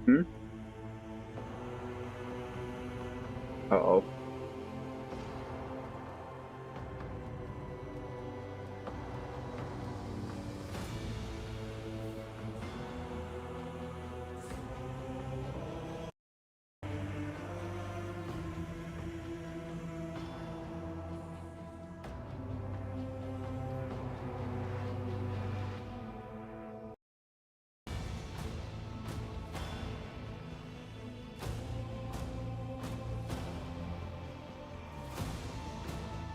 Hmm? Uh-oh.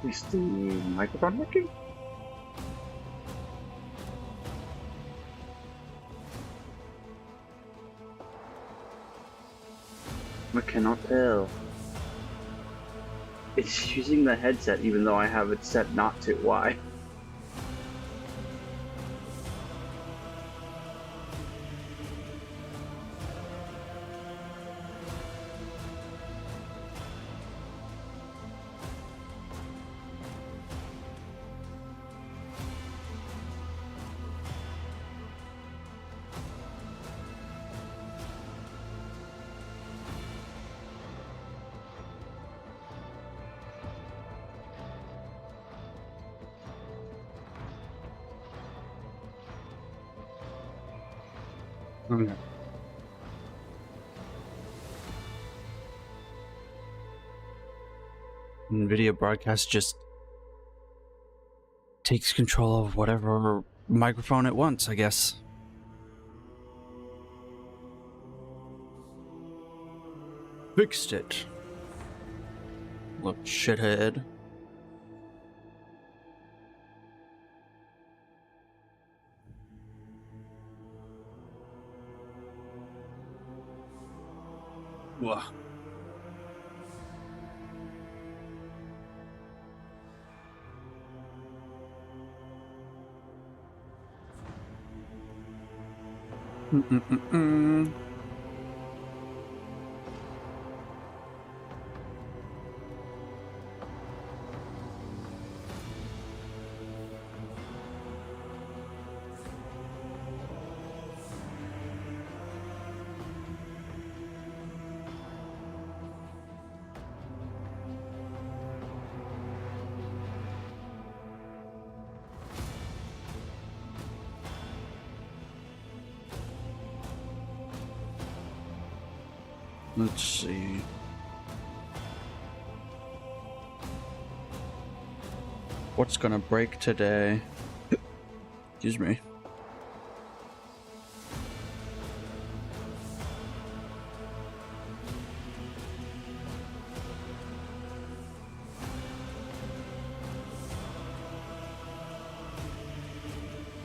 Is the microphone working? I cannot tell. It's using the headset even though I have it set not to. Why? Okay. NVIDIA broadcast just takes control of whatever microphone it wants, I guess. Fixed it. Look, shithead. Wah. Mm-mm-mm-mm. Let's see. What's gonna break today? Excuse me.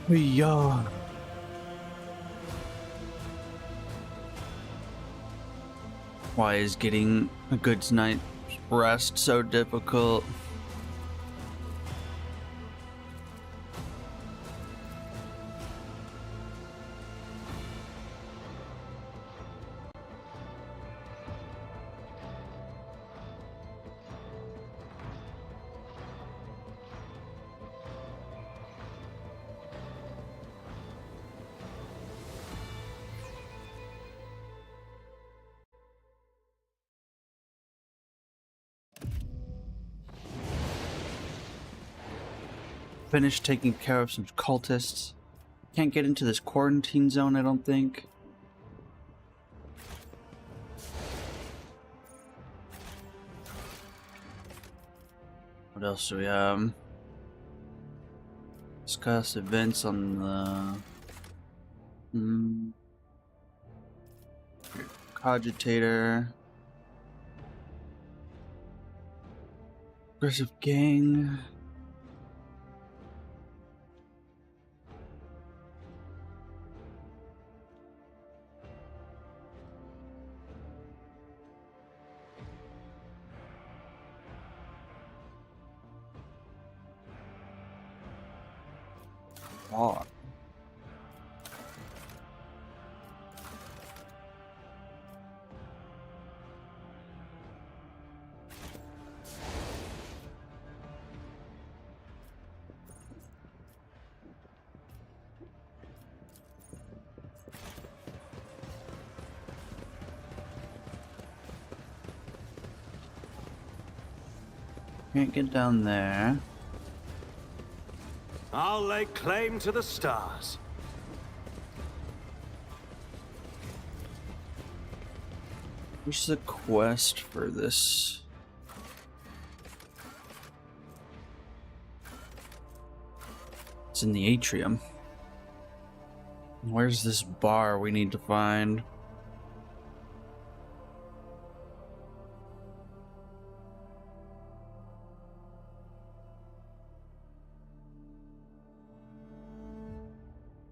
We are. Why is getting a good night's rest so difficult? Finished taking care of some cultists. Can't get into this quarantine zone, I don't think. What else do we have? Discuss events on the cogitator. Aggressive gang. Oh. Can't get down there. I'll lay claim to the stars. Where's the quest for this? It's in the atrium. Where's this bar we need to find?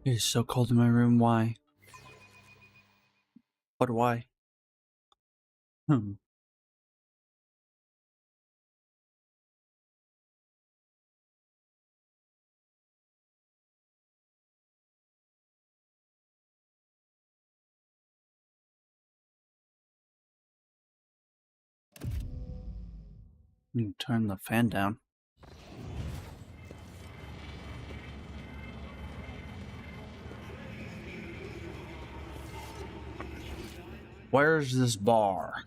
It's so cold in my room. Why? But why? Hmm. Turn the fan down. Where's this bar?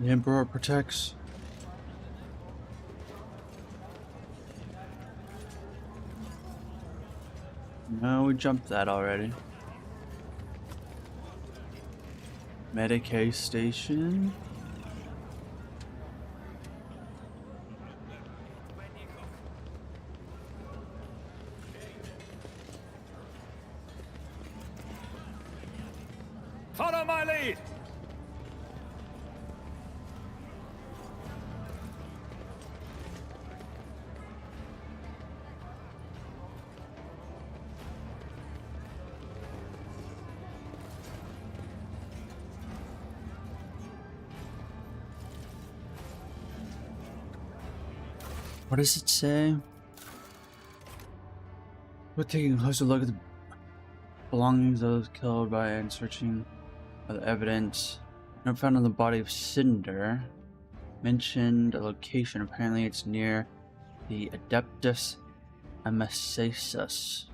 The Emperor protects. No, we jumped that already. Medicaid station. Follow my lead! What does it say? We're taking a closer look at the belongings of those killed by and searching for the evidence. Note found on the body of Cinder mentioned a location. Apparently it's near the Adeptus Amacus.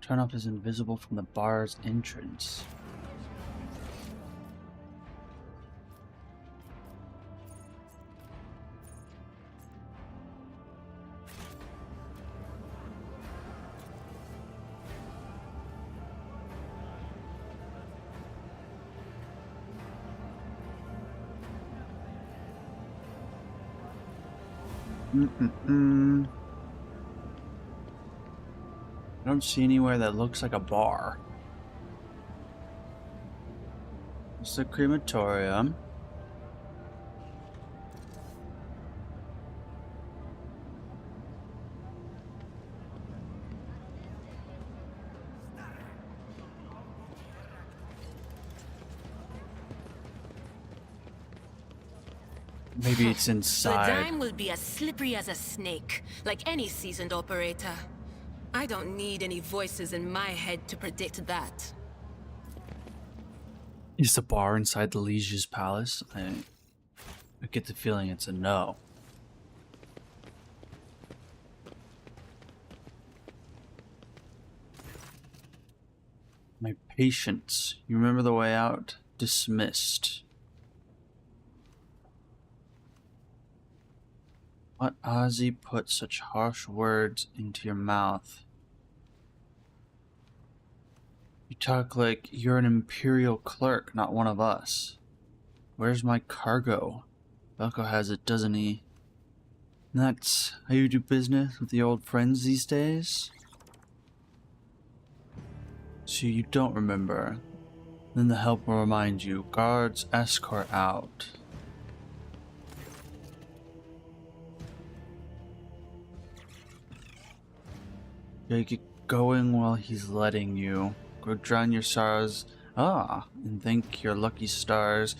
Turn off is invisible from the bar's entrance. I don't see anywhere that looks like a bar. It's the crematorium. Maybe it's inside. The dime will be as slippery as a snake, like any seasoned operator. I don't need any voices in my head to predict that. Is the bar inside the Liege's palace? I get the feeling it's a no. My patience. You remember the way out? Dismissed. What Ozzy put such harsh words into your mouth? You talk like you're an imperial clerk, not one of us. Where's my cargo? Belko has it, doesn't he? And that's how you do business with the old friends these days? So you don't remember. Then the help will remind you. Guards escort out. Yeah, get going while he's letting you. Go drown your sorrows. And thank your lucky stars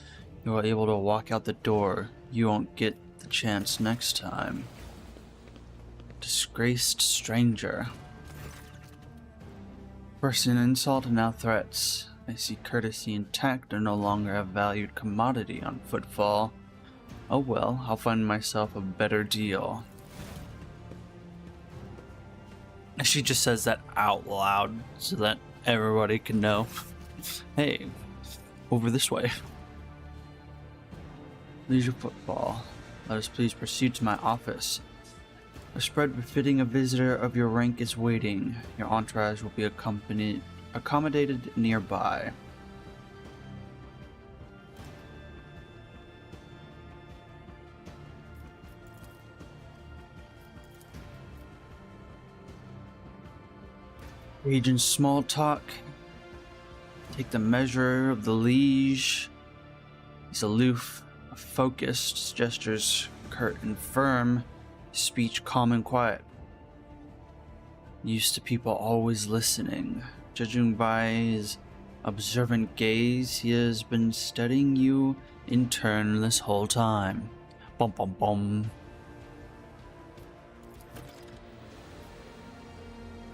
you are able to walk out the door. You won't get the chance next time. Disgraced stranger. First an insult and now threats. I see courtesy intact are no longer a valued commodity on footfall. Oh well, I'll find myself a better deal. She just says that out loud so that everybody can know. Hey, over this way. Leisure footfall. Let us please proceed to my office. A spread befitting a visitor of your rank is waiting. Your entourage will be accommodated nearby. Engage in small talk. Take the measure of the liege. He's aloof, focused, gestures curt and firm, speech calm and quiet. Used to people always listening. Judging by his observant gaze, he has been studying you in turn this whole time. Bum bum bum.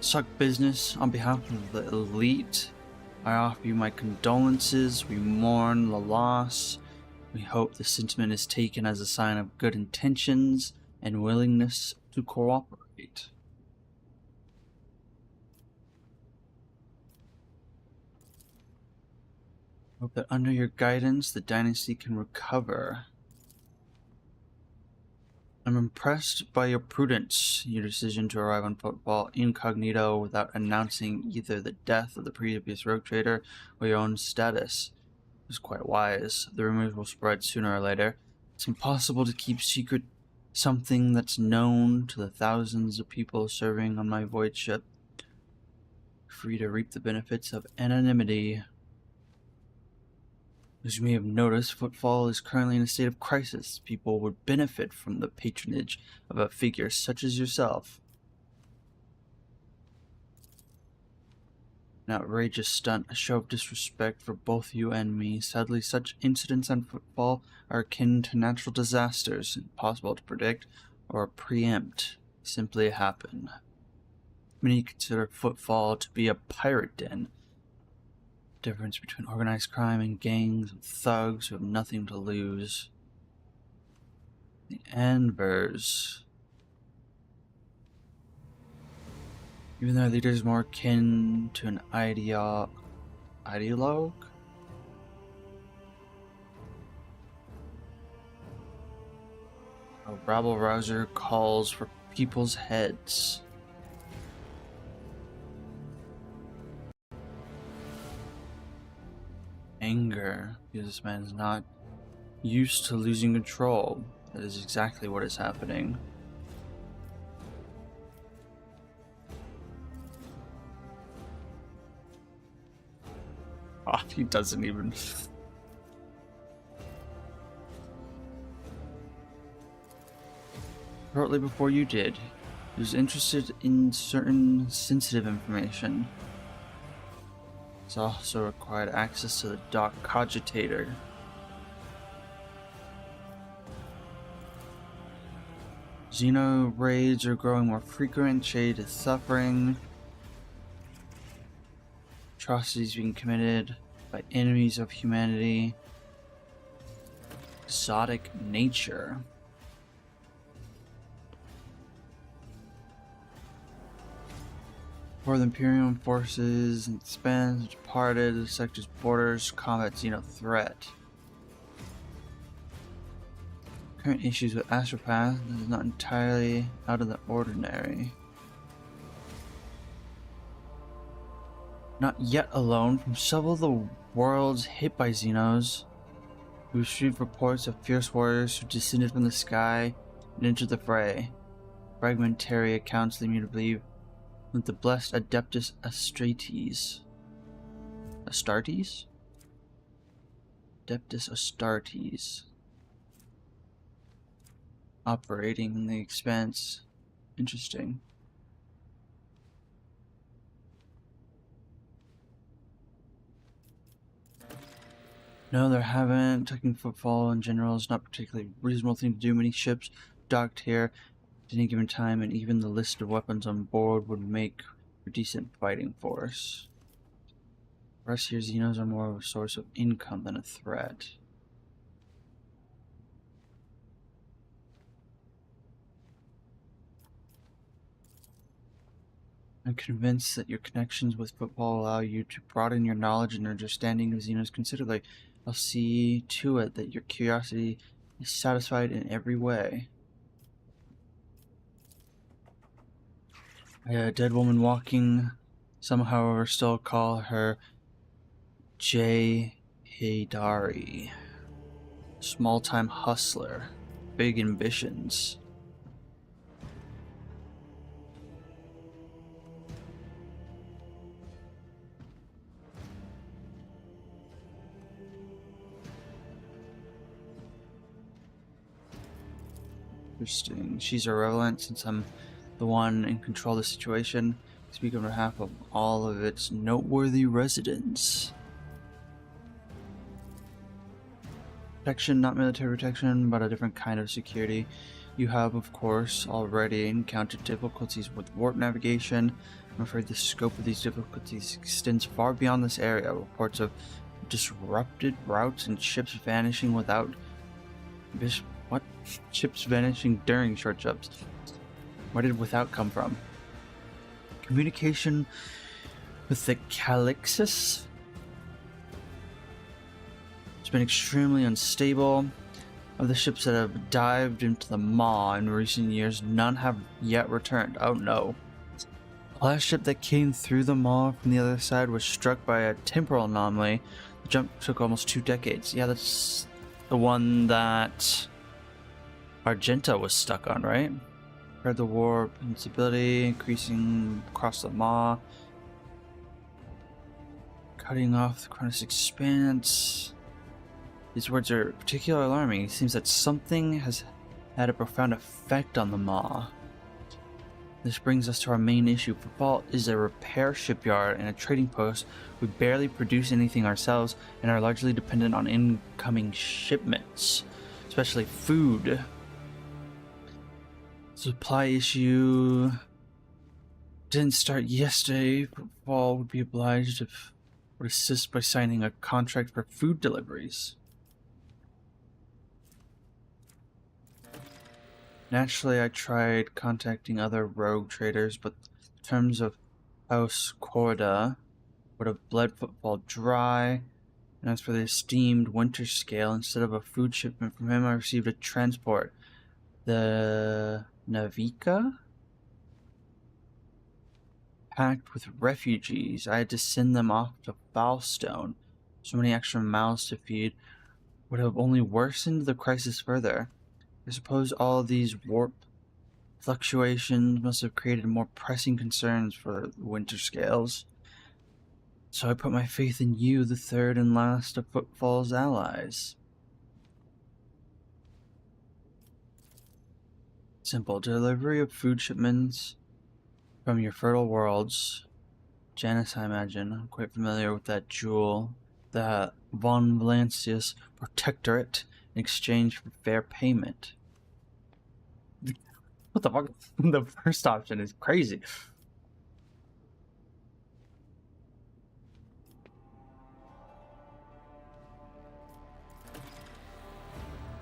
Suck business on behalf of the elite. I offer you my condolences. We mourn the loss. We hope the sentiment is taken as a sign of good intentions and willingness to cooperate. Hope that under your guidance, the dynasty can recover. I'm impressed by your prudence, your decision to arrive on football incognito without announcing either the death of the previous rogue trader or your own status. It was quite wise. The rumors will spread sooner or later. It's impossible to keep secret something that's known to the thousands of people serving on my void ship. Free to reap the benefits of anonymity. As you may have noticed, Footfall is currently in a state of crisis. People would benefit from the patronage of a figure such as yourself. An outrageous stunt, a show of disrespect for both you and me. Sadly, such incidents on Footfall are akin to natural disasters, impossible to predict or preempt. They simply happen. Many consider Footfall to be a pirate den. Difference between organized crime and gangs of thugs who have nothing to lose. The Anvers. Even their leader is more akin to an ideologue. A rabble rouser calls for people's heads. Anger, because this man is not used to losing control. That is exactly what is happening. Oh, he doesn't even. Shortly before you did, he was interested in certain sensitive information. He's also required access to the Doc Cogitator. Xeno raids are growing more frequent, shade is suffering. Atrocities being committed by enemies of humanity. Exotic nature. For the Imperium forces expands, departed, the sector's borders, combat Xeno threat. Current issues with Astropath is not entirely out of the ordinary. Not yet alone, from several of the worlds hit by Xenos, we received reports of fierce warriors who descended from the sky and entered the fray. Fragmentary accounts lead me to believe that the blessed Adeptus Astartes. Astartes? Adeptus Astartes. Operating in the expanse. Interesting. No, there haven't. Taking footfall in general is not particularly a reasonable thing to do. Many ships docked here at any given time, and even the list of weapons on board would make for decent fighting force. For us here, Xenos are more of a source of income than a threat. I'm convinced that your connections with football allow you to broaden your knowledge and understanding of Xenos considerably. I'll see to it that your curiosity is satisfied in every way. A dead woman walking. Some, however, still call her Jay Haydari. Small-time hustler. Big ambitions. Interesting. She's irrelevant since I'm the one in control of the situation. I speak on behalf of all of its noteworthy residents. Protection, not military protection, but a different kind of security. You have, of course, already encountered difficulties with warp navigation. I'm afraid the scope of these difficulties extends far beyond this area. Reports of disrupted routes and ships vanishing without... What? Ships vanishing during short jumps. Where did without come from? Communication with the Calixis? It's been extremely unstable. Of the ships that have dived into the Maw in recent years, none have yet returned. Oh no. The last ship that came through the Maw from the other side was struck by a temporal anomaly. The jump took almost 2 decades. Yeah, that's the one that Argenta was stuck on, right? Heard the warp instability increasing across the Maw, cutting off the Cronus expanse. These words are particularly alarming. It seems that something has had a profound effect on the Maw. This brings us to our main issue. Football is a repair shipyard and a trading post. We barely produce anything ourselves and are largely dependent on incoming shipments, especially food. Supply issue didn't start yesterday. Football would be obliged to assist by signing a contract for food deliveries. Naturally, I tried contacting other rogue traders, but the terms of House Corda would have bled football dry. And as for the esteemed winter scale, instead of a food shipment from him, I received a transport. The Navika? Packed with refugees. I had to send them off to Foulstone. So many extra mouths to feed would have only worsened the crisis further. I suppose all these warp fluctuations must have created more pressing concerns for the winter scales. So I put my faith in you, the third and last of Footfall's allies. Simple delivery of food shipments from your fertile worlds. Janice, I imagine. I'm quite familiar with that jewel. The Von Valancius Protectorate in exchange for fair payment. What the fuck? The first option is crazy.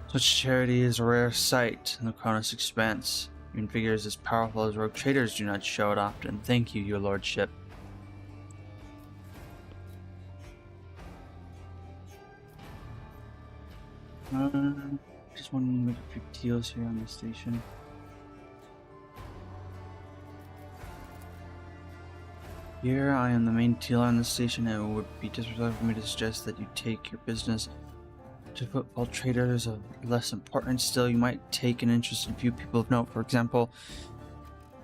Such charity is a rare sight in the Cronus Expanse. Even figures as powerful as rogue traders do not show it often. Thank you, your lordship. Just want to make a few deals here on the station. Here I am the main dealer on the station, and it would be disrespectful for me to suggest that you take your business to football traders of less importance. Still, you might take an interest in a few people of note. For example,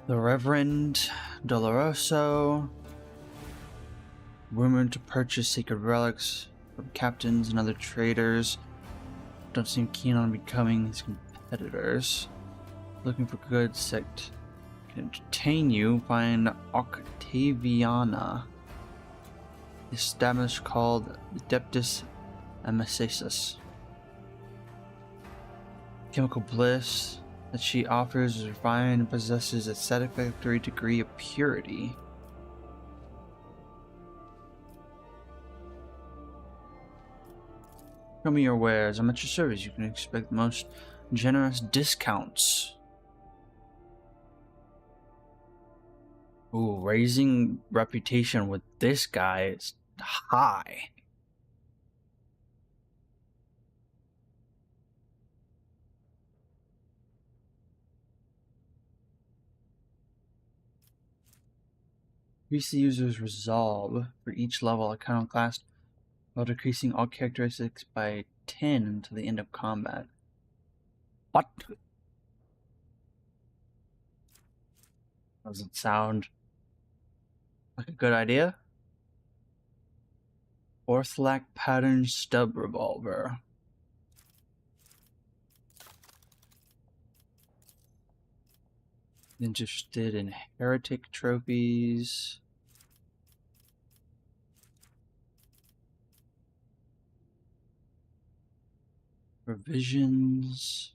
the Reverend Doloroso, rumored to purchase sacred relics from captains and other traders. Don't seem keen on becoming his competitors. Looking for goods that can entertain you, find Octaviana, established called Adeptus Amacesis. Chemical bliss that she offers is refined and possesses a satisfactory degree of purity. Show me your wares. I'm at your service. You can expect the most generous discounts. Ooh, raising reputation with this guy is high. Increase the user's resolve for each level iconoclast while decreasing all characteristics by 10 until the end of combat. What? Doesn't sound like a good idea. Orthlac pattern stub revolver. Interested in heretic trophies. Provisions.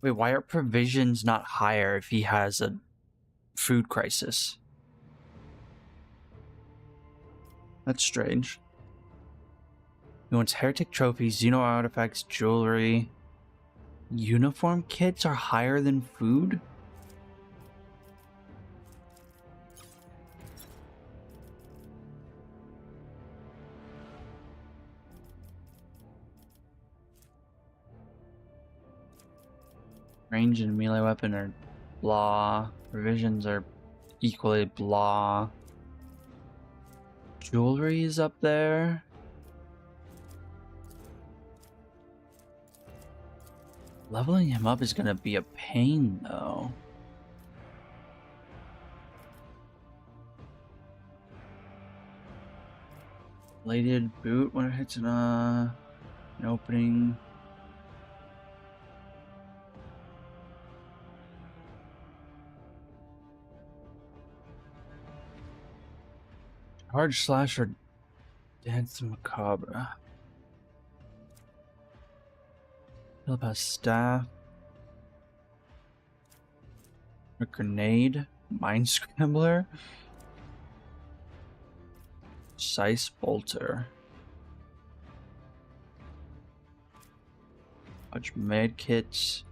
Wait, why are provisions not higher if he has a food crisis? That's strange. He wants heretic trophies, Xeno artifacts, jewelry. Uniform kits are higher than food? Range and melee weapon are blah. Provisions are equally blah. Jewelry is up there. Leveling him up is gonna be a pain though. Bladed boot when it hits an opening. Hard slash or dance macabre. Telepath staff. A grenade. Mind scrambler. Sice bolter. Bunch med kits.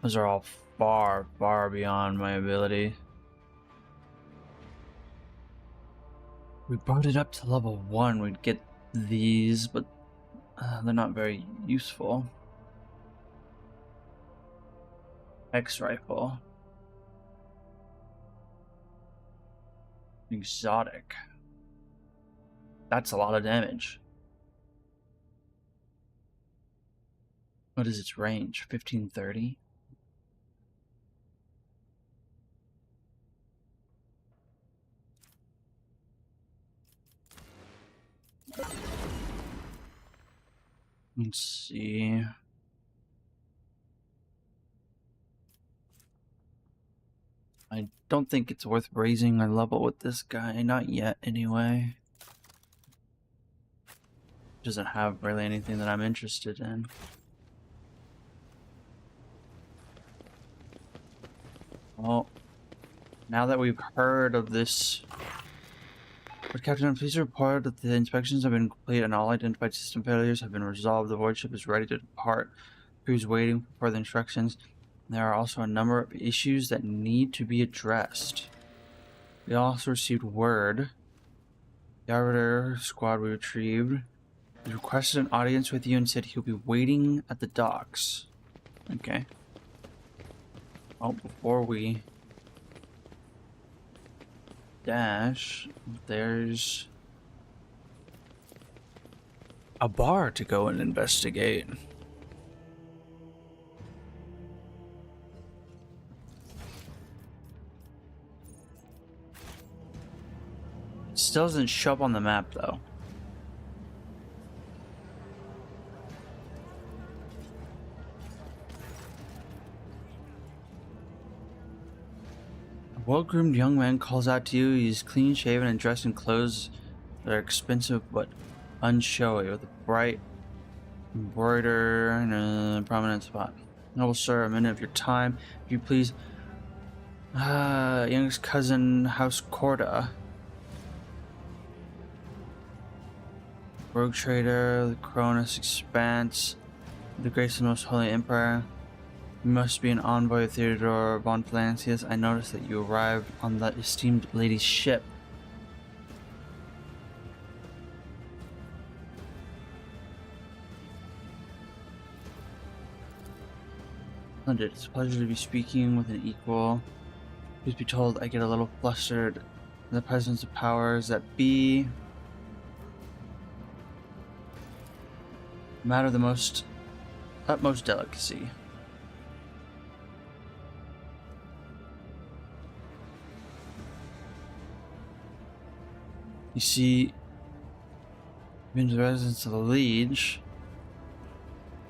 Those are all far, far beyond my ability. We brought it up to level 1, we'd get these, but they're not very useful. X-rifle. Exotic. That's a lot of damage. What is its range? 1530? Let's see. I don't think it's worth raising our level with this guy. Not yet, anyway. Doesn't have really anything that I'm interested in. Well, now that we've heard of this... But Captain, please report that the inspections have been complete and all identified system failures have been resolved. The void ship is ready to depart. Crew's waiting for further instructions. There are also a number of issues that need to be addressed. We also received word. The Arbiter squad we retrieved. He requested an audience with you and said he'll be waiting at the docks. Okay. Oh, before we dash, there's a bar to go and investigate. It still doesn't show up on the map though. A well-groomed young man calls out to you. He's clean-shaven and dressed in clothes that are expensive but unshowy, with a bright embroider and a prominent spot. Noble sir, a minute of your time, if you please. Youngest cousin, House Corda. Rogue trader, the Cronus Expanse, the Grace of the Most Holy Emperor. You must be an envoy of Theodore von Valancius. I noticed that you arrived on that esteemed lady's ship. Splendid. It's a pleasure to be speaking with an equal. Please be told I get a little flustered in the presence of powers that be. Matter of the most utmost delicacy. You see, even the residents of the Liege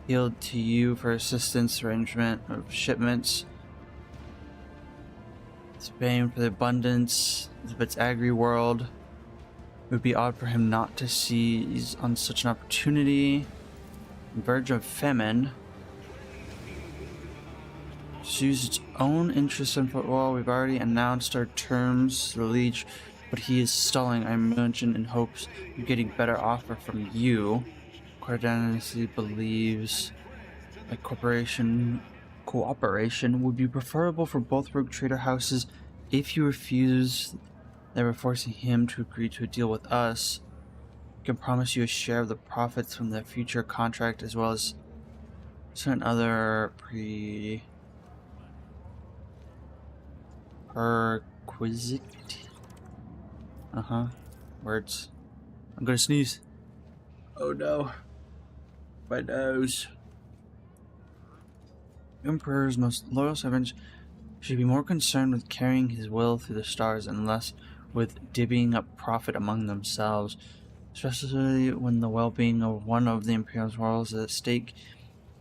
appealed to you for assistance arrangement of shipments. It's famed for the abundance of its agri world. It would be odd for him not to seize on such an opportunity. On the verge of famine. Pursues its own interests in football. We've already announced our terms to the Liege, but he is stalling, I imagine, in hopes of getting better offer from you. Cardanus believes a cooperation would be preferable for both rogue trader houses. If you refuse, they were forcing him to agree to a deal with us. I can promise you a share of the profits from the future contract, as well as certain other perquisite. Words. I'm gonna sneeze. Oh no. My nose. The Emperor's most loyal servants should be more concerned with carrying his will through the stars and less with divvying up profit among themselves, especially when the well-being of one of the Imperial's royals is at stake,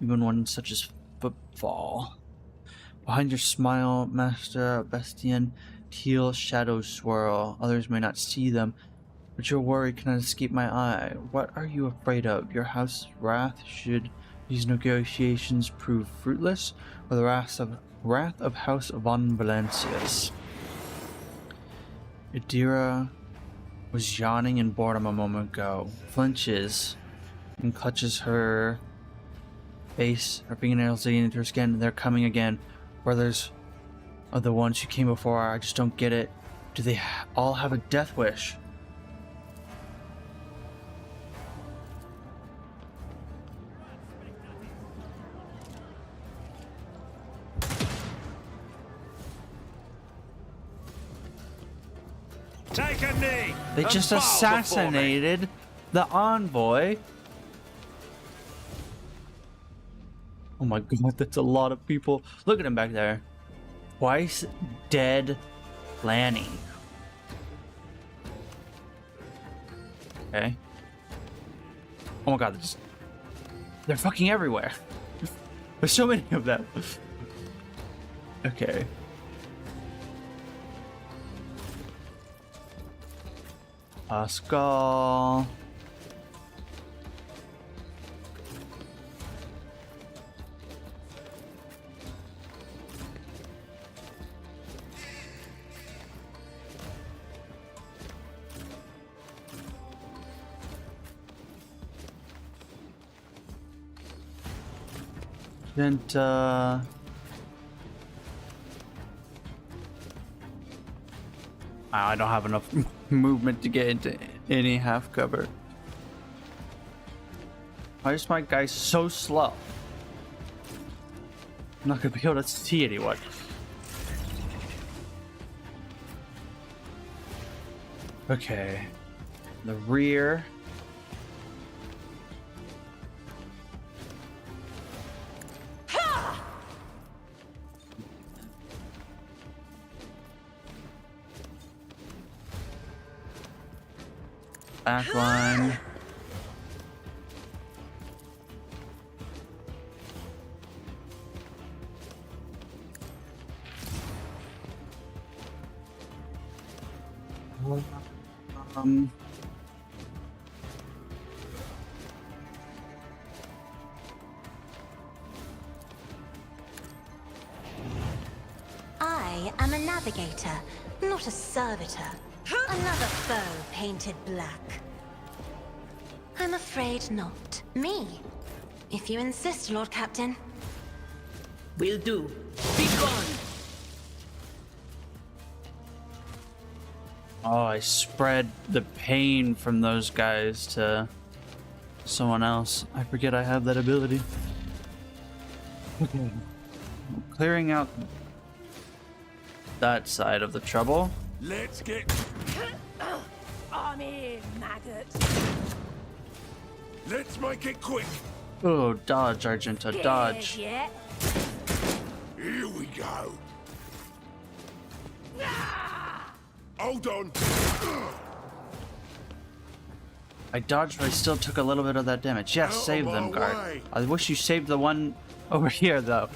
even one such as football. Behind your smile, Master Bastian, teal shadows swirl. Others may not see them, but your worry cannot escape my eye. What are you afraid of? Your house's wrath should these negotiations prove fruitless, or the wrath of House von Valancius? Adira was yawning in boredom a moment ago, flinches, and clutches her face, her fingernails digging into her skin. They're coming again. Brothers are the ones who came before. I just don't get it. Do they all have a death wish? Take a knee. They and just bow assassinated the envoy. Oh my god, that's a lot of people. Look at him back there. Twice dead Lanny. Okay. Oh my god, they're fucking everywhere. There's so many of them. Okay. Pascal. Genta. I don't have enough movement to get into any half cover. Why is my guy so slow? I'm not gonna be able to see anyone. Okay. The rear. Backline. I am a navigator, not a servitor. Another foe painted black. I'm afraid not. Me. If you insist, Lord Captain. Will do. Be gone. Oh, I spread the pain from those guys to someone else. I forget I have that ability. Okay. Clearing out that side of the trouble. Let's get... I'm here, maggot. Let's make it quick. Oh, dodge, Argenta, dodge. Yeah. Here we go. Hold on. I dodged, but I still took a little bit of that damage. Yes, Out save of them, our guard. way. I wish you saved the one over here, though.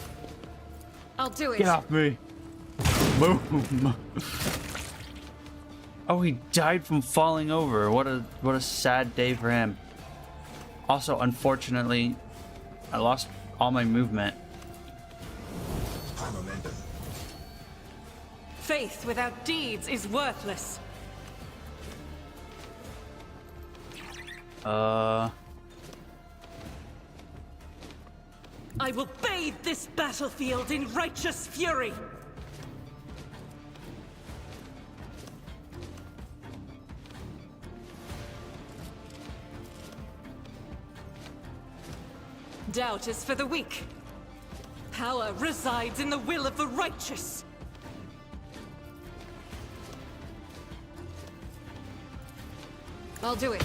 I'll do it. Get off me. Boom. Oh, he died from falling over. What a sad day for him. Also, unfortunately, I lost all my movement. Faith without deeds is worthless. I will bathe this battlefield in righteous fury. Doubt is for the weak. Power resides in the will of the righteous. I'll do it.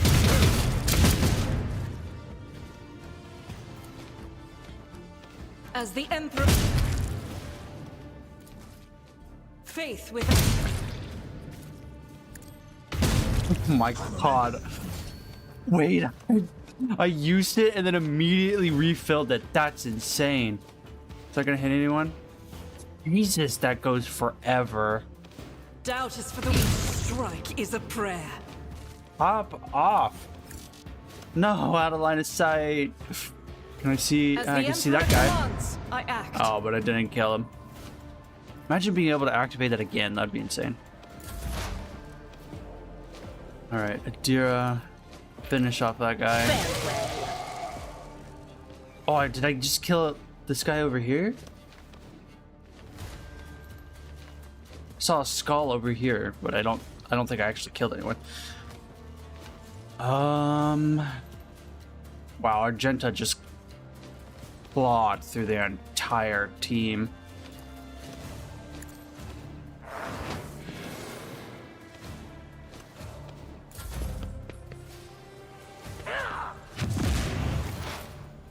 As the Emperor... Faith with... Oh my god. Wait, I used it and then immediately refilled it. That's insane. Is that gonna hit anyone? Jesus, that goes forever. Doubt is for the weak. Strike is a prayer. Pop off. No, out of line of sight. Can I see? As I the can see that Emperor guy. commands, I act. Oh, but I didn't kill him. Imagine being able to activate that again. That'd be insane. All right, Adira, finish off that guy. Oh, did I just kill this guy over here? I saw a skull over here, but I don't think I actually killed anyone. Wow, Argenta just clawed through their entire team.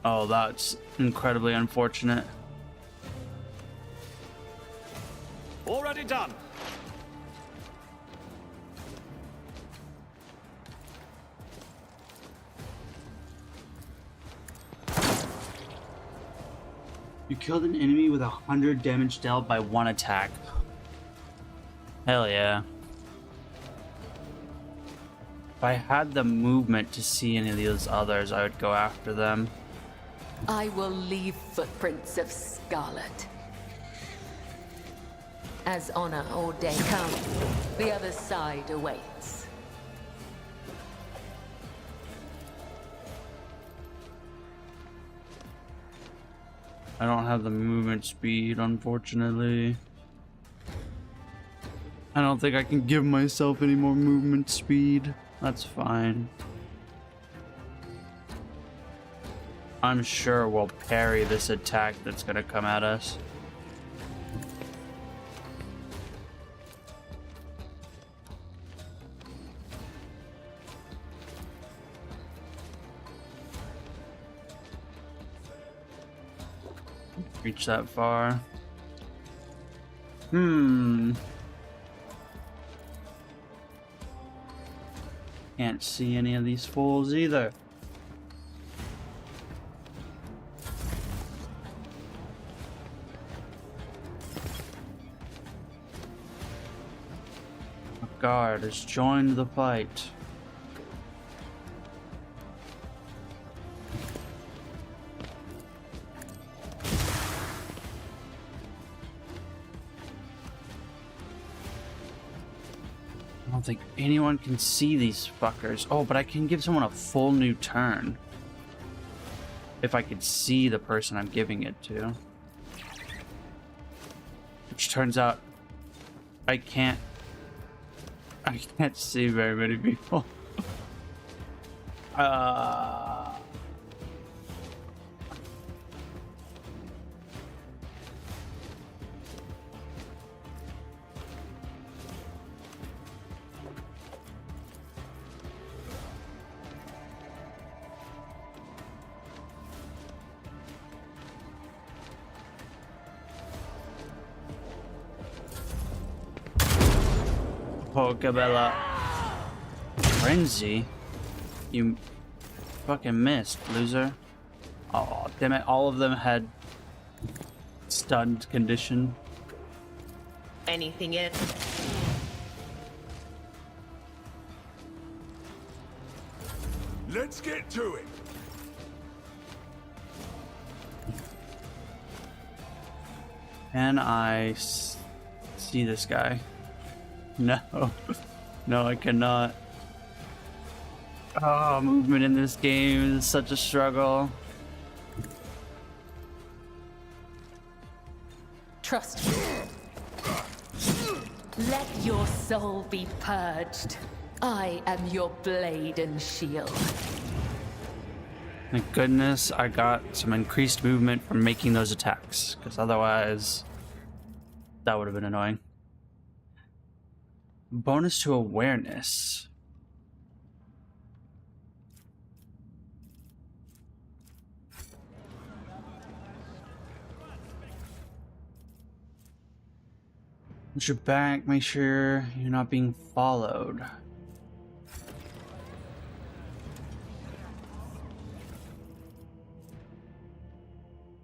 Oh, that's incredibly unfortunate. Already done. You killed an enemy with 100 damage dealt by one attack. Hell yeah. If I had the movement to see any of those others, I would go after them. I will leave footprints of scarlet. As honor or day come, the other side awaits. I don't have the movement speed, unfortunately. I don't think I can give myself any more movement speed. That's fine. I'm sure we'll parry this attack that's gonna come at us. Reach that far. Can't see any of these fools either. A guard has joined the fight. I don't think anyone can see these fuckers. Oh, but I can give someone a full new turn. If I could see the person I'm giving it to. Which turns out I can't see very many people. Pokebella. Frenzy? You fucking missed, loser. Oh, damn it. All of them had stunned condition. Anything else? Let's get to it. Can I see this guy? No. No, I cannot. Oh, movement in this game is such a struggle. Trust me. Let your soul be purged. I am your blade and shield. Thank goodness I got some increased movement from making those attacks, because otherwise that would have been annoying. Bonus to awareness. Once you're back, make sure you're not being followed.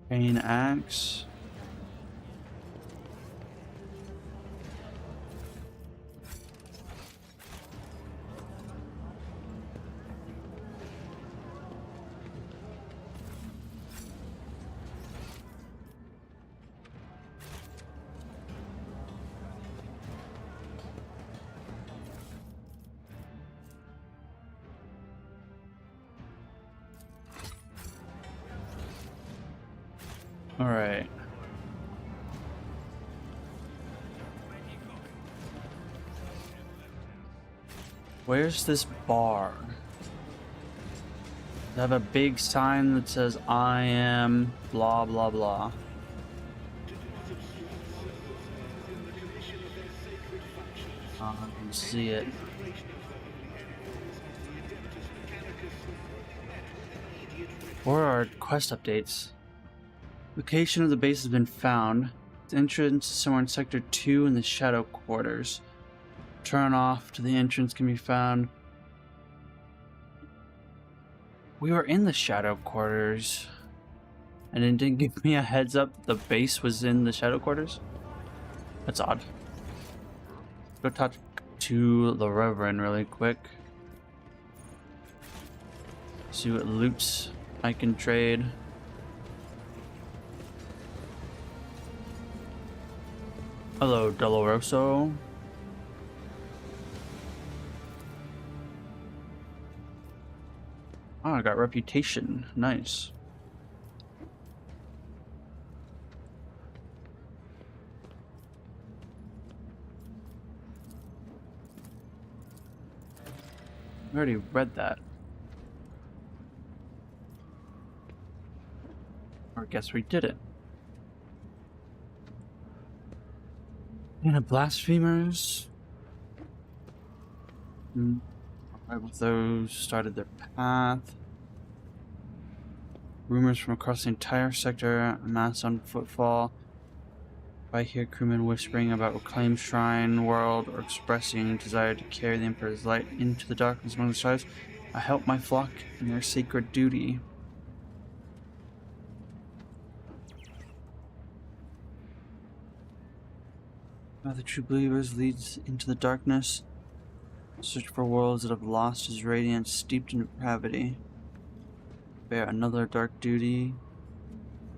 Pain axe. All right. Where's this bar? They have a big sign that says I am blah blah blah. I can see it. Where are quest updates? Location of the base has been found. The entrance is somewhere in Sector 2 in the Shadow Quarters. Turn off to the entrance can be found. We were in the Shadow Quarters. And it didn't give me a heads up the base was in the Shadow Quarters? That's odd. Go talk to the Reverend really quick. See what loots I can trade. Hello, Doloroso. Oh, I got reputation. Nice. I already read that. Or I guess we did it. And blasphemers. Alright, with those started their path. Rumors from across the entire sector amass on footfall. If I hear crewmen whispering about reclaimed shrine world or expressing desire to carry the Emperor's light into the darkness among the stars, I help my flock in their sacred duty. Now the true believers leads into the darkness. Search for worlds that have lost his radiance, steeped in depravity. Bear another dark duty.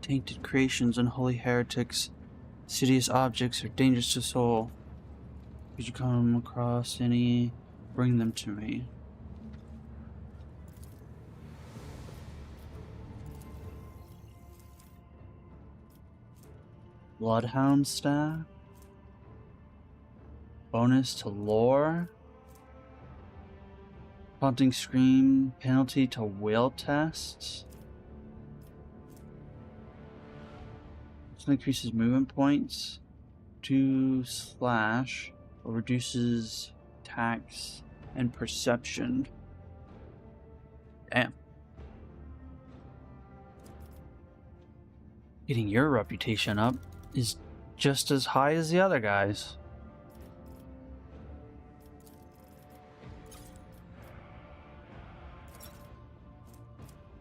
Tainted creations, unholy heretics, insidious objects are dangerous to soul. If you come across any, bring them to me. Bloodhound staff? bonus to lore. Haunting scream, penalty to will tests. This increases movement points. 2 slash, or reduces attacks and perception. Damn. Getting your reputation up is just as high as the other guys.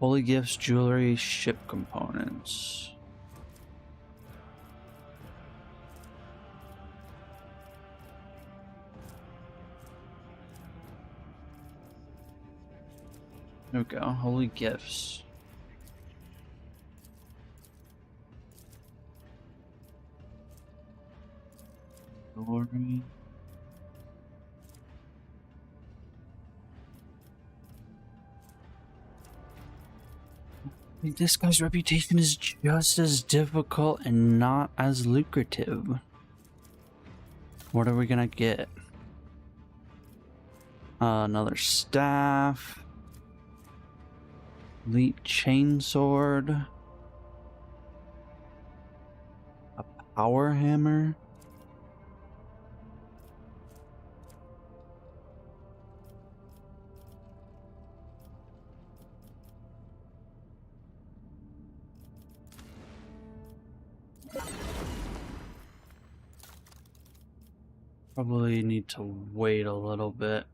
Holy gifts, jewelry, ship components. There we go. Holy gifts. Glory. This guy's reputation is just as difficult and not as lucrative. What are we gonna get? Another staff. Elite chainsword. A power hammer. Probably need to wait a little bit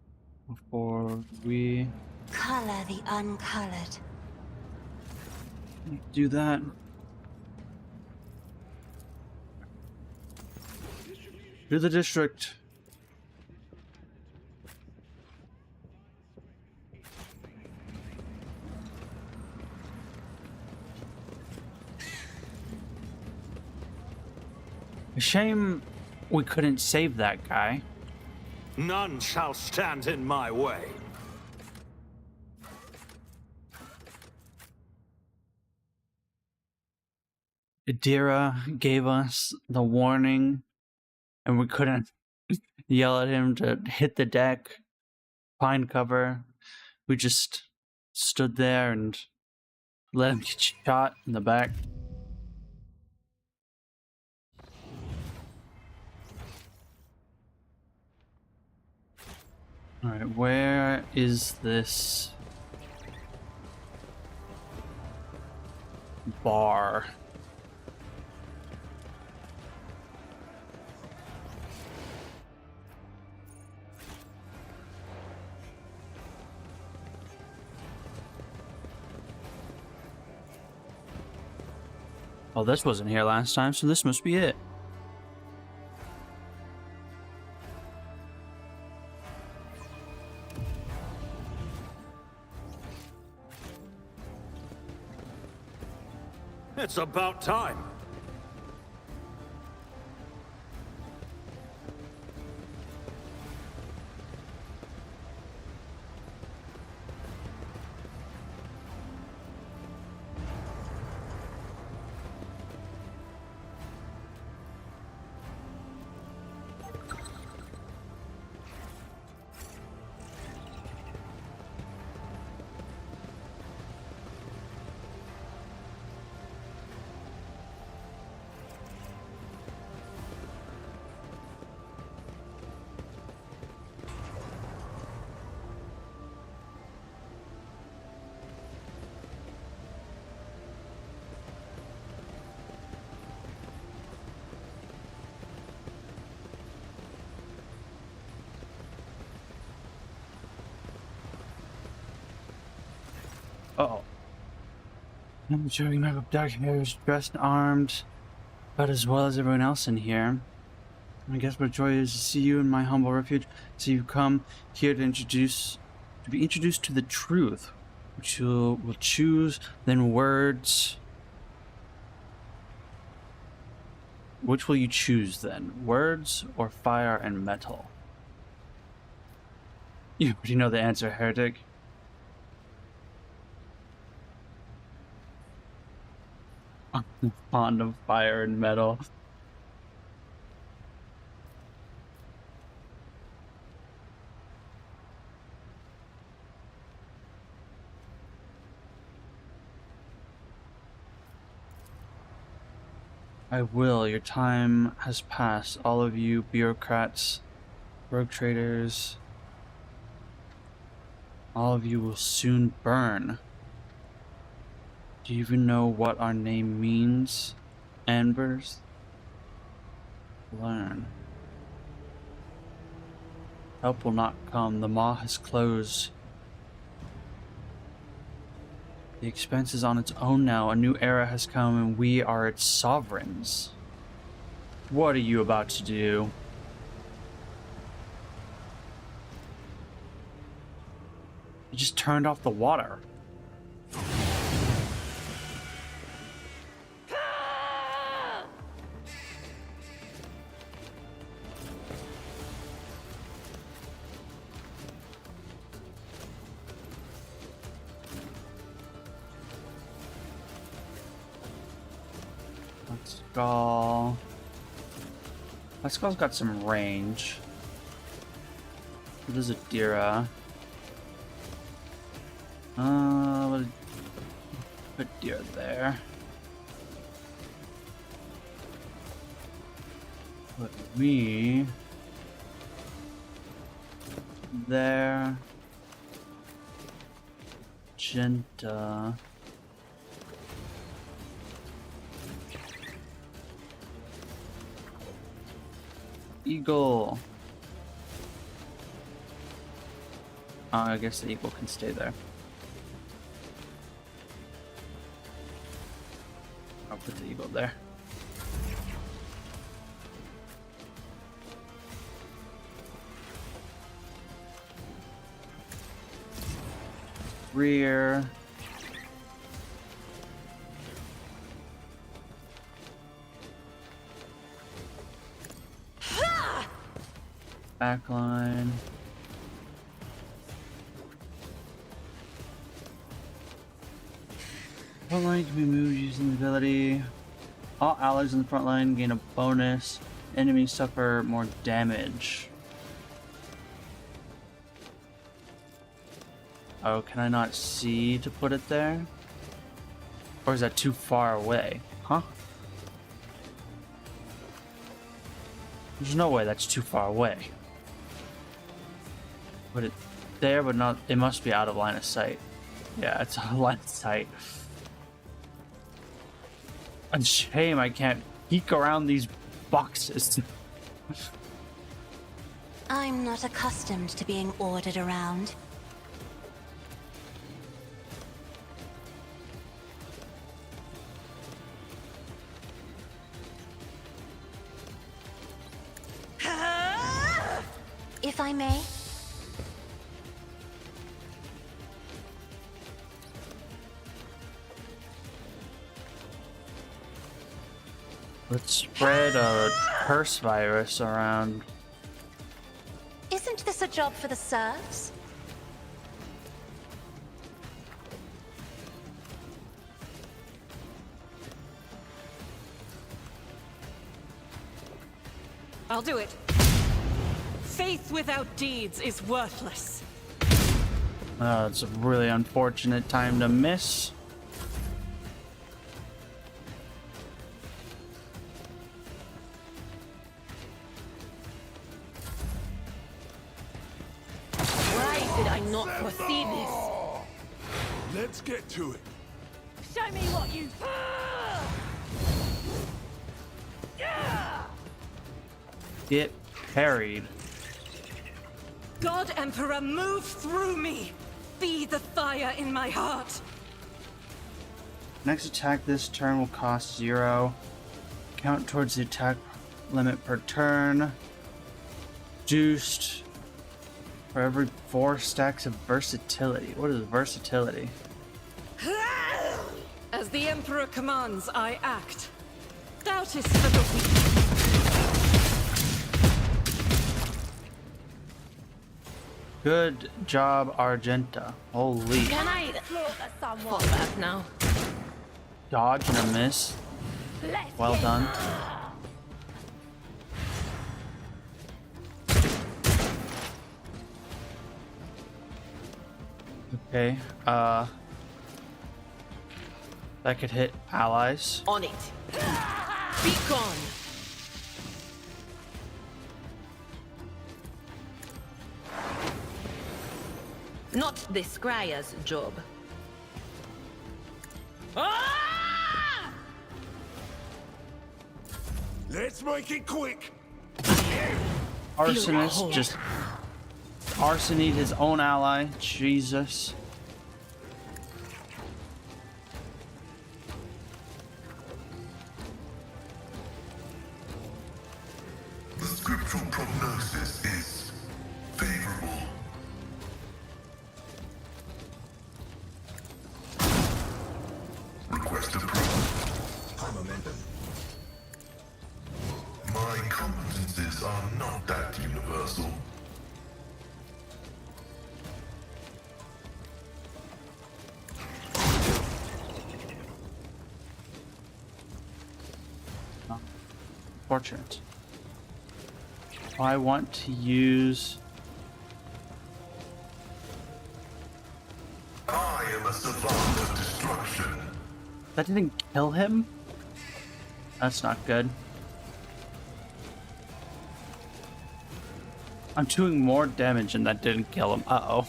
before we Color the uncolored. do that. To the district. A shame we couldn't save that guy. None shall stand in my way. Adira gave us the warning, and we couldn't yell at him to hit the deck, find cover. We just stood there and let him get shot in the back. Alright, where is this bar? Oh, this wasn't here last time, so this must be it. It's about time. Uh-oh. I'm sure you remember dark hairs, dressed and armed, about as well as everyone else in here. I guess what joy it is to see you in my humble refuge. So you come here to be introduced to the truth, which you will choose, then words. Which will you choose then? Words or fire and metal? You already know the answer, heretic. I'm fond of fire and metal. I will. Your time has passed. All of you bureaucrats, rogue traders, all of you will soon burn. Do you even know what our name means? Ambers? Learn. Help will not come. The maw has closed. The expanse is on its own now. A new era has come and we are its sovereigns. What are you about to do? You just turned off the water. That skull's got some range. There's a Dira. We'll put Dira there. Put me there. Genta. Eagle. Oh, I guess the eagle can stay there. I'll put the eagle there. Rear. Backline. Front line can be moved using the ability. All allies in the front line gain a bonus. Enemies suffer more damage. Oh, can I not see to put it there? Or is that too far away? Huh? There's no way that's too far away. Put it there, but not. It must be out of line of sight. Yeah, it's out of line of sight. A shame I can't peek around these boxes. I'm not accustomed to being ordered around. If I may. Let's spread a curse virus around. Isn't this a job for the serfs? I'll do it. Faith without deeds is worthless. It's a really unfortunate time to miss. Why did I not foresee this? Let's get to it. Show me what you... Get parried. God Emperor, move through me! Be the fire in my heart! Next attack this turn will cost 0. Count towards the attack limit per turn. Juiced for every 4 stacks of versatility. What is versatility? As the Emperor commands, I act. Doubt is for the weak. Good job, Argenta. Holy. Can I fall back now? Dodge and a miss. Well done. Okay, that could hit allies. On it. Be gone! Not the Scryer's job. Ah! Let's make it quick. Arsonist just arsoned his own ally. Jesus. The scriptural prognosis is favorable. Request approved. High momentum. My competences are not that universal. Fortunate. I want to use. I am a savant of destruction. That didn't kill him? That's not good. I'm doing more damage and that didn't kill him. Uh-oh.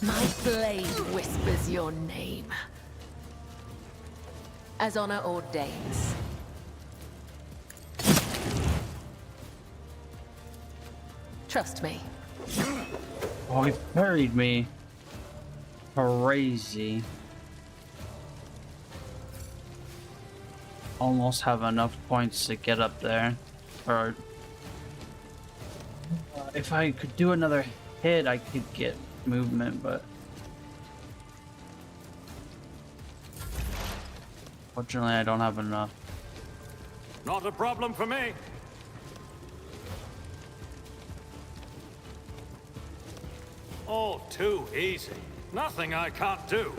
My blade whispers your name. As honor ordains. Trust me. Oh, he buried me. Crazy. Almost have enough points to get up there. Or if I could do another hit, I could get movement, but fortunately I don't have enough. Not a problem for me. All too easy. Nothing I can't do.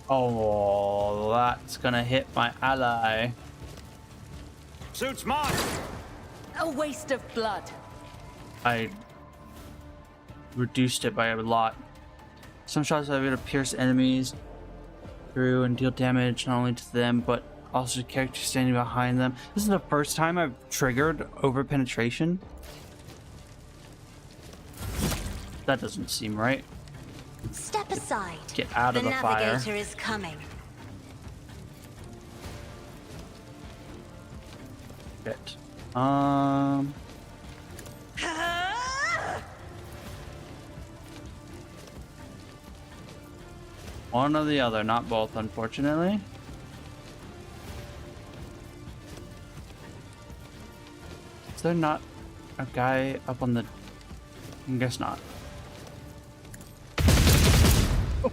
Oh, that's gonna hit my ally. Suits mine. A waste of blood. I reduced it by a lot. Some shots are able to pierce enemies through and deal damage not only to them but also to characters standing behind them. This is the first time I've triggered over penetration. That doesn't seem right. Step aside. Get out of the fire. Navigator is coming. Shit. One or the other, not both, unfortunately. Is there not a guy up on the... I guess not. Oh.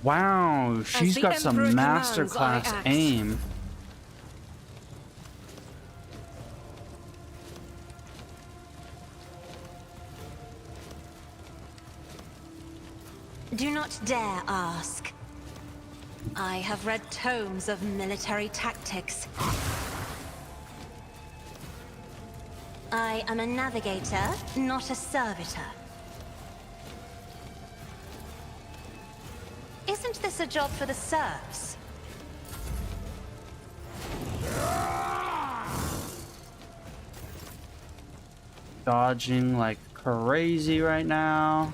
Wow, she's the got some Emperor masterclass commands, I act. aim. Do not dare ask. I have read tomes of military tactics. I am a navigator, not a servitor. Isn't this a job for the serfs? Dodging like crazy right now.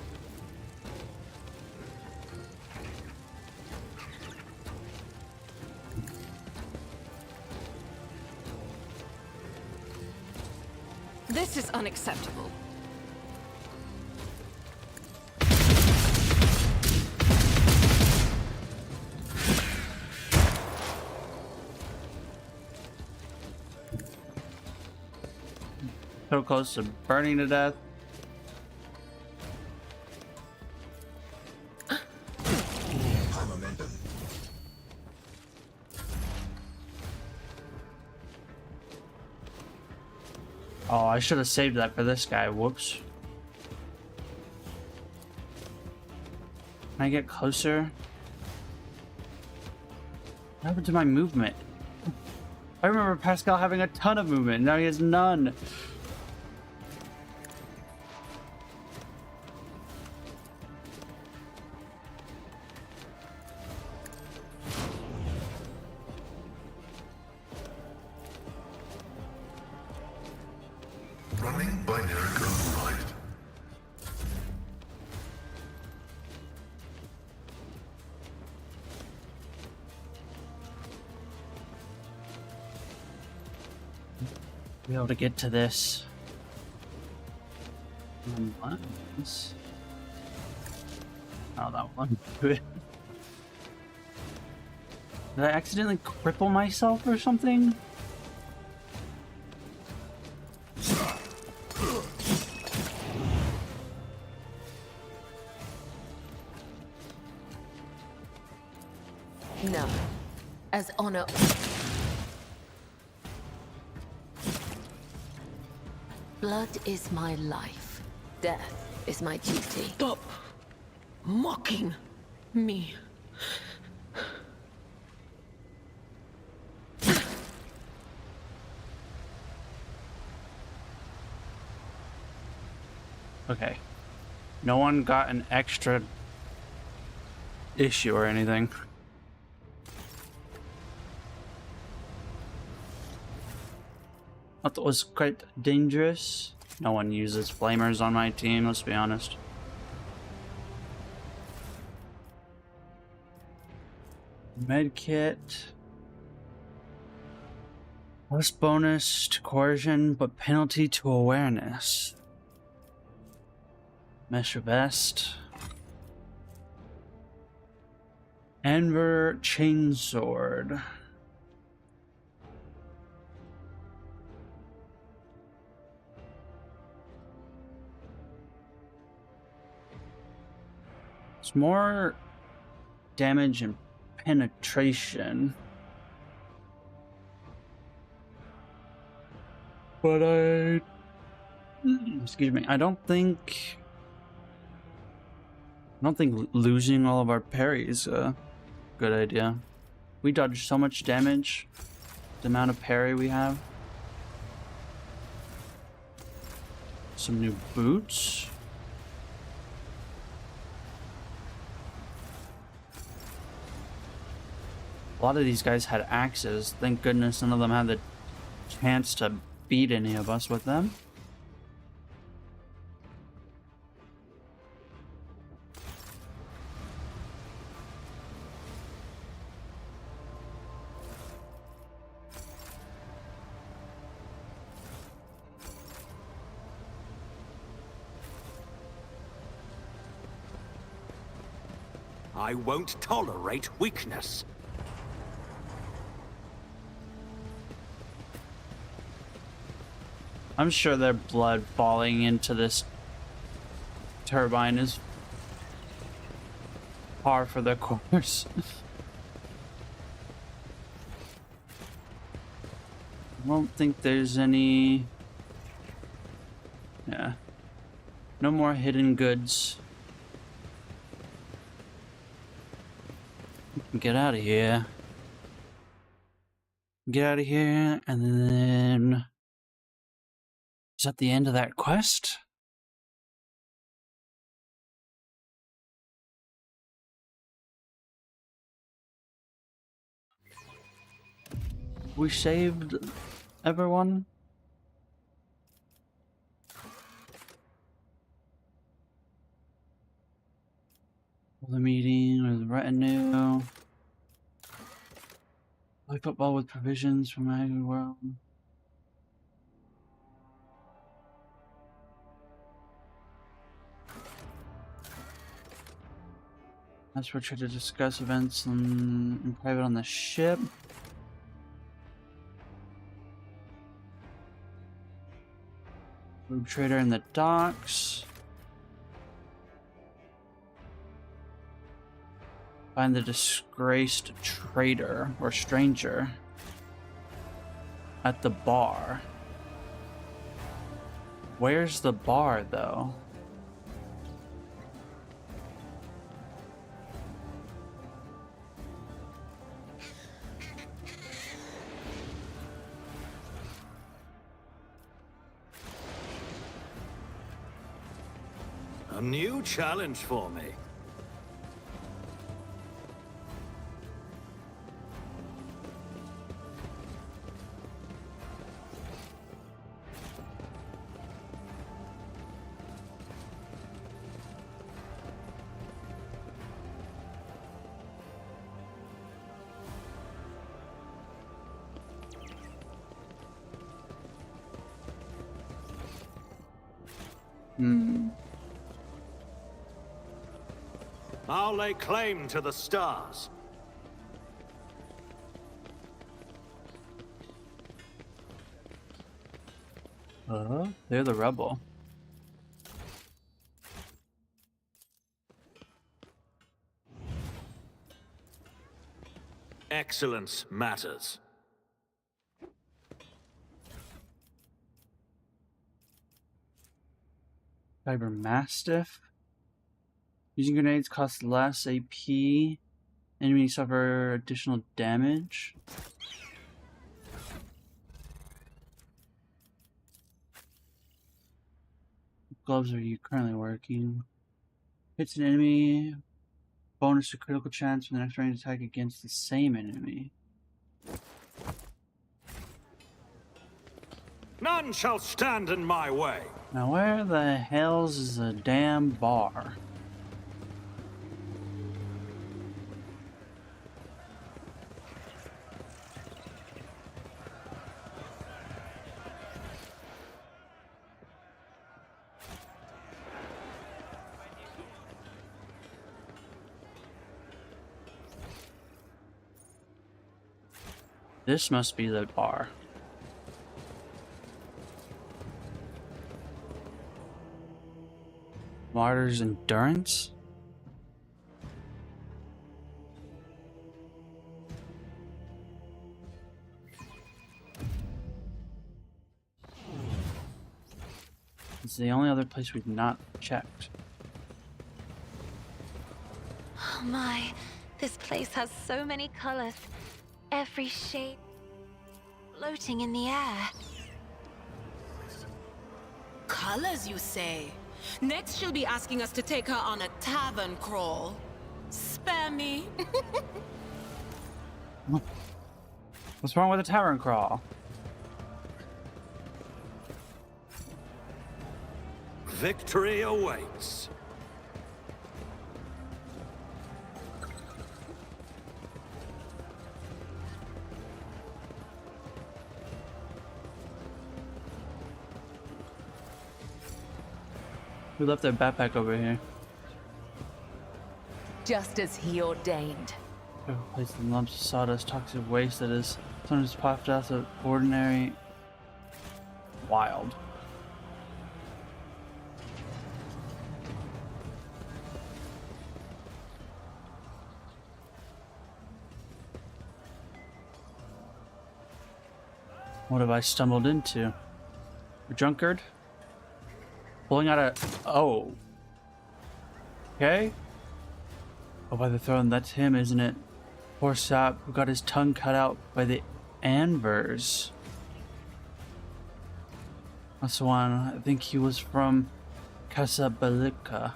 This is unacceptable. So close to burning to death. Oh, I should have saved that for this guy. Whoops. Can I get closer? What happened to my movement? I remember Pascal having a ton of movement. Now he has none. Running binary override. Be able to get to this. Unless... Oh, that one. Did I accidentally cripple myself or something? No. As honor. Blood is my life. Death is my duty. Stop mocking me. Okay. No one got an extra issue or anything. I thought it was quite dangerous. No one uses flamers on my team, let's be honest. Medkit. Plus bonus to coercion, but penalty to awareness. Mesh vest. Amber chainsword. It's more damage and penetration. But excuse me, I don't think losing all of our parry is a good idea. We dodge so much damage, the amount of parry we have. Some new boots. A lot of these guys had axes. Thank goodness none of them had the chance to beat any of us with them. I won't tolerate weakness. I'm sure their blood falling into this turbine is par for the course. I don't think there's any... Yeah. No more hidden goods. Get out of here. Get out of here, and then... Is that the end of that quest? We saved everyone? The meeting with the retinue. Play football with provisions from my world. That's where we try to discuss events in private on the ship. Rogue trader in the docks. Find the disgraced traitor or stranger at the bar. Where's the bar, though? A new challenge for me. I'll lay claim to the stars. They're the rebel. Excellence matters. Cyber Mastiff. Using grenades costs less AP. Enemies suffer additional damage. What gloves are you currently working? Hits an enemy. Bonus to critical chance for the next ranged attack against the same enemy. None shall stand in my way. Now where the hell's is a damn bar? This must be the bar. Martyr's Endurance? It's the only other place we've not checked. Oh my, this place has so many colors. Every shade floating in the air. Colors, you say? Next, she'll be asking us to take her on a tavern crawl. Spare me. What's wrong with a tavern crawl? Victory awaits. Who left their backpack over here? Just as he ordained. Placed in lumps of sawdust, toxic waste that is sometimes puffed out of ordinary. Wild. What have I stumbled into? A drunkard? Pulling out a... Oh. Okay. Oh, by the throne, that's him, isn't it? Poor sap who got his tongue cut out by the anvers. That's the one. I think he was from Casabelica.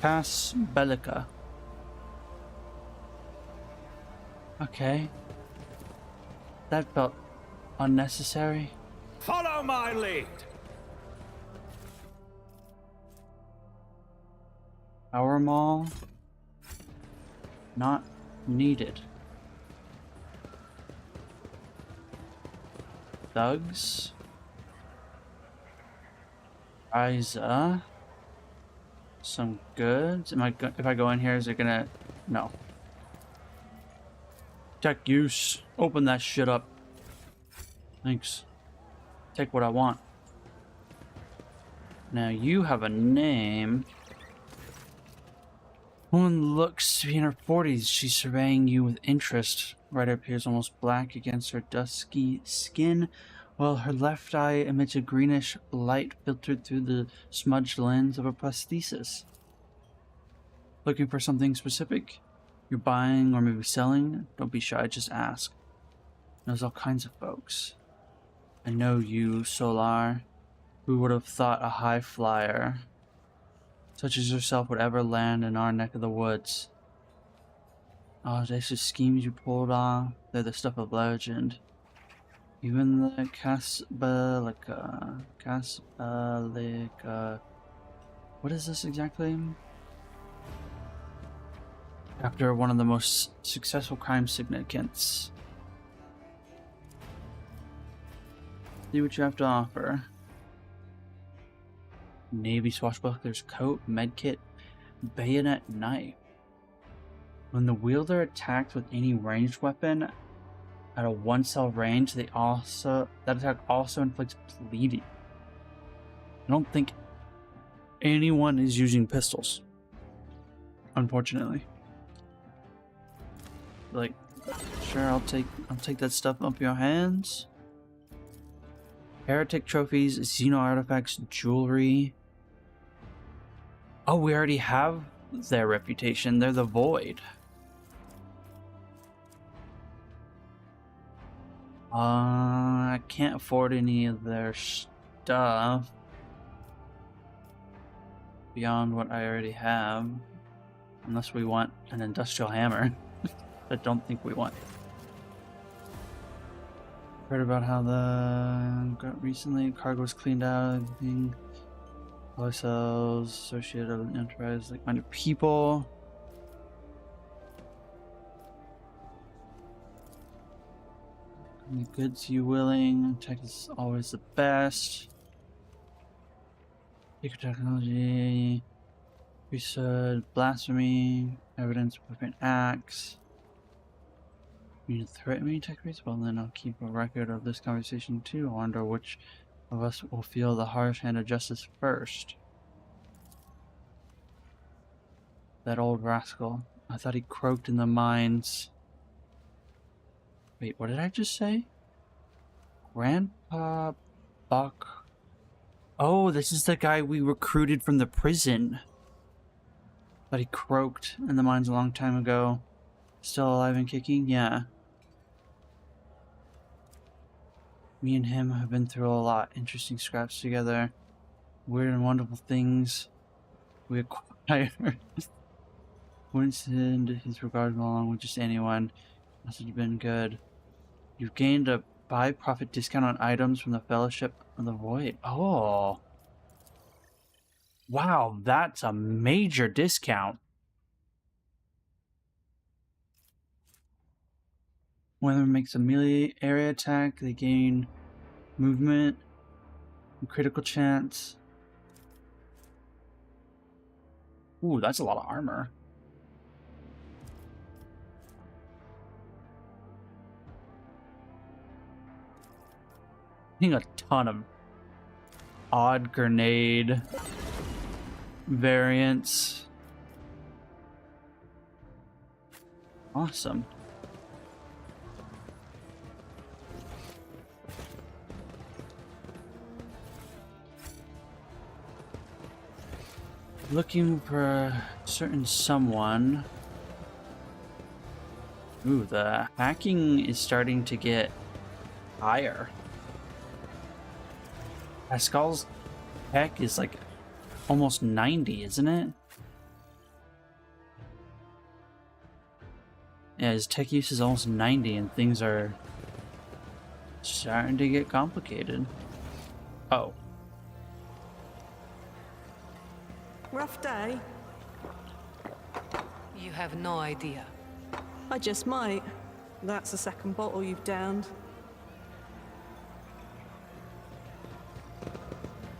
Casabelica. Okay. That felt unnecessary. Follow my lead. Our mall. Not needed. Thugs. Isa. Some goods. If I go in here, is it gonna... No. Tech use. Open that shit up. Thanks. Take what I want. Now you have a name. Woman looks to be in her 40s. She's surveying you with interest. Right appears almost black against her dusky skin, while her left eye emits a greenish light filtered through the smudged lens of a prosthesis. Looking for something specific? You're buying or maybe selling? Don't be shy, just ask. Knows all kinds of folks. I know you, Solar. Who would have thought a high flyer? such as yourself would ever land in our neck of the woods. Oh, these just schemes you pulled off. They're the stuff of legend. Even the Casbalica. What is this exactly? After one of the most successful crime syndicates. See what you have to offer. Navy swashbuckler's coat, medkit, bayonet knife. When the wielder attacked with any ranged weapon at a 1-cell range, that attack also inflicts bleeding. I don't think anyone is using pistols, unfortunately. Like, sure, I'll take that stuff up your hands. Heretic trophies, Xeno artifacts, jewelry. Oh, we already have their reputation. They're the Void. I can't afford any of their stuff beyond what I already have, unless we want an industrial hammer. I don't think we want. Heard about how recently cargo was cleaned out, everything. All cells associated with enterprise, like-minded people. Any goods you willing? Tech is always the best. Secret technology, priesthood, blasphemy, evidence, weapon acts. You threaten me, tech priest? Well, then I'll keep a record of this conversation too. I wonder which of us will feel the harsh hand of justice first. That old rascal. I thought he croaked in the mines. Wait, what did I just say? Grandpa Buck. Oh, this is the guy we recruited from the prison. But he croaked in the mines a long time ago. Still alive and kicking? Yeah. Me and him have been through a lot. Interesting scraps together. Weird and wonderful things we acquired. Wouldn't send his regards along with just anyone. Must have been good. You've gained a buy profit discount on items from the Fellowship of the Void. Oh. Wow, that's a major discount. Whenever it makes a melee area attack, they gain movement and critical chance. Ooh, that's a lot of armor. I think a ton of odd grenade variants. Awesome. Looking for a certain someone. Ooh, the hacking is starting to get higher. Pascal's tech is like almost 90, isn't it? Yeah, his tech use is almost 90 and things are starting to get complicated. Oh. Rough day? You have no idea. I just might. That's the second bottle you've downed.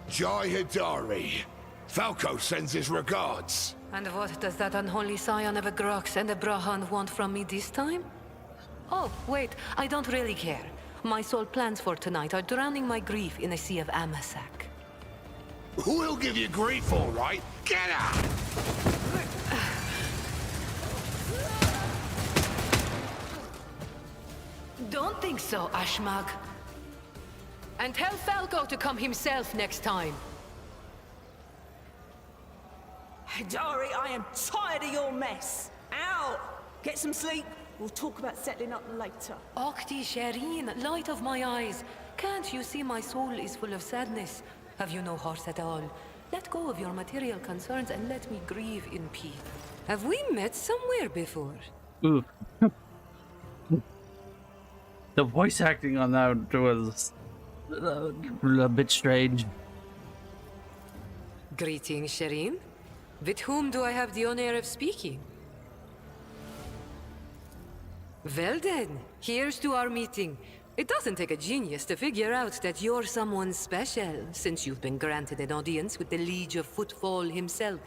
Jai Hidari. Falco sends his regards. And what does that unholy scion of a Grox and a Brahan want from me this time? Oh, wait, I don't really care. My sole plans for tonight are drowning my grief in a sea of Amasak. We'll give you grief, all right. Get out! Don't think so, Ashmag. And tell Falco to come himself next time. Hidari, I am tired of your mess. Out! Get some sleep. We'll talk about settling up later. Okti Shireen, light of my eyes. Can't you see my soul is full of sadness? Have you no heart at all? Let go of your material concerns and let me grieve in peace. Have we met somewhere before? Ooh. The voice acting on that was a bit strange. Greetings, Shireen. With whom do I have the honor of speaking? Well then, here's to our meeting. It doesn't take a genius to figure out that you're someone special, since you've been granted an audience with the Liege of Footfall himself.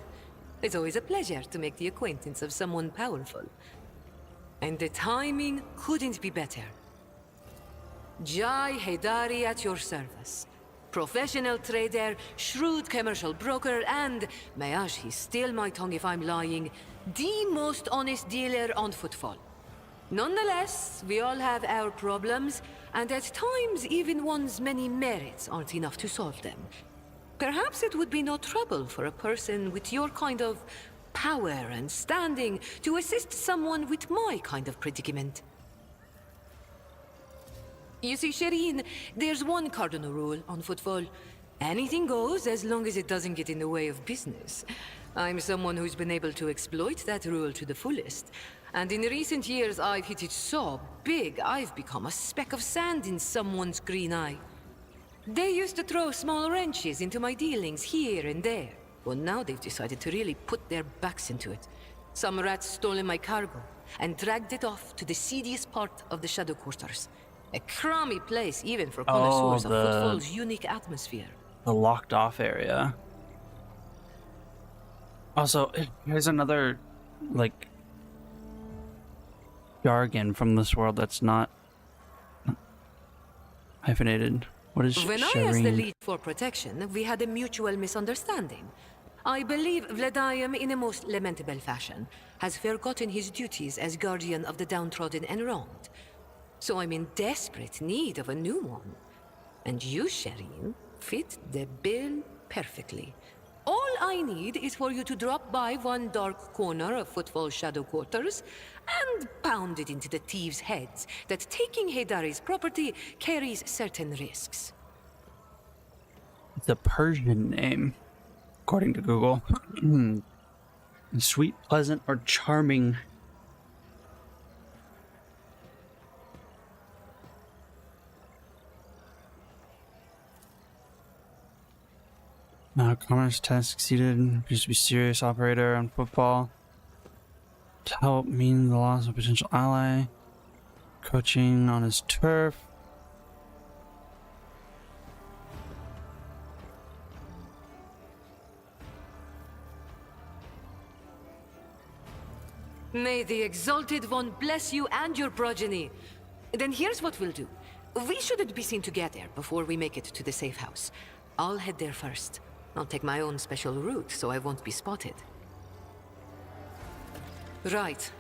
It's always a pleasure to make the acquaintance of someone powerful. And the timing couldn't be better. Jai Haidari at your service. Professional trader, shrewd commercial broker, and, may he steal my tongue if I'm lying, the most honest dealer on Footfall. Nonetheless, we all have our problems, and at times even one's many merits aren't enough to solve them. Perhaps it would be no trouble for a person with your kind of power and standing to assist someone with my kind of predicament. You see, Shireen, there's one cardinal rule on Footfall. Anything goes as long as it doesn't get in the way of business. I'm someone who's been able to exploit that rule to the fullest. And in recent years, I've hit it so big, I've become a speck of sand in someone's green eye. They used to throw small wrenches into my dealings here and there. But now they've decided to really put their backs into it. Some rats stolen my cargo and dragged it off to the seediest part of the Shadow Quarters. A crummy place even for connoisseurs of Footfall's unique atmosphere. The locked off area. Also, here's another, like, jargon from this world that's not hyphenated. What is When I asked the lead for protection, we had a mutual misunderstanding. I believe Vladimir, in a most lamentable fashion, has forgotten his duties as guardian of the downtrodden and wronged. So I'm in desperate need of a new one. And you, Shireen, fit the bill perfectly. All I need is for you to drop by one dark corner of Footfall Shadow Quarters and pound it into the thieves' heads that taking Haidari's property carries certain risks. It's a Persian name, according to Google. Sweet, pleasant, or charming. Commerce test succeeded. Appears to be serious operator on Footfall. To help mean the loss of a potential ally. Coaching on his turf. May the Exalted One bless you and your progeny. Then here's what we'll do. We shouldn't be seen together before we make it to the safe house. I'll head there first. I'll take my own special route so I won't be spotted. Right.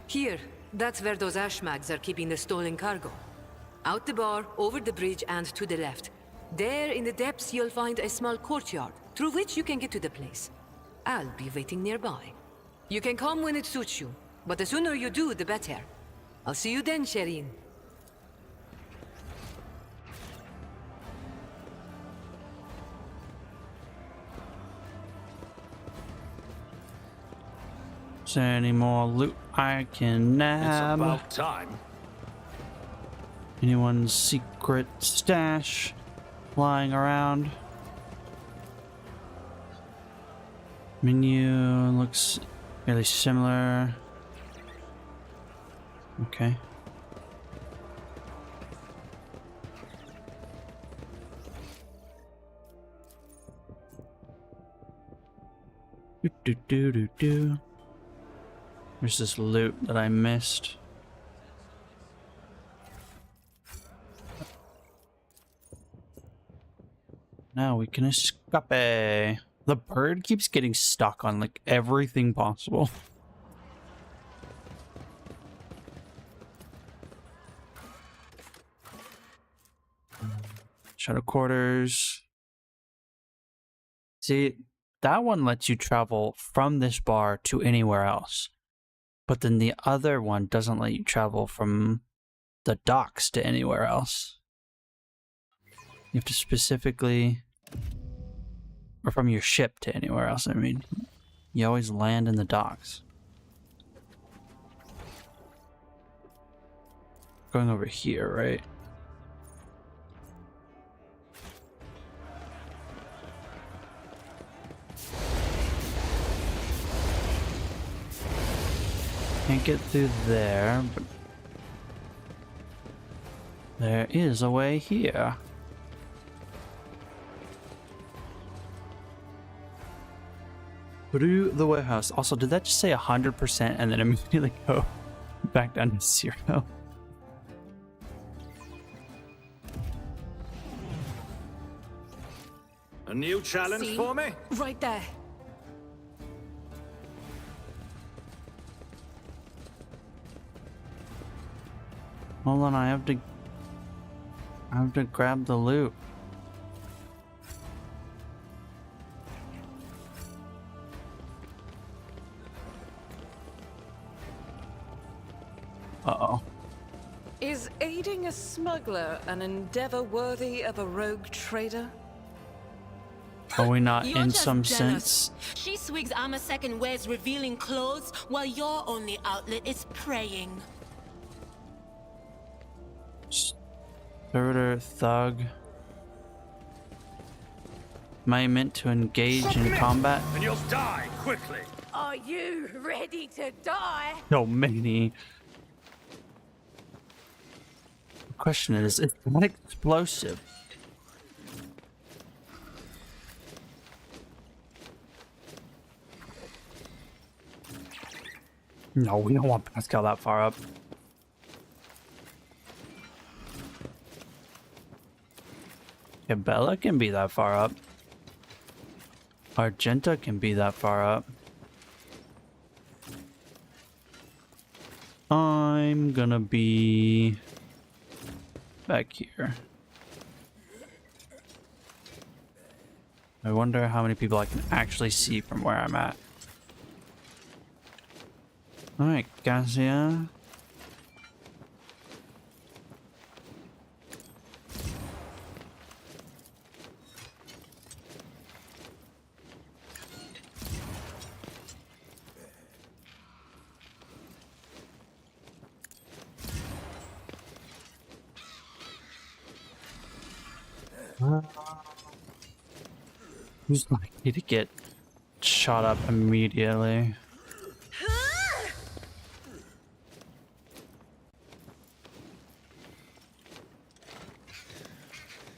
Here, that's where those ashmags are keeping the stolen cargo. Out the bar, over the bridge, and to the left. There in the depths you'll find a small courtyard, through which you can get to the place. I'll be waiting nearby. You can come when it suits you, but the sooner you do, the better. I'll see you then, Shireen. Is there any more loot I can nab? It's about time. Anyone's secret stash lying around? Menu looks fairly similar. Okay. Do. There's this loot that I missed. Now we can escape. The bird keeps getting stuck on like everything possible. Shadow quarters. See, that one lets you travel from this bar to anywhere else. But then the other one doesn't let you travel from the docks to anywhere else. You have to specifically Or from your ship to anywhere else, I mean. You always land in the docks. Going over here, right? Can't get through there, but there is a way here. Through the warehouse. Also, did that just say 100% and then immediately go back down to 0? A new challenge See? for me? Right there. Hold on, I have to grab the loot. Uh-oh. Is aiding a smuggler an endeavor worthy of a rogue trader? Are we not You're in just some jealous. sense? She swigs Amasek and wears revealing clothes, while your only outlet is praying. Servitor, thug. Am I meant to engage in combat? And you'll die quickly. Are you ready to die? So many. The question is that explosive? No, we don't want Pascal that far up. Yeah, Bella can be that far up. Argenta can be that far up. I'm gonna be back here. I wonder how many people I can actually see from where I'm at. Alright, Cassia. Who's likely to get shot up immediately?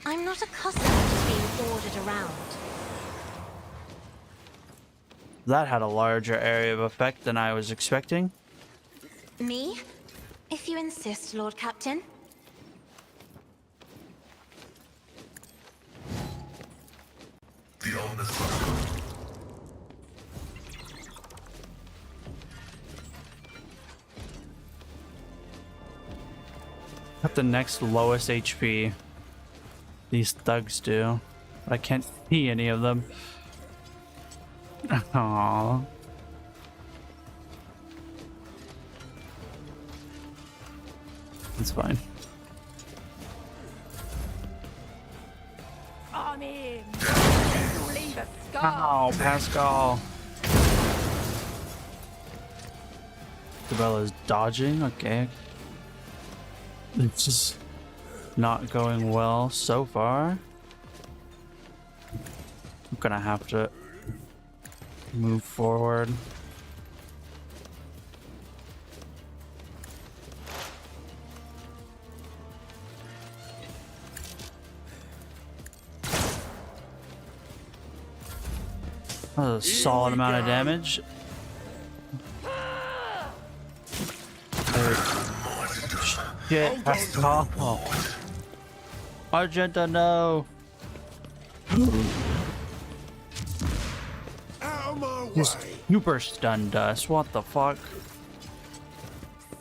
I'm not accustomed to being ordered around. That had a larger area of effect than I was expecting. Me? If you insist, Lord Captain. The ominous buckle. Got the next lowest HP. These thugs do. But I can't see any of them. Aww. It's fine. I'm in. You'll leave a scar. Ow, Pascal. Isabella's dodging, okay. It's just not going well so far. I'm gonna have to move forward. That's a solid amount of damage. Shit, Pascal. Argenta, no. Out of my way. Just super stunned us. What the fuck?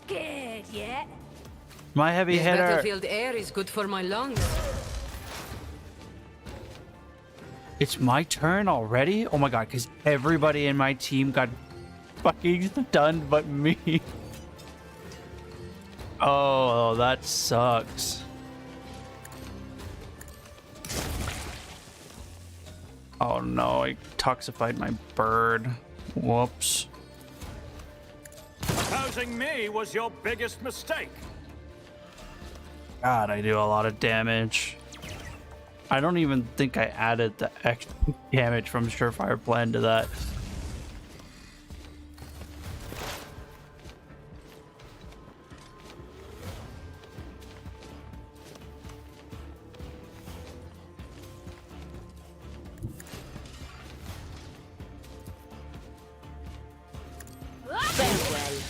Scared yet? My heavy This hitter. battlefield air is good for my lungs. It's my turn already? Oh my god, because everybody in my team got fucking stunned but me. Oh, that sucks. Oh no, I toxified my bird. Whoops. Opposing me was your biggest mistake. God, I do a lot of damage. I don't even think I added the extra damage from Surefire Plan to that. Farewell.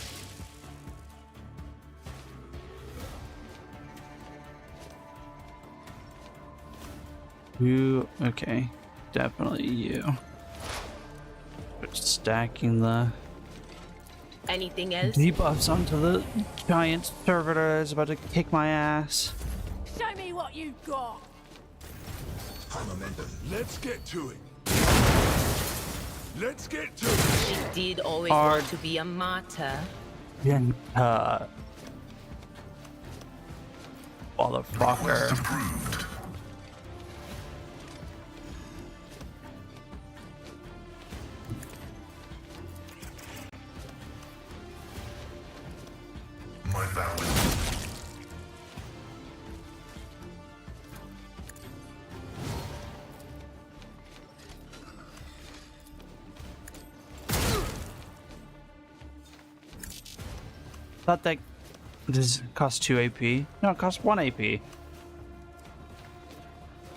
You, okay. Definitely you. Just stacking the Anything else? debuffs onto the giant servitor is about to kick my ass. Show me what you've got. Let's get to it. Let's get to it. She did always Hard. want to be a martyr. Motherfucker. Approved. My valid. Thought that this costs 2 AP. No, it costs 1 AP. I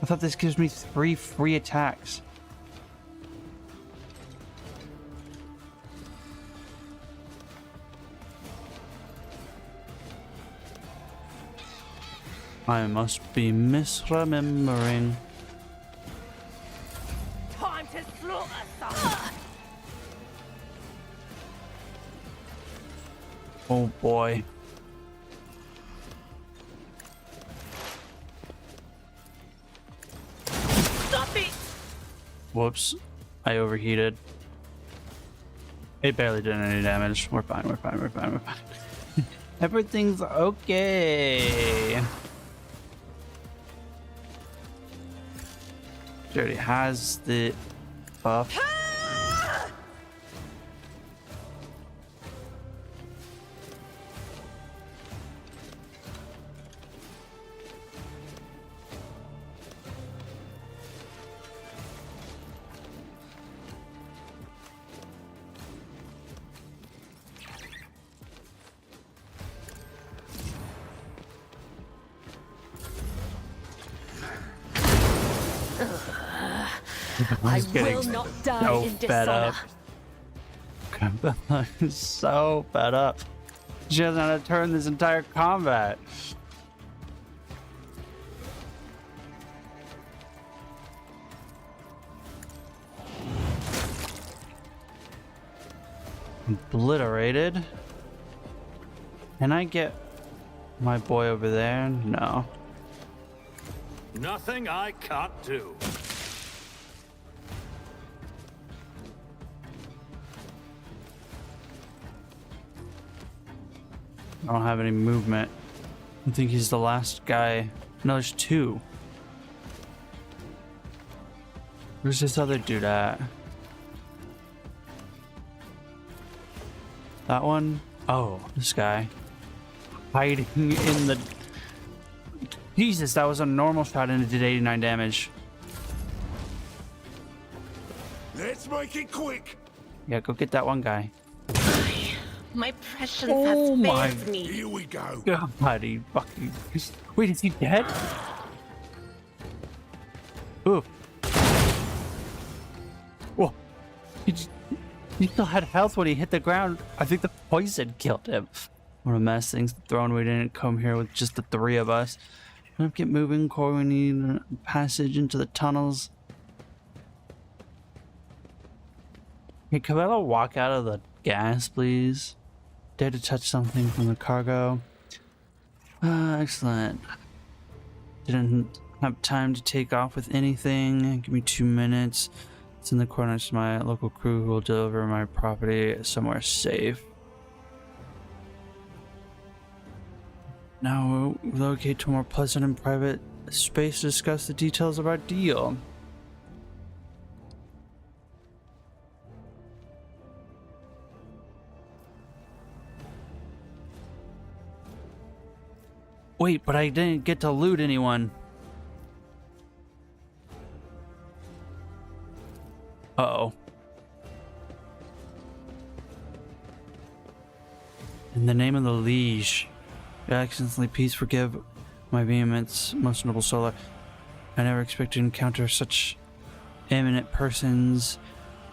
thought this gives me 3 free attacks. I must be misremembering. Time to slaughter some. Oh boy. Stop it! Whoops. I overheated. It barely did any damage. We're fine, we're fine, we're fine, we're fine. Everything's okay. She already has the buff. I getting will not die so in fed up. dishonor. I'm so fed up. She hasn't had a turn this entire combat. Obliterated. Can I get my boy over there? No. Nothing I can't do. I don't have any movement. I think he's the last guy. No, there's 2. Where's this other dude at? That one? Oh, this guy. Hiding in the... Jesus, that was a normal shot and it did 89 damage. Let's make it quick. Yeah, go get that one guy. My prescience Oh has my- failed me. Here we go. God, he fucking... Wait, is he dead? Ooh. Whoa. He still had health when he hit the ground. I think the poison killed him. What a mess. Things thrown. We didn't come here with just the 3 of us. Let's get moving, Corey. We need a passage into the tunnels. Hey, Cabela, walk out of the gas, please. Dare to touch something from the cargo. Excellent. Didn't have time to take off with anything. Give me 2 minutes. It's in the corner to my local crew who will deliver my property somewhere safe. Now we'll relocate to a more pleasant and private space to discuss the details of our deal. Wait, but I didn't get to loot anyone. Uh-oh. In the name of the liege, your excellency, please forgive my vehemence, most noble Solar. I never expected to encounter such eminent persons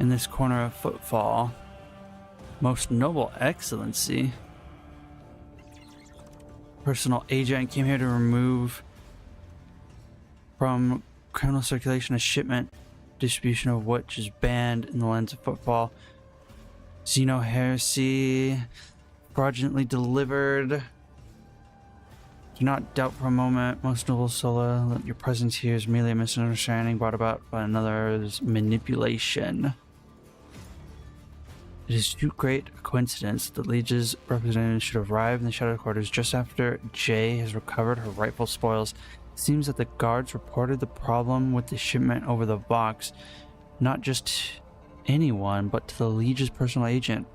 in this corner of Footfall. Most noble excellency. Personal agent came here to remove from criminal circulation a shipment distribution of which is banned in the lands of Footfall. Xeno heresy fraudulently delivered. Do not doubt for a moment, most noble Sola, that your presence here is merely a misunderstanding brought about by another's manipulation. It is too great a coincidence that Liege's representatives should arrive in the Shadow Quarters just after Jay has recovered her rightful spoils. It seems that the guards reported the problem with the shipment over the Vox, not just to anyone, but to the Liege's personal agent.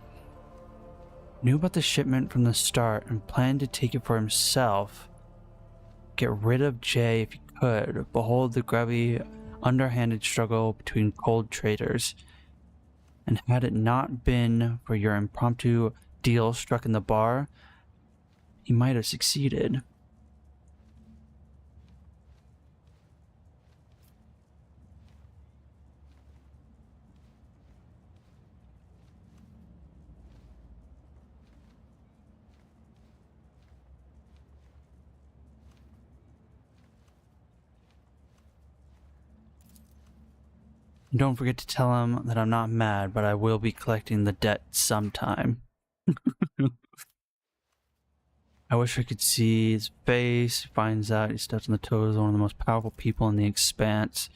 Knew about the shipment from the start and planned to take it for himself. Get rid of Jay if he could. Behold the grubby, underhanded struggle between cold traitors. And had it not been for your impromptu deal struck in the bar, he might have succeeded. Don't forget to tell him that I'm not mad, but I will be collecting the debt sometime. I wish I could see his face. He finds out he steps on the toes of one of the most powerful people in the Expanse.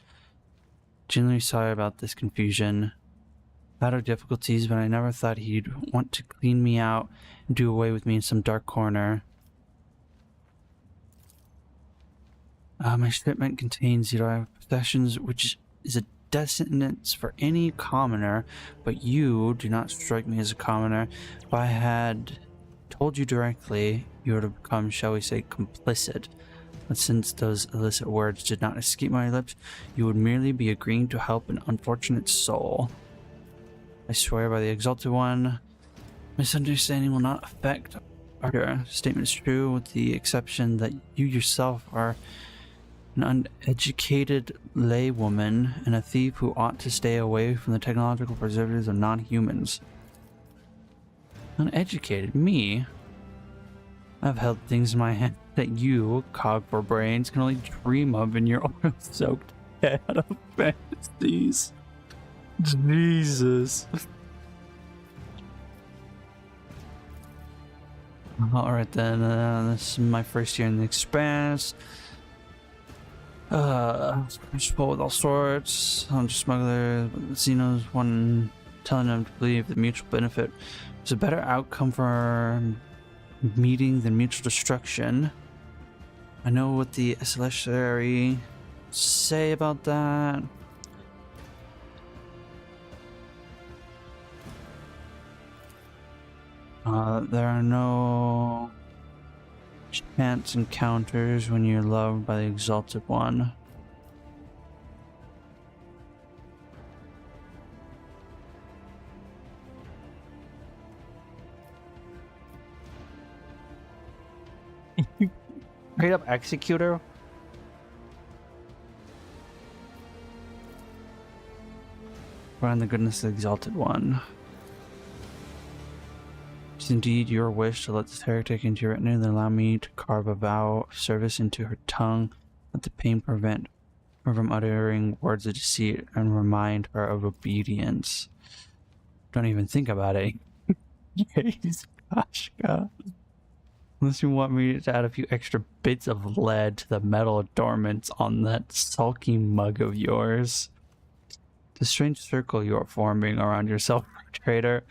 Genuinely sorry about this confusion. I've had difficulties, but I never thought he'd want to clean me out and do away with me in some dark corner. My shipment contains possessions, which is a dissonance for any commoner, but you do not strike me as a commoner. If I had told you directly, you would have become, shall we say, complicit. But since those illicit words did not escape my lips, you would merely be agreeing to help an unfortunate soul. I swear by the Exalted One, misunderstanding will not affect our statement is true, with the exception that you yourself are an uneducated laywoman and a thief who ought to stay away from the technological preservatives of non-humans. Uneducated? Me? I've held things in my hand that you, cog for brains, can only dream of in your oil-soaked head of fantasies. Jesus. Alright then, this is my first year in the Expanse. Support with all sorts. I'm just smuggler. Xeno's one telling them to believe the mutual benefit was a better outcome for our meeting than mutual destruction. I know what the Celestiary say about that. There are no chance encounters when you're loved by the Exalted One. Straight up executor. Find the goodness of the Exalted One. It's indeed your wish to let this heretic into your retinue, then allow me to carve a vow of service into her tongue. Let the pain prevent her from uttering words of deceit and remind her of obedience. Don't even think about it. Jeez, gosh, God. Unless you want me to add a few extra bits of lead to the metal adornments on that sulky mug of yours. The strange circle you are forming around yourself, traitor.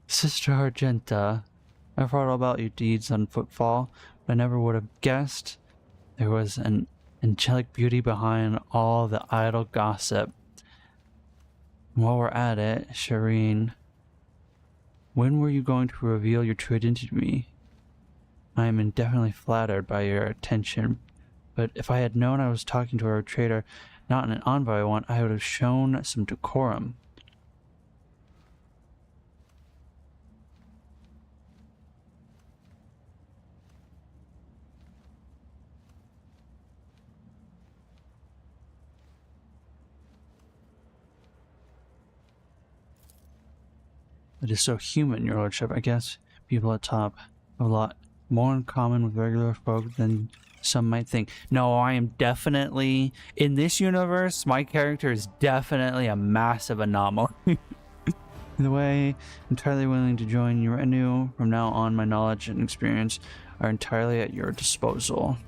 Sister Argenta, I've heard all about your deeds on Footfall, but I never would have guessed there was an angelic beauty behind all the idle gossip. While we're at it, Shireen, when were you going to reveal your true identity to me? I am indefinitely flattered by your attention, but if I had known I was talking to a trader, not an envoy one, I would have shown some decorum. It is so human, your lordship. I guess people at top have a lot more in common with regular folk than some might think. No, I am definitely, in this universe, my character is definitely a massive anomaly. Either way, I'm entirely willing to join your retinue. From now on, my knowledge and experience are entirely at your disposal.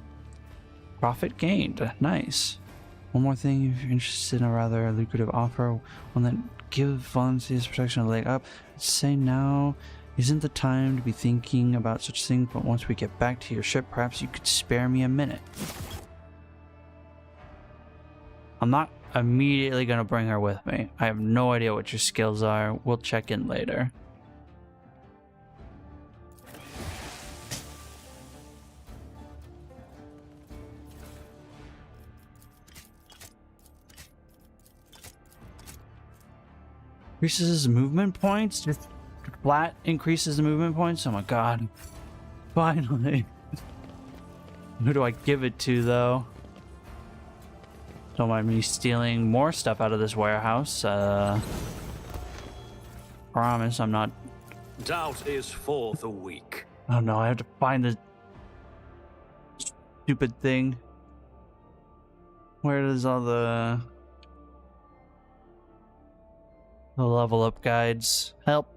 Profit gained. Nice. One more thing, if you're interested in a rather lucrative offer, one that give volunteers protection a leg up, I'd say now isn't the time to be thinking about such things, but once we get back to your ship, perhaps you could spare me a minute. I'm not immediately going to bring her with me. I have no idea what your skills are. We'll check in later. Increases movement points? Just flat increases the movement points? Oh my god. Finally. Who do I give it to, though? Don't mind me stealing more stuff out of this warehouse. Promise I'm not... Doubt is for the weak. Oh no, I have to find the stupid thing. Where does all the level up guides help?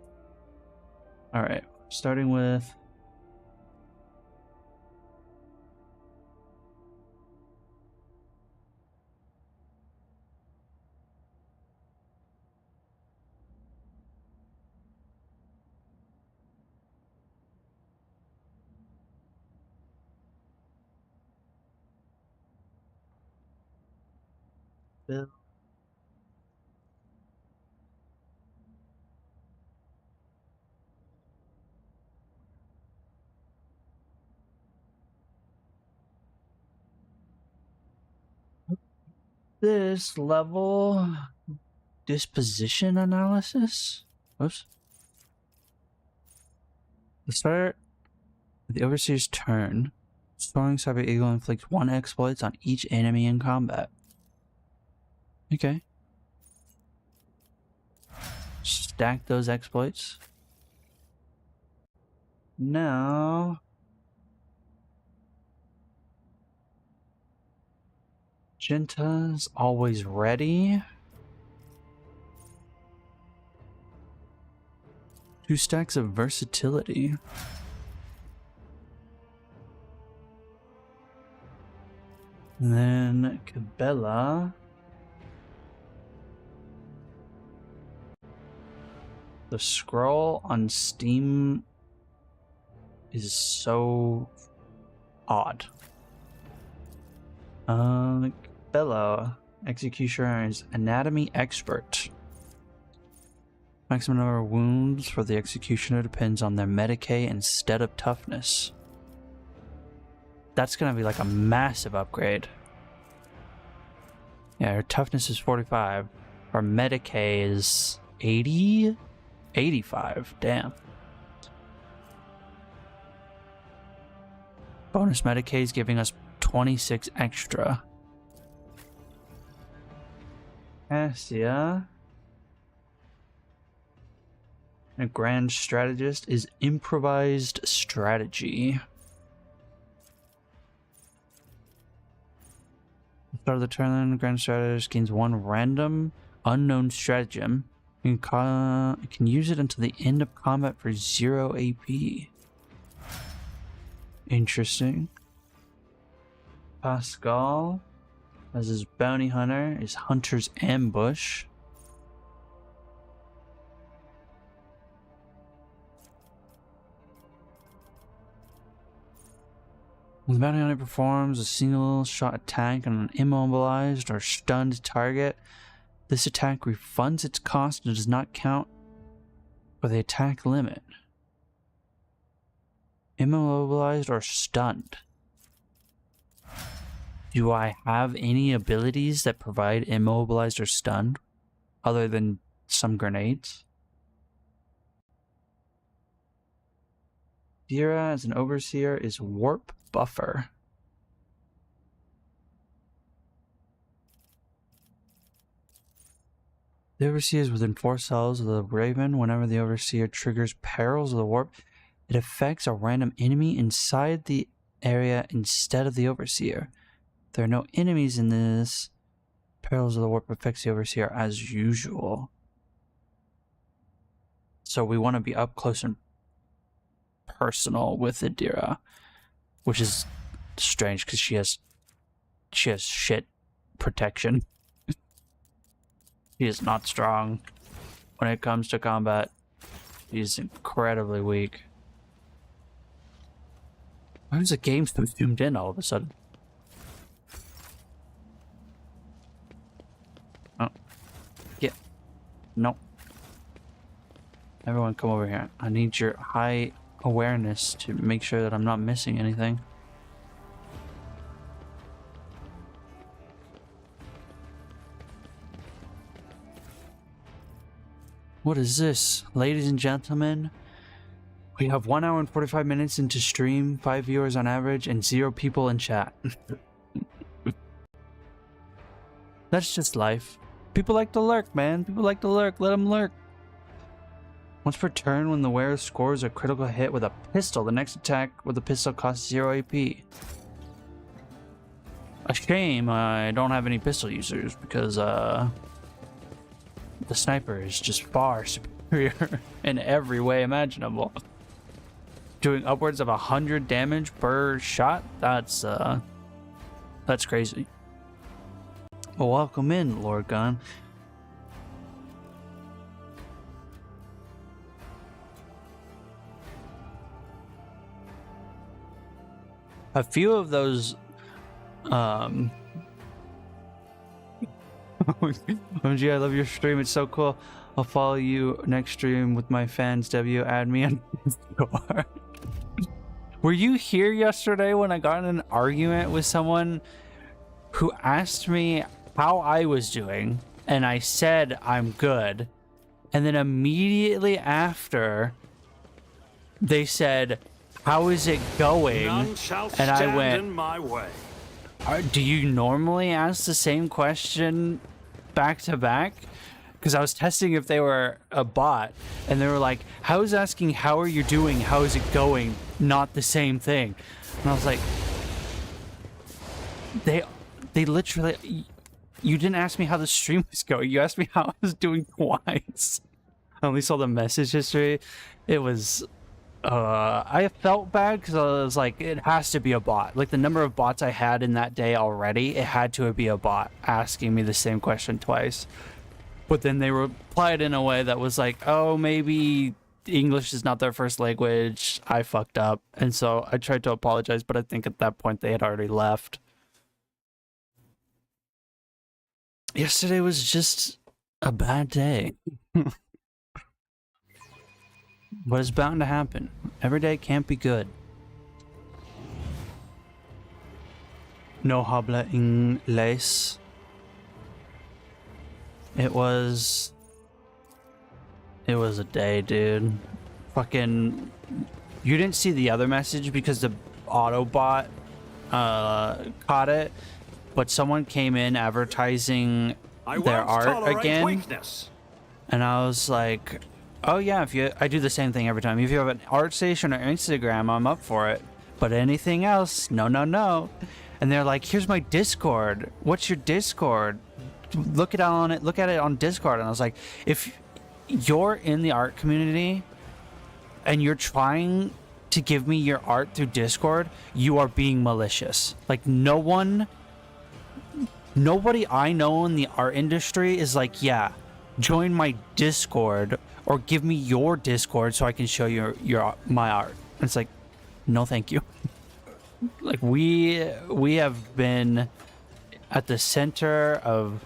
Alright, starting with... Bill. This level disposition analysis. Oops. The start of the overseer's turn. Soaring Cyber Eagle inflicts 1 exploits on each enemy in combat. Okay. Stack those exploits. Now... Genta's always ready. 2 stacks of versatility. And then Cabela. The scroll on Steam is so odd. Cabela, Executioner is Anatomy Expert. Maximum number of wounds for the Executioner depends on their Medicae instead of toughness. That's gonna be like a massive upgrade. Yeah, her toughness is 45. Her Medicae is 80? 85, damn. Bonus Medicae is giving us 26 extra. Cassia. A Grand Strategist is Improvised Strategy. At the start of the turn, the Grand Strategist gains 1 random unknown stratagem. You can use it until the end of combat for 0 AP. Interesting. Pascal, as his bounty hunter, is Hunter's Ambush. When the bounty hunter performs a single shot attack on an immobilized or stunned target, this attack refunds its cost and does not count for the attack limit. Immobilized or stunned. Do I have any abilities that provide immobilized or stunned other than some grenades? Dira as an overseer is warp buffer. The overseer is within 4 cells of the Raven. Whenever the overseer triggers perils of the warp, it affects a random enemy inside the area instead of the overseer. If there are no enemies in this, perils of the warp affects the overseer as usual. So we want to be up close and personal with Adira, which is strange because she has shit protection. She is not strong when it comes to combat. She's incredibly weak. Why was the game so zoomed in all of a sudden? Oh. Yeah. No. Everyone come over here. I need your high awareness to make sure that I'm not missing anything. What is this? Ladies and gentlemen, we have 1 hour and 45 minutes into stream, 5 viewers on average, and 0 people in chat. That's just life. People like to lurk, man. People like to lurk. Let them lurk. Once per turn, when the wearer scores a critical hit with a pistol, the next attack with the pistol costs 0 AP. A shame I don't have any pistol users because, the sniper is just far superior in every way imaginable. Doing upwards of 100 damage per shot, that's crazy. Well, welcome in, Lord Gun. A few of those OMG, I love your stream. It's so cool. I'll follow you next stream with my fans. W, add me on Discord. Were you here yesterday when I got in an argument with someone who asked me how I was doing, and I said I'm good, and then immediately after they said, how is it going? None shall And I stand went, in my way. do you normally ask the same question back to back? Because I was testing if they were a bot, and they were like, how is asking how are you doing, how is it going, not the same thing? And I was like, they literally, you didn't ask me how the stream was going, you asked me how I was doing twice. I only saw the message history. It was I felt bad because I was like, it has to be a bot. Like the number of bots I had in that day already, it had to be a bot asking me the same question twice. But then they replied in a way that was like, oh, maybe English is not their first language. I fucked up. And so I tried to apologize, but I think at that point they had already left. Yesterday was just a bad day. But it's bound to happen. Every day can't be good. No habla inglés. It was a day, dude. Fucking, you didn't see the other message because the Autobot caught it, but someone came in advertising their art again. Weakness. And I was like, oh yeah, I do the same thing every time. If you have an art station or Instagram, I'm up for it. But anything else, no, no, no. And they're like, here's my Discord. What's your Discord? Look at it on Discord. And I was like, if you're in the art community and you're trying to give me your art through Discord, you are being malicious. Like nobody I know in the art industry is like, yeah, join my Discord or give me your Discord so I can show you my art. And it's like, no, thank you. Like we have been at the center of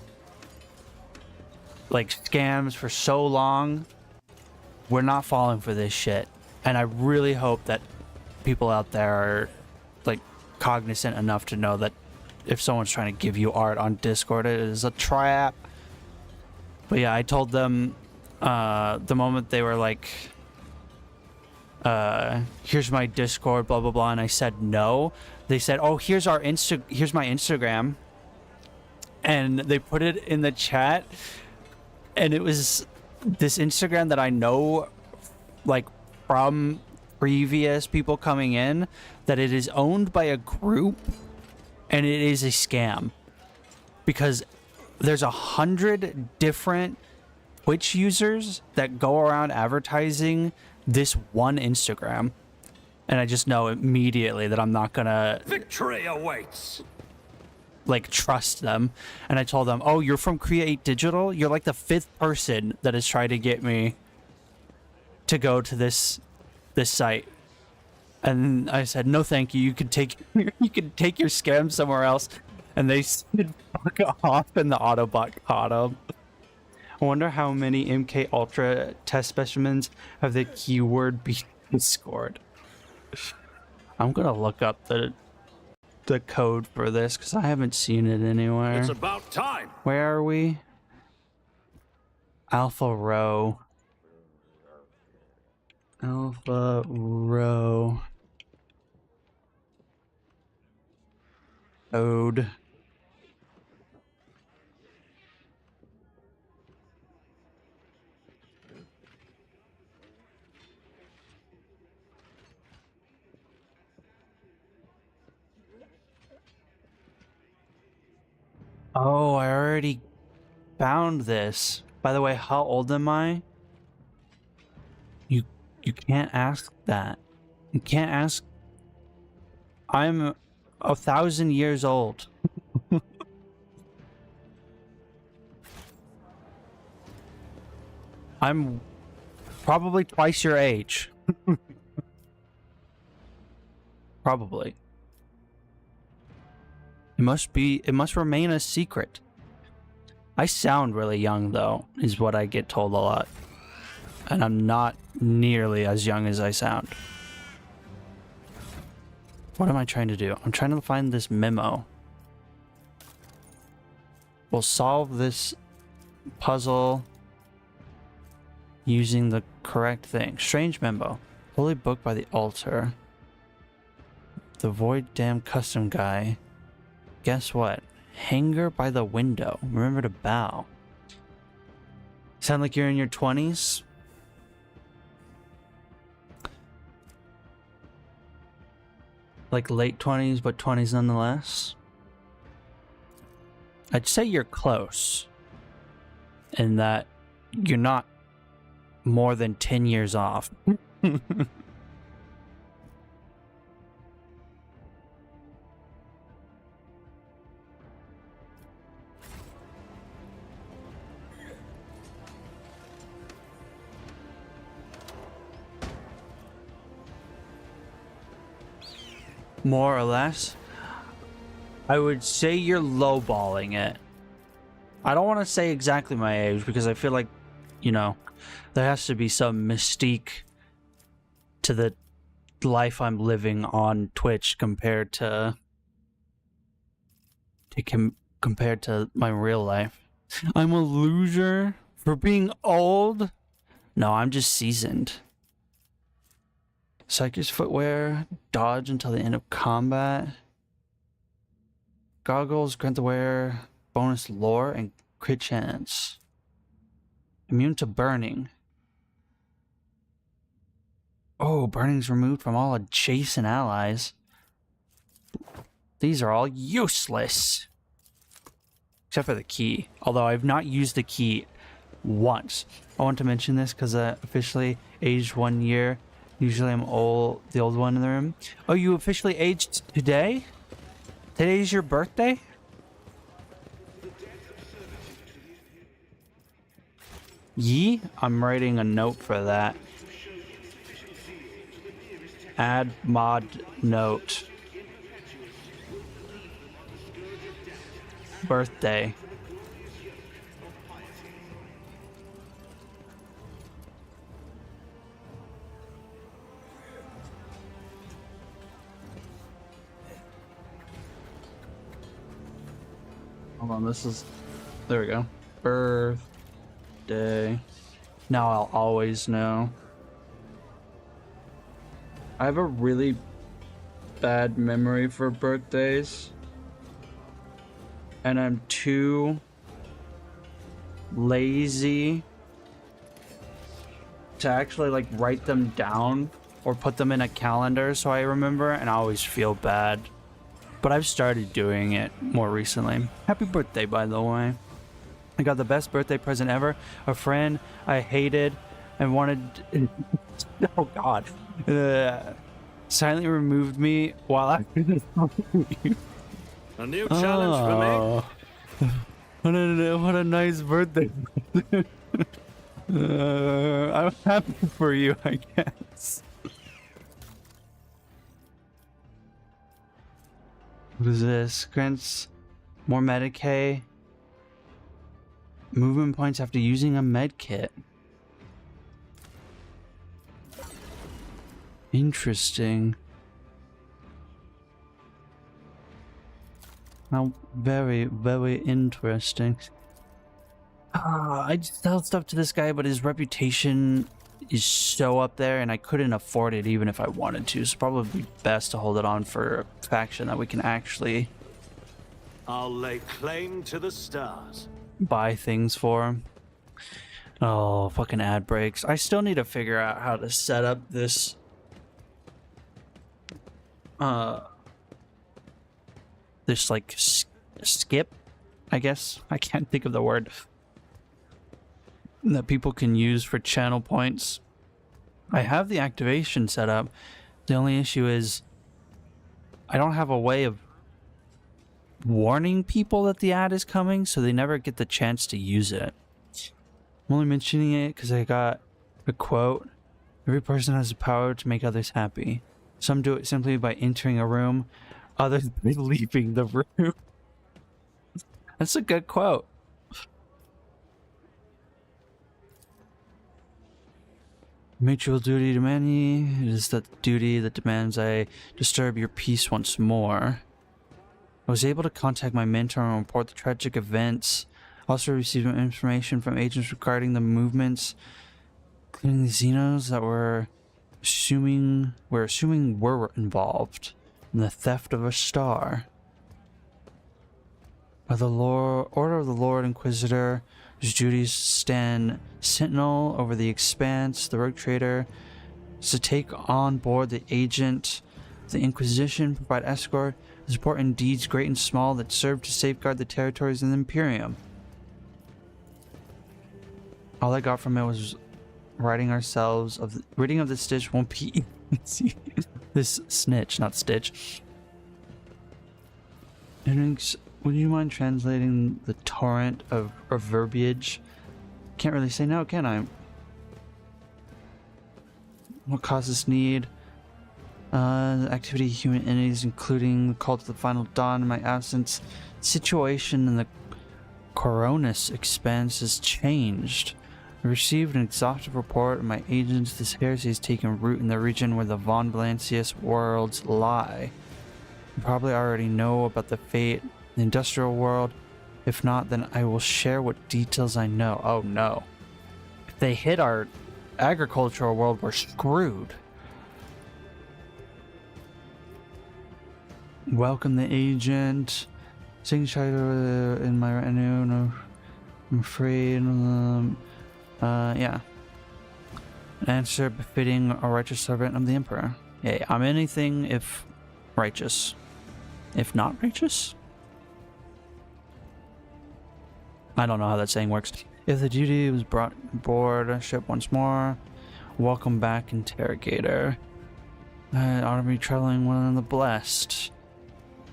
like scams for so long. We're not falling for this shit. And I really hope that people out there are like cognizant enough to know that if someone's trying to give you art on Discord, it is a trap. But yeah, I told them the moment they were like, here's my Discord, blah blah blah, and I said no, they said, oh, here's my Instagram, and they put it in the chat, and it was this Instagram that I know like from previous people coming in, that it is owned by a group and it is a scam, because there's 100 different Twitch users that go around advertising this one Instagram, and I just know immediately that I'm not gonna Victory awaits. like trust them. And I told them, oh, you're from Create Digital? You're like the 5th person that has tried to get me to go to this site. And I said, no thank you, you can take your scam somewhere else. And they said fuck off, and the Autobot caught them. I wonder how many MK Ultra test specimens have the keyword be Discord. I'm gonna look up the code for this because I haven't seen it anywhere. It's about time. Where are we? Alpha Row. Alpha Row. Code. Oh, I already found this. By the way, how old am I? You can't ask that. You can't ask. I'm 1,000 years old. I'm probably twice your age. Probably. It must remain a secret. I sound really young though, is what I get told a lot. And I'm not nearly as young as I sound. What am I trying to do? I'm trying to find this memo. We'll solve this puzzle using the correct thing. Strange memo. Holy book by the altar. The void damn custom guy. Guess what? Hanger by the window. Remember to bow. Sound like you're in your 20s? Like late 20s, but 20s nonetheless? I'd say you're close. In that you're not more than 10 years off. More or less. I would say you're lowballing it. I don't want to say exactly my age because I feel like, you know, there has to be some mystique to the life I'm living on Twitch compared to my real life. I'm a loser for being old? No, I'm just seasoned. Psychic footwear, dodge until the end of combat. Goggles grant the wearer bonus lore and crit chance. Immune to burning. Oh, burning's removed from all adjacent allies. These are all useless. Except for the key. Although I've not used the key once. I want to mention this because I officially aged 1 year. Usually I'm the old one in the room. Oh, you officially aged today? Today's your birthday? Yee? I'm writing a note for that. Add mod note. Birthday. Hold on, this is... There we go. Birthday. Now I'll always know. I have a really bad memory for birthdays. And I'm too lazy to actually like write them down or put them in a calendar so I remember, and I always feel bad. But I've started doing it more recently. Happy birthday, by the way. I got the best birthday present ever. A friend I hated and wanted... oh, God. Silently removed me while I... A new challenge for me? What a nice birthday. I'm happy for you, I guess. What is this? Grants more Medicaid. Movement points after using a med kit. Interesting. Now, very, very interesting. I just held stuff to this guy, but his reputation is so up there, and I couldn't afford it even if I wanted to. So probably best to hold it on for a faction that we can actually... I'll lay claim to the stars. Buy things for him. Oh, fucking ad breaks. I still need to figure out how to set up this... this, like, skip, I guess. I can't think of the word. That people can use for channel points. I have the activation set up. The only issue is I don't have a way of warning people that the ad is coming, so they never get the chance to use it. I'm only mentioning it because I got a quote. Every person has the power to make others happy. Some do it simply by entering a room, others by leaving the room. That's a good quote. Mutual duty to many. It is the duty that demands I disturb your peace once more. I was able to contact my mentor and report the tragic events. Also received information from agents regarding the movements, including the Xenos that we're assuming were involved in the theft of a star. By the order of the Lord Inquisitor, whose duties stand sentinel over the expanse, the rogue trader is to take on board the agent of the Inquisition, provide escort, support in deeds great and small that serve to safeguard the territories of the Imperium. All I got from it was reading of the stitch won't be easy. This snitch, not stitch. Would you mind translating the torrent of verbiage? Can't really say no, can I? What causes need? Activity of human entities, including the cult of the final dawn in my absence. Situation in the Coronis expanse has changed. I received an exhaustive report of my agents. This heresy has taken root in the region where the Von Valancius worlds lie. You probably already know about the fate of the industrial world. If not, then I will share what details I know. Oh no. If they hit our agricultural world, we're screwed. Welcome the agent. Signature in my retinue. No, I'm afraid. Yeah. An answer befitting a righteous servant of the Emperor. Yeah, I'm anything if righteous. If not righteous? I don't know how that saying works. If the duty was brought aboard a ship once more, welcome back, interrogator. I ought to be traveling one of the blessed.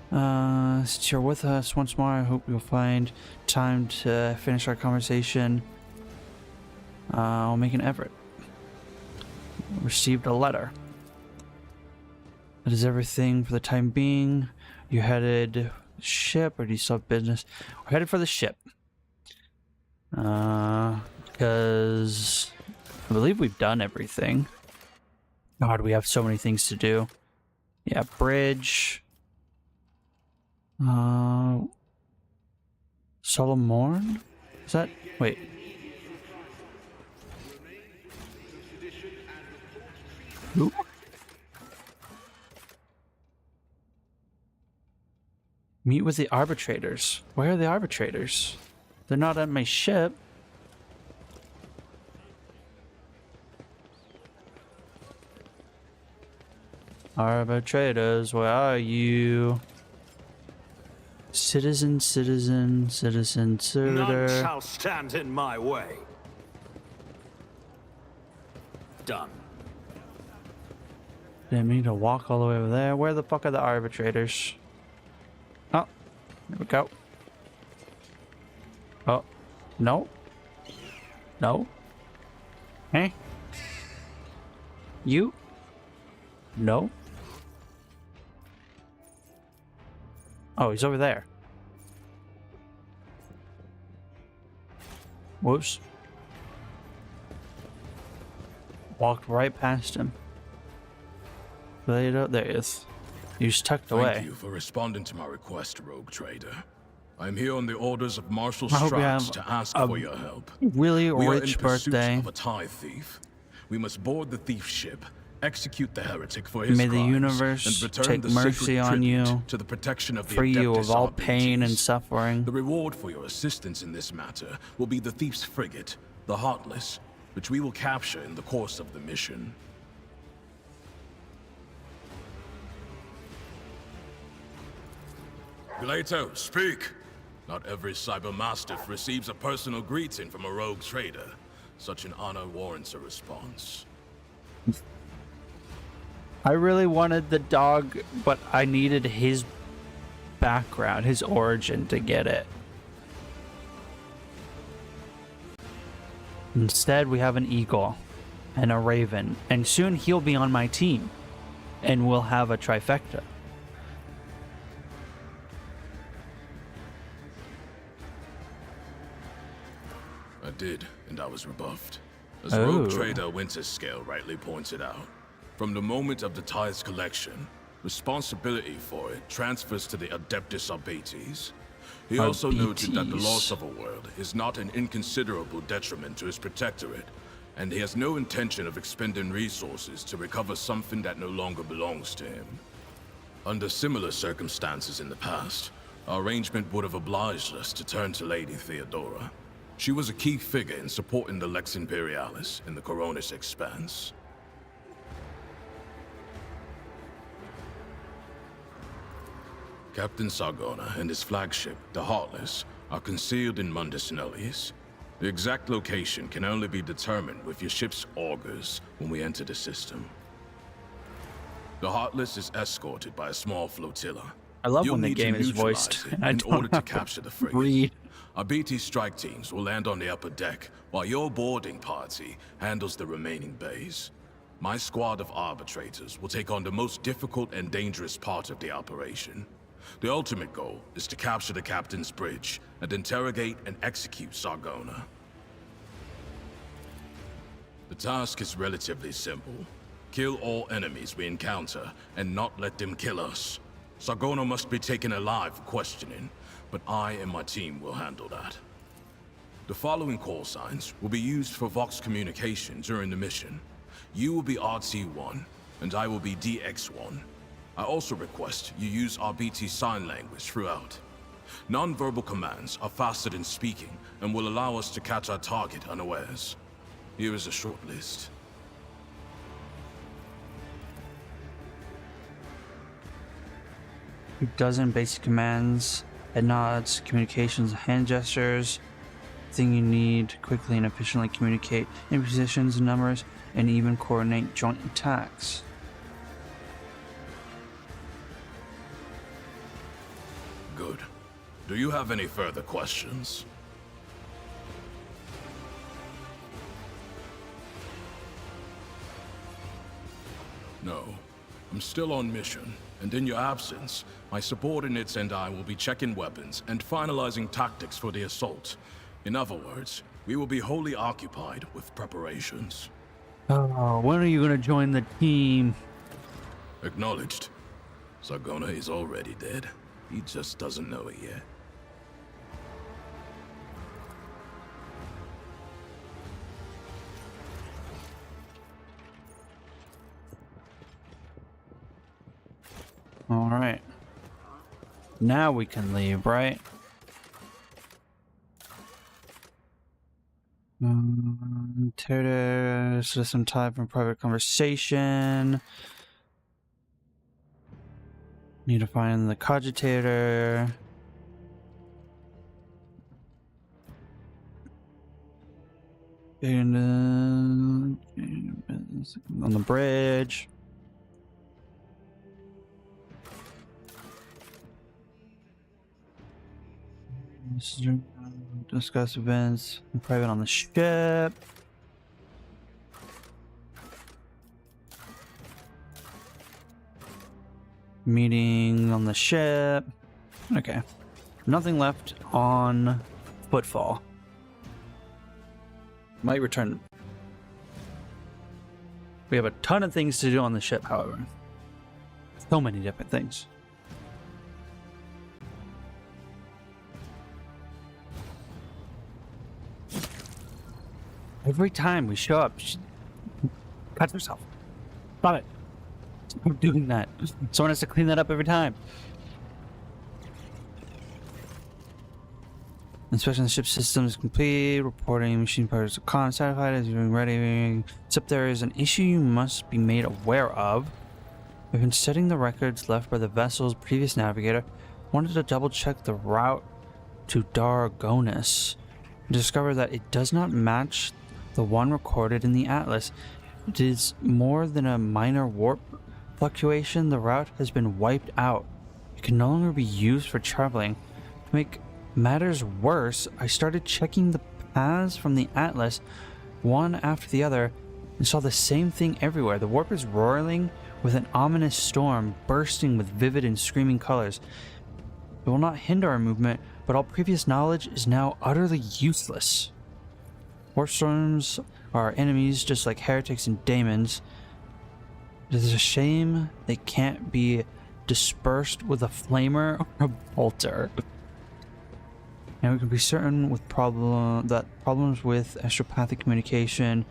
Since you're with us once more, I hope you'll find time to finish our conversation. I'll make an effort. Received a letter. That is everything for the time being. You headed ship, or do you still have business? We're headed for the ship. Because I believe we've done everything. God, we have so many things to do. Yeah, bridge. Solomon? Is that... Wait. Who? Meet with the arbitrators. Where are the arbitrators? They're not at my ship. Arbitrators, where are you? Citizen, citizen, citizen, None servitor. shall stand in my way. Done. Didn't mean to walk all the way over there. Where the fuck are the arbitrators? Oh, there we go. Oh, no. No. Hey. You? No. Oh, he's over there. Whoops. Walked right past him. There he is. He's tucked away. Thank you for responding to my request, Rogue Trader. I'm here on the orders of Marshal I hope you Strauss have to ask a for your help. really We are rich in pursuit birthday. of a tithe thief. We must board the thief ship, execute the heretic for his May the crimes, universe and return take the mercy sacred on you, tribute to the protection of the free you Adeptus of all pain and Arbites. suffering. The reward for your assistance in this matter will be the thief's frigate, the Heartless, which we will capture in the course of the mission. Glato, speak! Not every cybermastiff receives a personal greeting from a rogue trader. Such an honor warrants a response. I really wanted the dog, but I needed his background, his origin to get it. Instead, we have an eagle and a raven, and soon he'll be on my team, and we'll have a trifecta. I did, and I was rebuffed. As Oh. Rogue Trader Winterscale rightly pointed out, from the moment of the tithe's collection, responsibility for it transfers to the Adeptus Arbites. He also noted that the Arbites. loss of a world is not an inconsiderable detriment to his protectorate, and he has no intention of expending resources to recover something that no longer belongs to him. Under similar circumstances in the past, our arrangement would have obliged us to turn to Lady Theodora. She was a key figure in supporting the Lex Imperialis in the Coronis Expanse. Captain Sargona and his flagship, the Heartless, are concealed in Mundus Nullius. The exact location can only be determined with your ship's augurs when we enter the system. The Heartless is escorted by a small flotilla. I love You'll when the need to game is neutralize voiced it and I in don't order to have to capture the frigate. read. Our BT strike teams will land on the upper deck, while your boarding party handles the remaining bays. My squad of arbitrators will take on the most difficult and dangerous part of the operation. The ultimate goal is to capture the captain's bridge and interrogate and execute Sargona. The task is relatively simple. Kill all enemies we encounter and not let them kill us. Sargona must be taken alive for questioning, but I and my team will handle that. The following call signs will be used for Vox communication during the mission. You will be RT1, and I will be DX1. I also request you use RBT sign language throughout. Non-verbal commands are faster than speaking and will allow us to catch our target unawares. Here is a short list. A dozen basic commands, head nods, communications, hand gestures. Thing you need to quickly and efficiently communicate in positions and numbers, and even coordinate joint attacks. Good. Do you have any further questions? No. I'm still on mission, and in your absence, my subordinates and I will be checking weapons and finalizing tactics for the assault. In other words, we will be wholly occupied with preparations. Oh, when are you going to join the team? Acknowledged. Sargona is already dead. He just doesn't know it yet. Alright. Now we can leave, right? There's some time for private conversation. Need to find the cogitator. And on the bridge. Discuss events in private on the ship. Meeting on the ship. Okay. Nothing left on Footfall. Might return. We have a ton of things to do on the ship, however. So many different things. Every time we show up, she cuts herself. Stop it. Stop doing that. Someone has to clean that up every time. Inspection of the ship system is complete. Reporting machine parts are certified as being ready. Except there is an issue you must be made aware of. We've been studying the records left by the vessel's previous navigator. Wanted to double check the route to Dargonis. Discovered that it does not match the one recorded in the atlas. It is more than a minor warp fluctuation. The route has been wiped out. It can no longer be used for traveling. To make matters worse, I started checking the paths from the atlas one after the other and saw the same thing everywhere. The warp is roiling with an ominous storm bursting with vivid and screaming colors. It will not hinder our movement, but all previous knowledge is now utterly useless. Warp storms are our enemies, just like heretics and daemons. It is a shame they can't be dispersed with a flamer or a bolter. And we can be certain with that problems with astropathic communication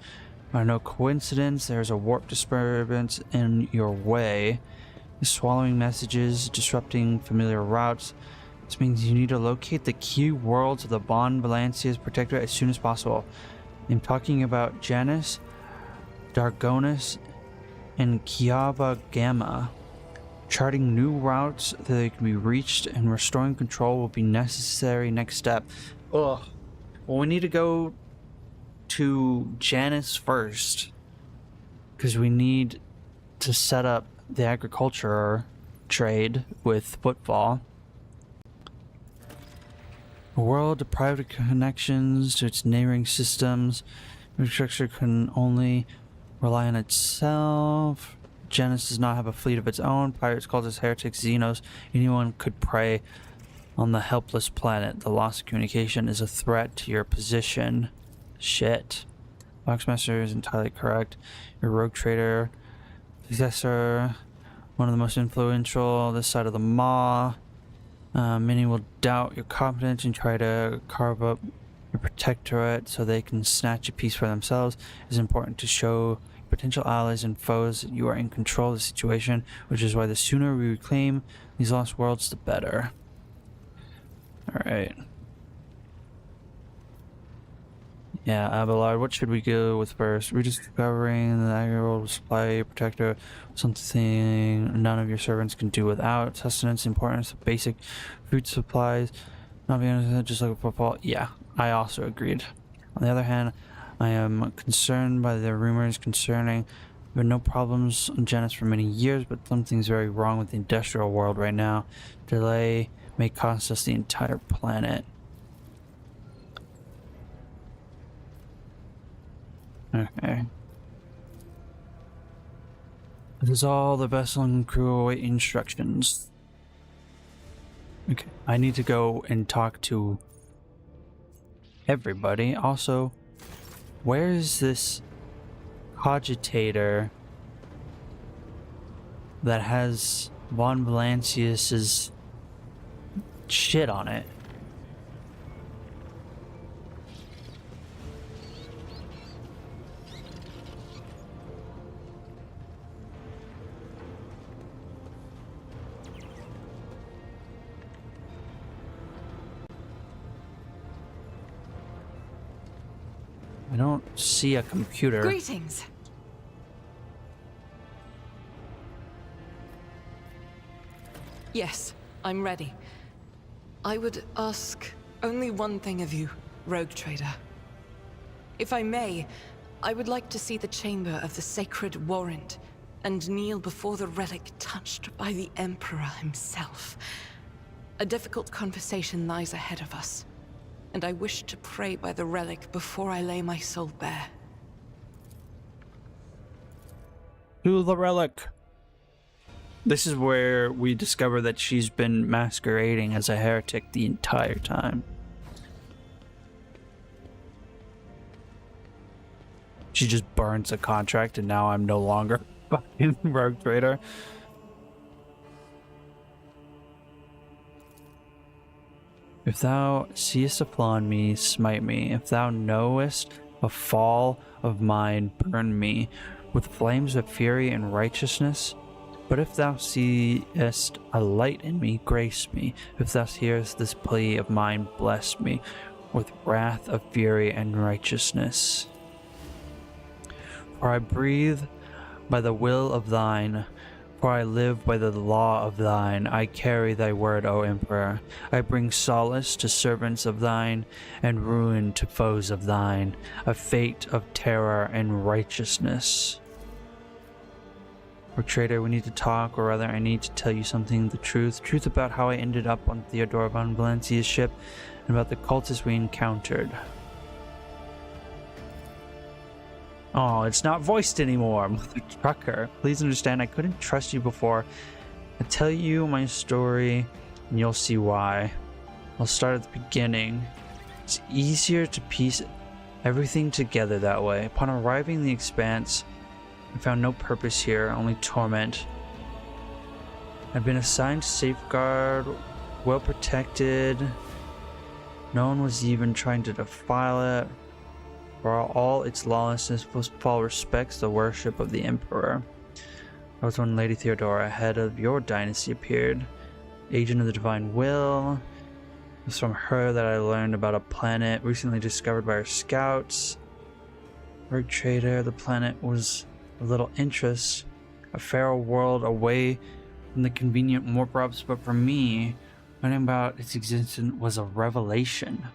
are no coincidence. There's a warp disturbance in your way. Swallowing messages, disrupting familiar routes. This means you need to locate the key worlds of the Bon Valencia's protectorate as soon as possible. I'm talking about Janus, Dargonis, and Kiava Gamma. Charting new routes that they can be reached and restoring control will be necessary next step. Ugh. Well, we need to go to Janus first, because we need to set up the agriculture trade with Footfall. A world deprived of connections to its neighboring systems. Infrastructure can only rely on itself. Janus does not have a fleet of its own. Pirates called us heretics, Xenos. Anyone could prey on the helpless planet. The loss of communication is a threat to your position. Shit. Boxmaster is entirely correct. Your rogue trader, successor, one of the most influential this side of the Maw. Many will doubt your competence and try to carve up your protectorate so they can snatch a piece for themselves. It is important to show potential allies and foes that you are in control of the situation, which is why the sooner we reclaim these lost worlds, the better. Alright. Yeah, Abelard, what should we go with first? Rediscovering the agricultural supply protector, something none of your servants can do without. Sustenance, importance of basic food supplies, not being just like a football. Yeah, I also agreed. On the other hand, I am concerned by the rumors concerning there have been no problems on Janus for many years, but something's very wrong with the industrial world right now. Delay may cost us the entire planet. Okay. It is all the vessel and crew await instructions. Okay, I need to go and talk to everybody. Also, where is this cogitator that has Von Valancius's shit on it? I don't see a computer. Greetings. Yes, I'm ready. I would ask only one thing of you, Rogue Trader. If I may, I would like to see the chamber of the Sacred Warrant and kneel before the relic touched by the Emperor himself. A difficult conversation lies ahead of us, and I wish to pray by the relic before I lay my soul bare. To the relic. This is where we discover that she's been masquerading as a heretic the entire time. She just burns a contract and now I'm no longer fucking Rogue Trader. If thou seest a flaw in me, smite me. If thou knowest a fall of mine, burn me with flames of fury and righteousness. But if thou seest a light in me, grace me. If thou hearest this plea of mine, bless me with wrath of fury and righteousness. For I breathe by the will of thine, for I live by the law of thine. I carry thy word, O Emperor. I bring solace to servants of thine, and ruin to foes of thine, a fate of terror and righteousness. Or Trader, we need to talk, or rather I need to tell you something, the truth about how I ended up on Theodora von Valencia's ship, and about the cultists we encountered. Oh, it's not voiced anymore, Mother Trucker. Please understand, I couldn't trust you before. I tell you my story, and you'll see why. I'll start at the beginning. It's easier to piece everything together that way. Upon arriving in the Expanse, I found no purpose here, only torment. I'd been assigned to safeguard, well protected. No one was even trying to defile it. For all its lawlessness, Fall respects the worship of the Emperor. That was when Lady Theodora, head of your dynasty, appeared. Agent of the Divine Will. It was from her that I learned about a planet recently discovered by our scouts. Rogue Trader, the planet was of little interest. A feral world away from the convenient warp hubs, but for me, learning about its existence was a revelation.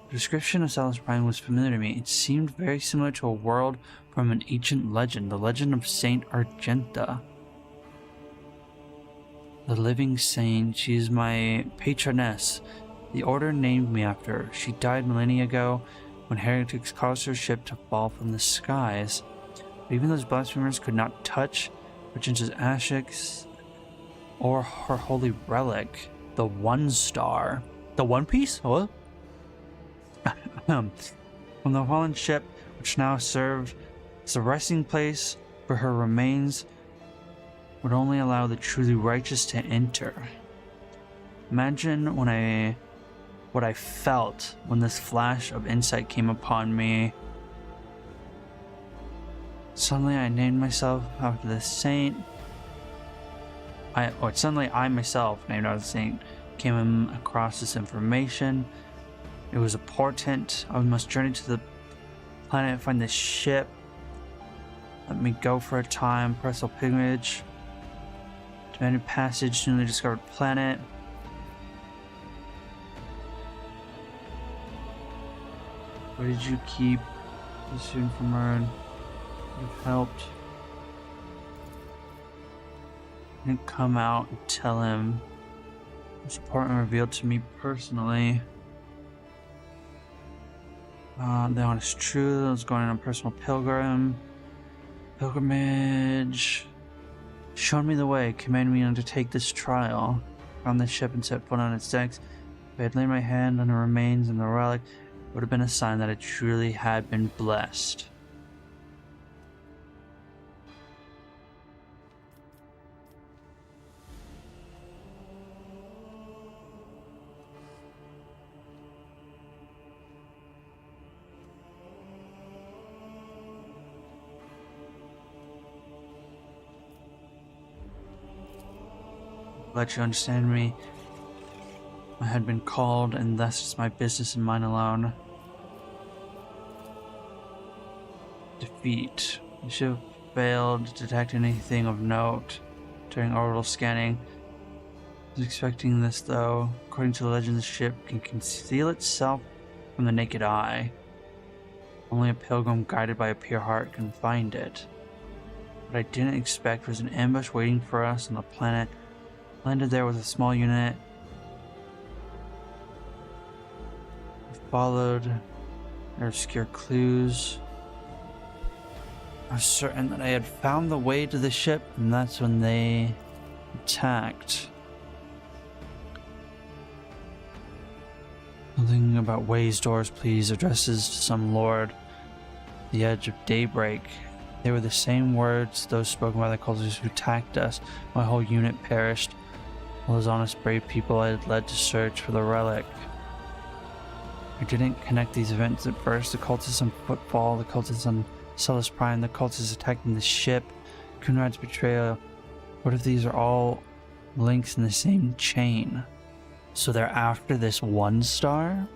The description of Salus Prime was familiar to me. It seemed very similar to a world from an ancient legend, the legend of Saint Argenta. The living saint, she is my patroness. The order named me after her. She died millennia ago when heretics caused her ship to fall from the skies. But even those blasphemers could not touch Argenta's ashes or her holy relic, the One Star. The One Piece? What? From the fallen ship, which now served as a resting place for her remains, would only allow the truly righteous to enter. Imagine what I felt when this flash of insight came upon me. Suddenly I named myself after the saint. Suddenly I myself, named after the saint, came across this information. It was a portent. I must journey to the planet and find this ship. Let me go for a time. Personal pilgrimage. Demanded passage to newly discovered planet. Where did you keep the student from Mern? You've helped. I didn't come out and tell him. This apartment revealed to me personally. The honest truth. I was going on a personal pilgrimage. Showed me the way, commanded me to undertake this trial. Found the ship and set foot on its decks. If I had laid my hand on the remains and the relic, it would have been a sign that I truly had been blessed. Let you understand me. I had been called, and thus it's my business and mine alone. Defeat. The ship failed to detect anything of note during orbital scanning. I was expecting this, though. According to the legend, the ship can conceal itself from the naked eye. Only a pilgrim guided by a pure heart can find it. What I didn't expect was an ambush waiting for us on the planet. Landed there with a small unit. We followed their obscure clues. I was certain that I had found the way to the ship, and that's when they attacked. Something about ways, doors, please, addresses to some lord. The edge of daybreak. They were the same words, those spoken by the cultists who attacked us. My whole unit perished. All those honest, brave people I had led to search for the relic. I didn't connect these events at first. The cultists on Footfall, the cultists on Celis Prime, the cultists attacking the ship, Kunrad's betrayal. What if these are all links in the same chain? So they're after this one star?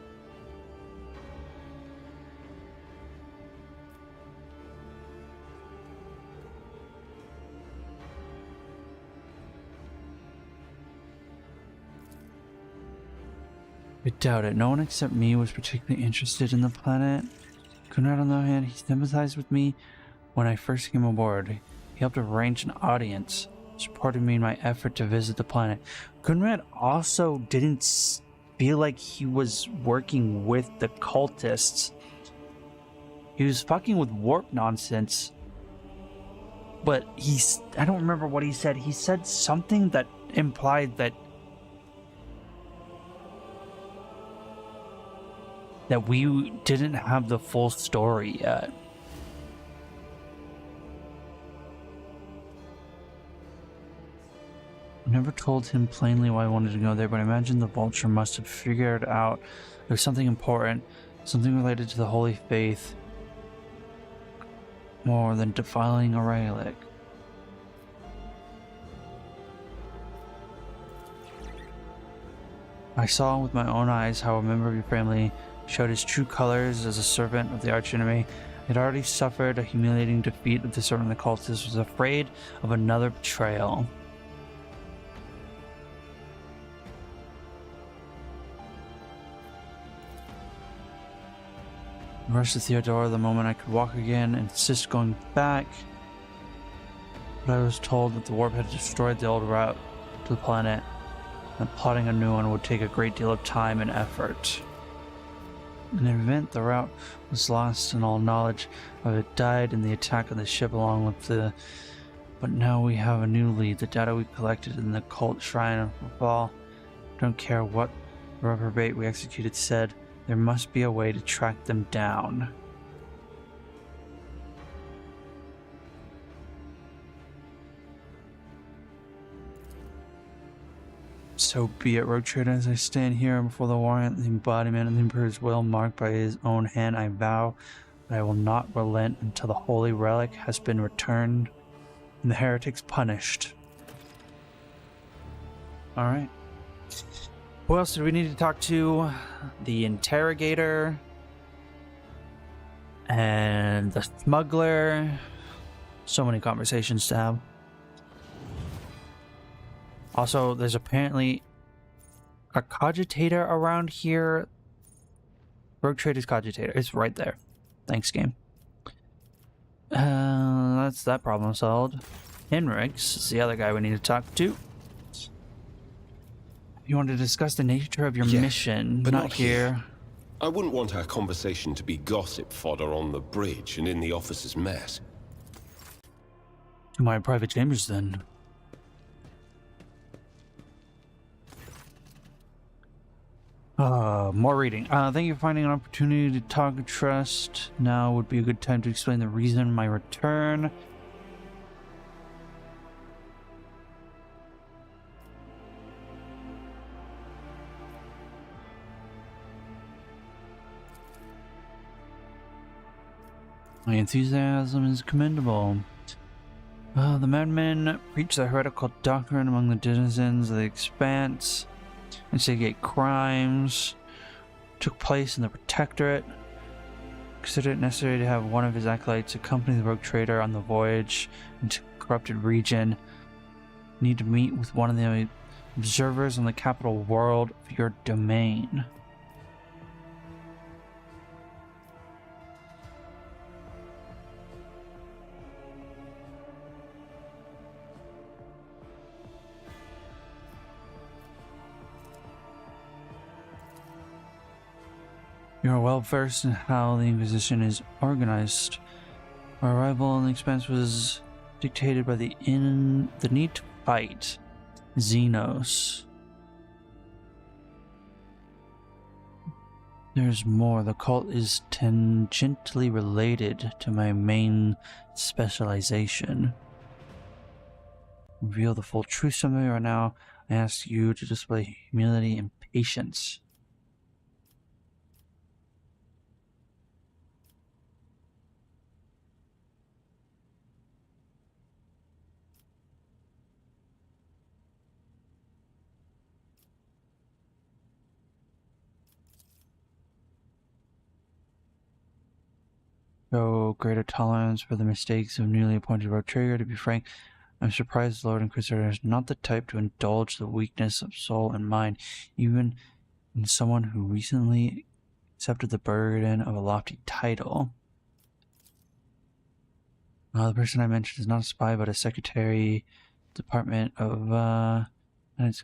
I doubt it. No one except me was particularly interested in the planet. Kunrad, on the other hand, he sympathized with me when I first came aboard. He helped arrange an audience, supported me in my effort to visit the planet. Kunrad also didn't feel like he was working with the cultists. He was fucking with warp nonsense. But I don't remember what he said. He said something that implied that we didn't have the full story yet. I never told him plainly why I wanted to go there, but I imagine the Vulture must have figured out there was something important, something related to the Holy Faith, more than defiling a relic. I saw with my own eyes how a member of your family showed his true colors as a servant of the archenemy. He had already suffered a humiliating defeat of the servant of the cultists, was afraid of another betrayal. I rushed to Theodora the moment I could walk again and insist going back, but I was told that the warp had destroyed the old route to the planet, and plotting a new one would take a great deal of time and effort. In the event, the route was lost and all knowledge of it died in the attack of the ship along with the... But now we have a new lead. The data we collected in the cult shrine of Footfall. Don't care what reprobate we executed said. There must be a way to track them down. So be it, Rogue Trader. As I stand here before the warrant, the embodiment of the Emperor's will marked by his own hand, I vow that I will not relent until the holy relic has been returned and the heretics punished. Alright. Who else do we need to talk to? The interrogator and the smuggler. So many conversations to have. Also, there's apparently a cogitator around here. Rogue Trader's cogitator. It's right there. Thanks, game. That's that problem solved. Henrix is the other guy we need to talk to. You want to discuss the nature of your mission, but not here. I wouldn't want our conversation to be gossip fodder on the bridge and in the officers' mess. To my private chambers, then. More reading. Thank you for finding an opportunity to talk and trust. Now would be a good time to explain the reason of my return. My enthusiasm is commendable. The madmen preach the heretical doctrine among the denizens of the Expanse. Instigate crimes took place in the Protectorate. Considered it necessary to have one of his acolytes accompany the rogue trader on the voyage into the corrupted region. Need to meet with one of the observers on the capital world of your domain. You are well versed in how the Inquisition is organized. Our arrival on the Expanse was dictated by the need to fight Xenos. There's more. The cult is tangentially related to my main specialization. Reveal the full truth to me right now. I ask you to display humility and patience. Show greater tolerance for the mistakes of newly appointed rogue trader. To be frank, I'm surprised the Lord Inquisitor is not the type to indulge the weakness of soul and mind, even in someone who recently accepted the burden of a lofty title. The person I mentioned is not a spy, but a secretary, department of, and its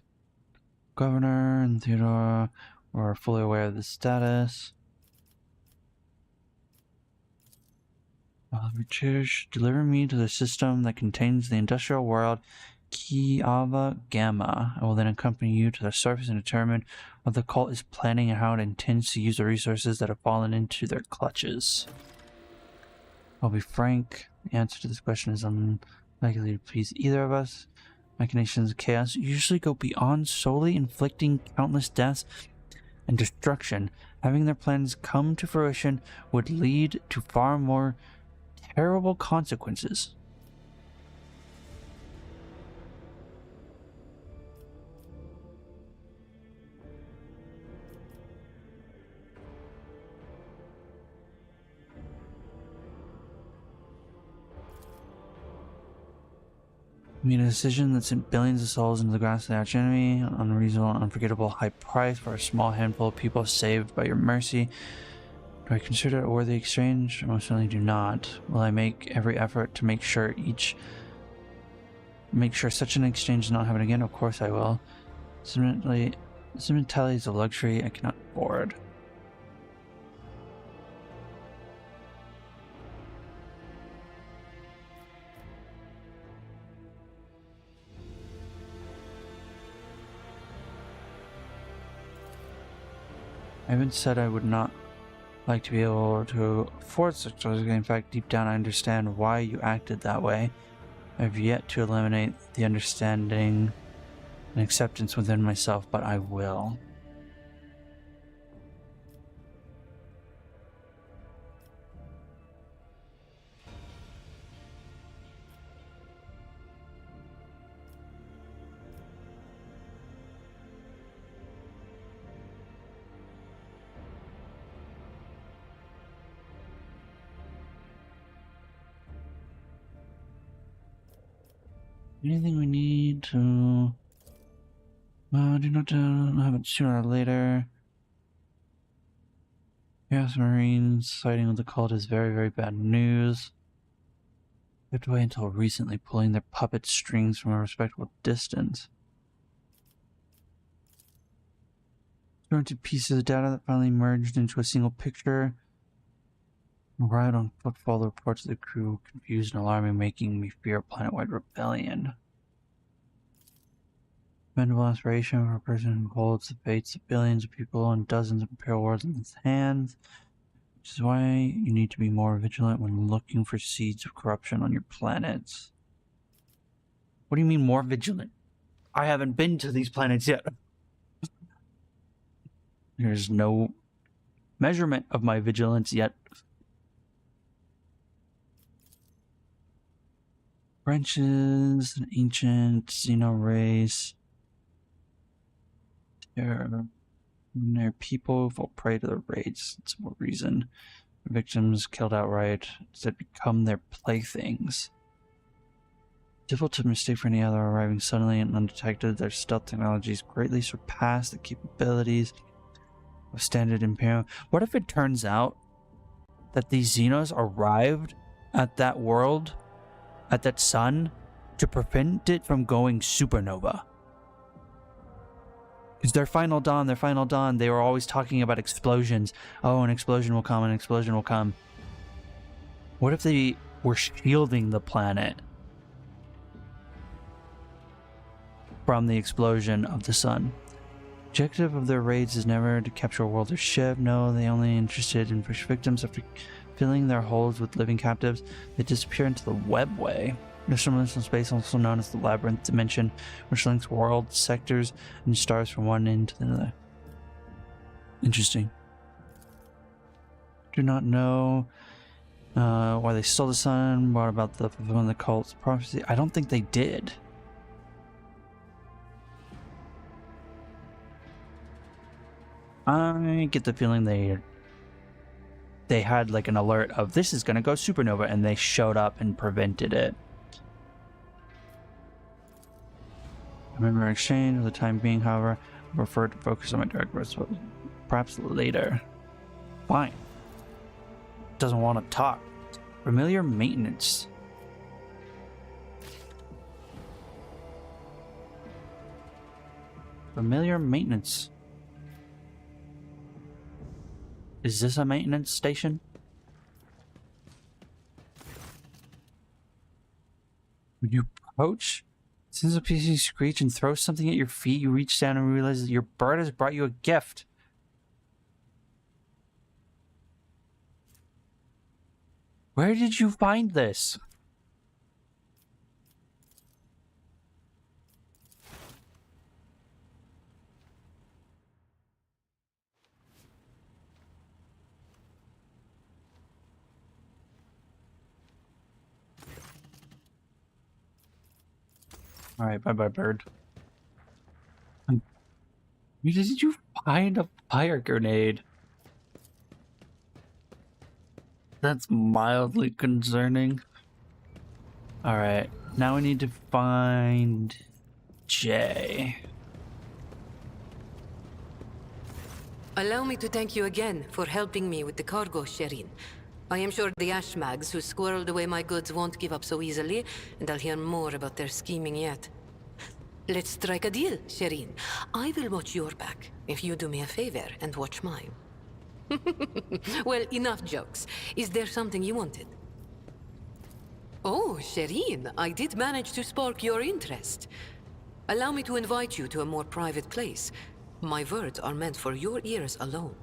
governor and Theodora were fully aware of the status. Richard, deliver me to the system that contains the industrial world Kiava Gamma. I will then accompany you to the surface and determine what the cult is planning and how it intends to use the resources that have fallen into their clutches. I'll be frank, the answer to this question is unlikely to please either of us. Machinations of chaos usually go beyond solely inflicting countless deaths and destruction. Having their plans come to fruition would lead to far more terrible consequences. I mean, a decision that sent billions of souls into the grasp of the arch enemy, an unreasonable, unforgettable high price for a small handful of people saved by your mercy. Do I consider it a worthy exchange? I most certainly do not. Will I make every effort to make sure such an exchange does not happen again? Of course I will. Sentimentality is a luxury I cannot afford. I even said I would not like to be able to afford such luxury. In fact, deep down I understand why you acted that way. I have yet to eliminate the understanding and acceptance within myself, but I will. Anything we need to do not have it sooner or later. Chaos Marines siding with the cult is very, very bad news. They have to wait until recently, pulling their puppet strings from a respectable distance. Jointed pieces of data that finally merged into a single picture. Right on footfall, the reports of the crew confused and alarming, making me fear a planet-wide rebellion. Commendable aspiration for a person who holds the fates of billions of people and dozens of imperial worlds in his hands, which is why you need to be more vigilant when looking for seeds of corruption on your planets. What do you mean more vigilant? I haven't been to these planets yet. There's no measurement of my vigilance yet. Branches, an ancient Xeno race. Their people fall prey to their raids. It's more reason. Victims killed outright instead become their playthings. Difficult to mistake for any other arriving suddenly and undetected. Their stealth technologies greatly surpass the capabilities of standard Imperial. What if it turns out that these Xenos arrived at that world, at that sun, to prevent it from going supernova? Because their final dawn, they were always talking about explosions. Oh, an explosion will come, an explosion will come. What if they were shielding the planet from the explosion of the sun? Objective of their raids is never to capture a world or ship. No, they only interested in fresh victims. After filling their holds with living captives, they disappear into the webway. This dimensional space, also known as the Labyrinth Dimension, which links worlds, sectors, and stars from one end to the other. Interesting. Do not know why they stole the sun, what about the fulfillment of the cult's prophecy. I don't think they did. I get the feeling they had like an alert of this is gonna go supernova, and they showed up and prevented it. Remember exchange for the time being, however, I prefer to focus on my direct response perhaps later. Fine. Doesn't want to talk. Familiar maintenance. Familiar maintenance. Is this a maintenance station? When you approach, since a PC screech and throws something at your feet, you reach down and realize that your bird has brought you a gift. Where did you find this? Alright, bye-bye, bird. Where did you find a fire grenade? That's mildly concerning. Alright, now we need to find Jay. Allow me to thank you again for helping me with the cargo, Sherin. I am sure the Ashmags who squirreled away my goods won't give up so easily, and I'll hear more about their scheming yet. Let's strike a deal, Sherin. I will watch your back, if you do me a favor and watch mine. Well, enough jokes. Is there something you wanted? Oh, Sherin, I did manage to spark your interest. Allow me to invite you to a more private place. My words are meant for your ears alone.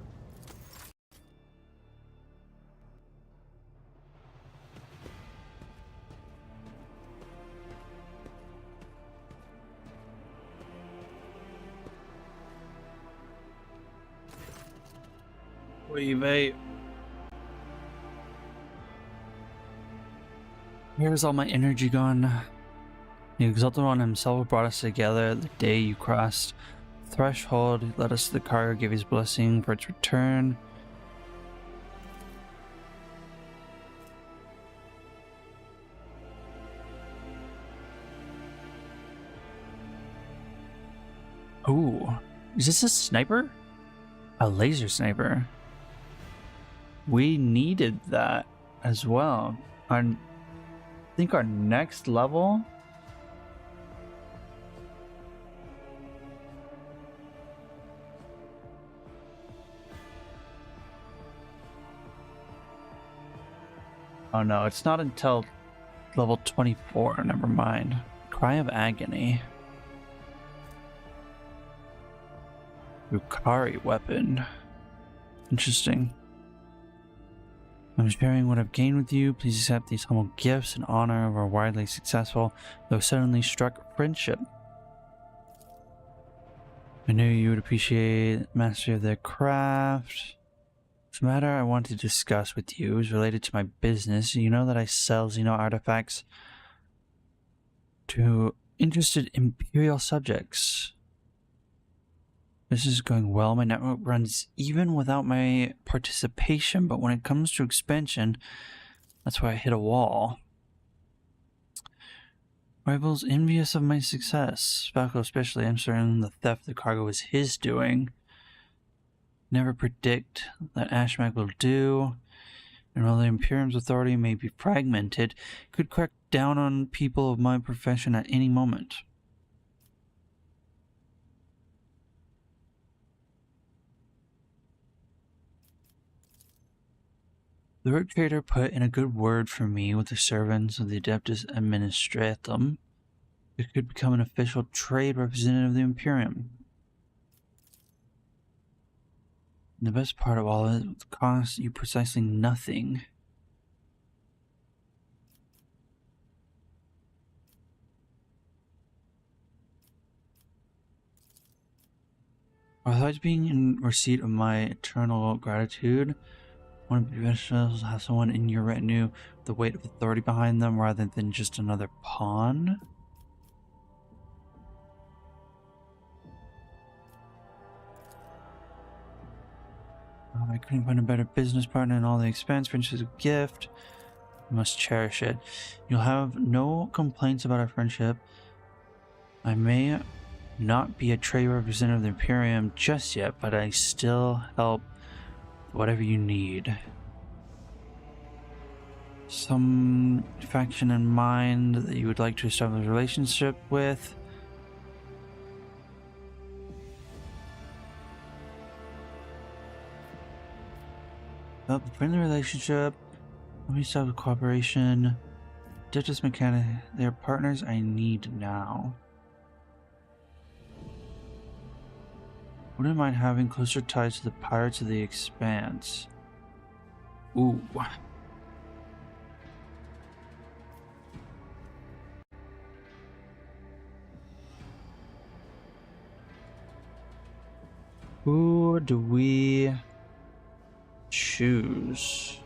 Mate. Where's all my energy gone? The Exalted One himself brought us together the day you crossed the threshold. He led us to the cargo, gave his blessing for its return. Ooh, is this a sniper? A laser sniper. We needed that as well. I think our next level oh no, it's not until level 24, never mind. Cry of Agony. Yukari weapon. Interesting. I'm sharing what I've gained with you. Please accept these humble gifts in honor of our widely successful, though suddenly struck friendship. I knew you would appreciate mastery of their craft. This matter I want to discuss with you is related to my business. You know that I sell Xeno artifacts to interested Imperial subjects. This is going well. My network runs even without my participation, but when it comes to expansion, that's why I hit a wall. Rivals envious of my success. Falco especially. I'm certain the theft of the cargo was his doing. Never predict that Ashmak will do. And while the Imperium's authority may be fragmented, it could crack down on people of my profession at any moment. The rogue trader put in a good word for me with the servants of the Adeptus Administratum. It could become an official trade representative of the Imperium. And the best part of all it would cost you precisely nothing. Besides being in receipt of my eternal gratitude, one of the best to have someone in your retinue with the weight of authority behind them rather than just another pawn. I couldn't find a better business partner in all the expense. Friendship is a gift. You must cherish it. You'll have no complaints about our friendship. I may not be a trade representative of the Imperium just yet, but I still help whatever you need. Some faction in mind that you would like to establish a relationship with? A friendly relationship. Let me start with cooperation. Duchess Mechanic. They are partners I need now. Wouldn't mind having closer ties to the Pirates of the Expanse. Ooh. Who do we choose?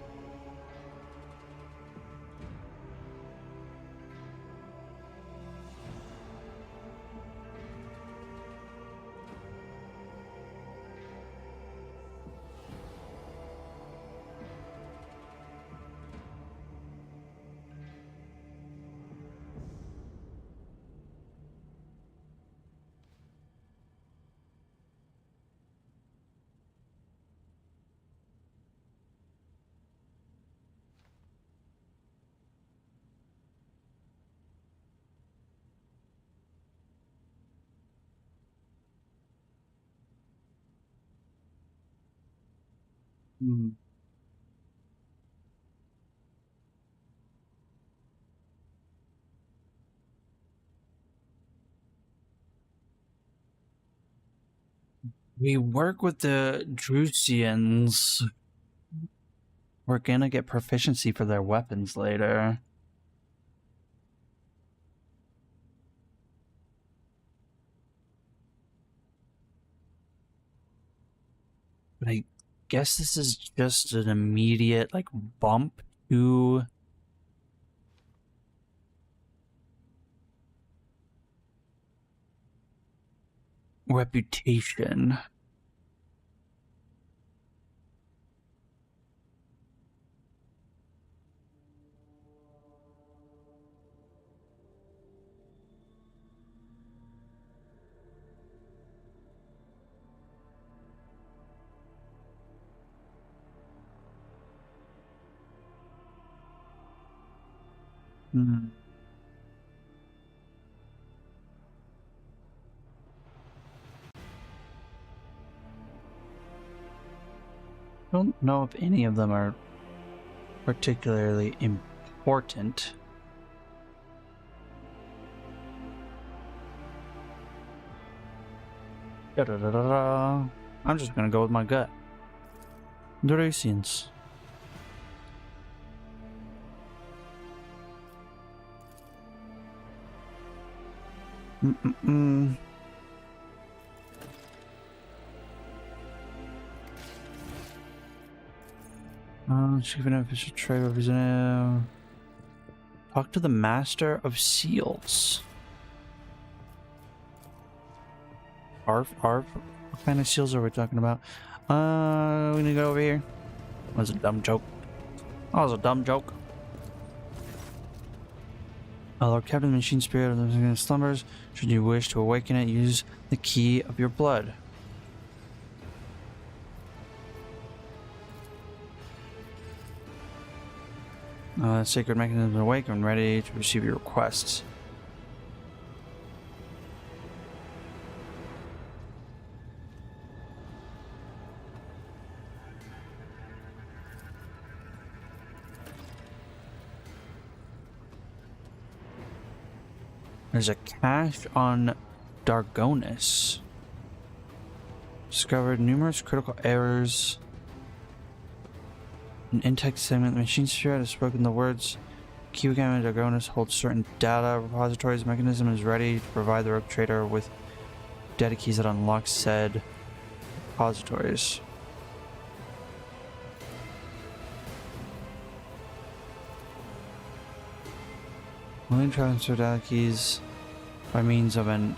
We work with the Drusians. We're gonna get proficiency for their weapons later. But I guess this is just an immediate, like, bump to reputation. I don't know if any of them are particularly important. I'm just gonna go with my gut. Drusians. Chief and official trade representative. Talk to the Master of Seals. Arf, arf. What kind of seals are we talking about? We need to go over here. That was a dumb joke. That was a dumb joke. Lord Captain, the machine spirit of the slumbers. Should you wish to awaken it, use the key of your blood. Sacred mechanism is awake and ready to receive your requests. There's a cache on Dargonis. Discovered numerous critical errors. An in-text segment, the machine spirit has spoken the words. Kiwagami Dargonis holds certain data repositories. Mechanism is ready to provide the rogue trader with data keys that unlock said repositories. Willing to transfer data keys by means of an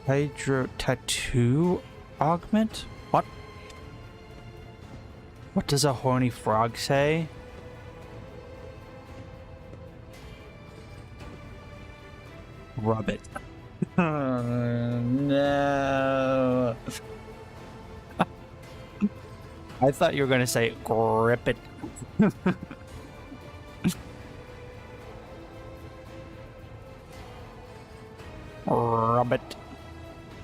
hydro tattoo augment? What? What does a horny frog say? Rub it. No. I thought you were going to say grip it. Rub it.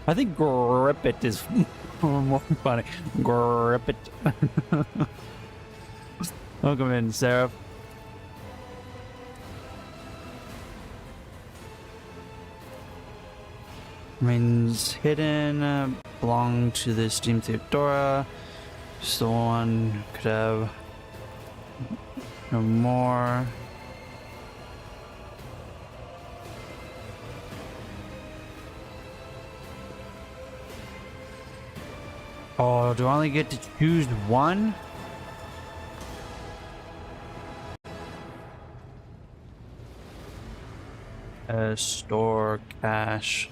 I think grip it is more funny. Grip it. Welcome in, Seraph. Remains hidden. Belong to the Steam Theodora. Someone could have no more. Oh, do I only get to choose one? Store cache.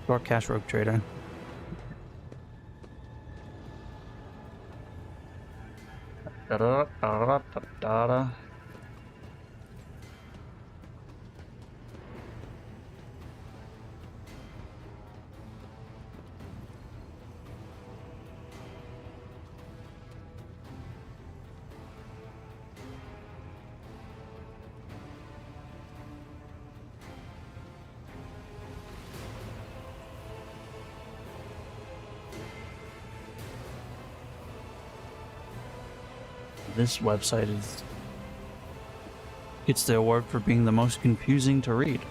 Store cache rogue trader. Da-da-da-da-da-da. This website gets the award for being the most confusing to read.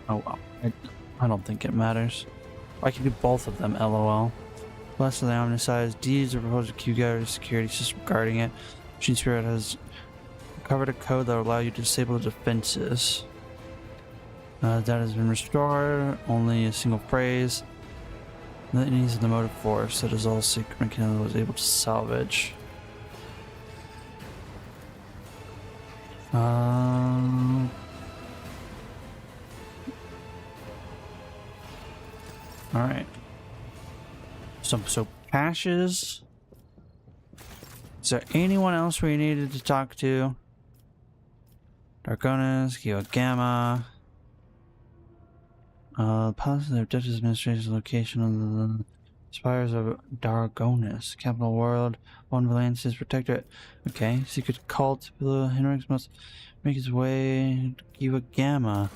Oh well, I don't think it matters. I can do both of them, lol. Less of the omnicized deeds are proposed to Q guard security system guarding it. Machine Spirit has covered a code that will allow you to disable the defenses. That has been restored. Only a single phrase. That needs the motive force. That is all secret mechanism was able to salvage. Alright. So caches. Is there anyone else we needed to talk to? Dargonis, Kiwagami. Positive Dutch administration's location of the spires of Dargonis, capital world. One Valence's protectorate. Okay, secret cult. Henrix must make his way to Kiwagami.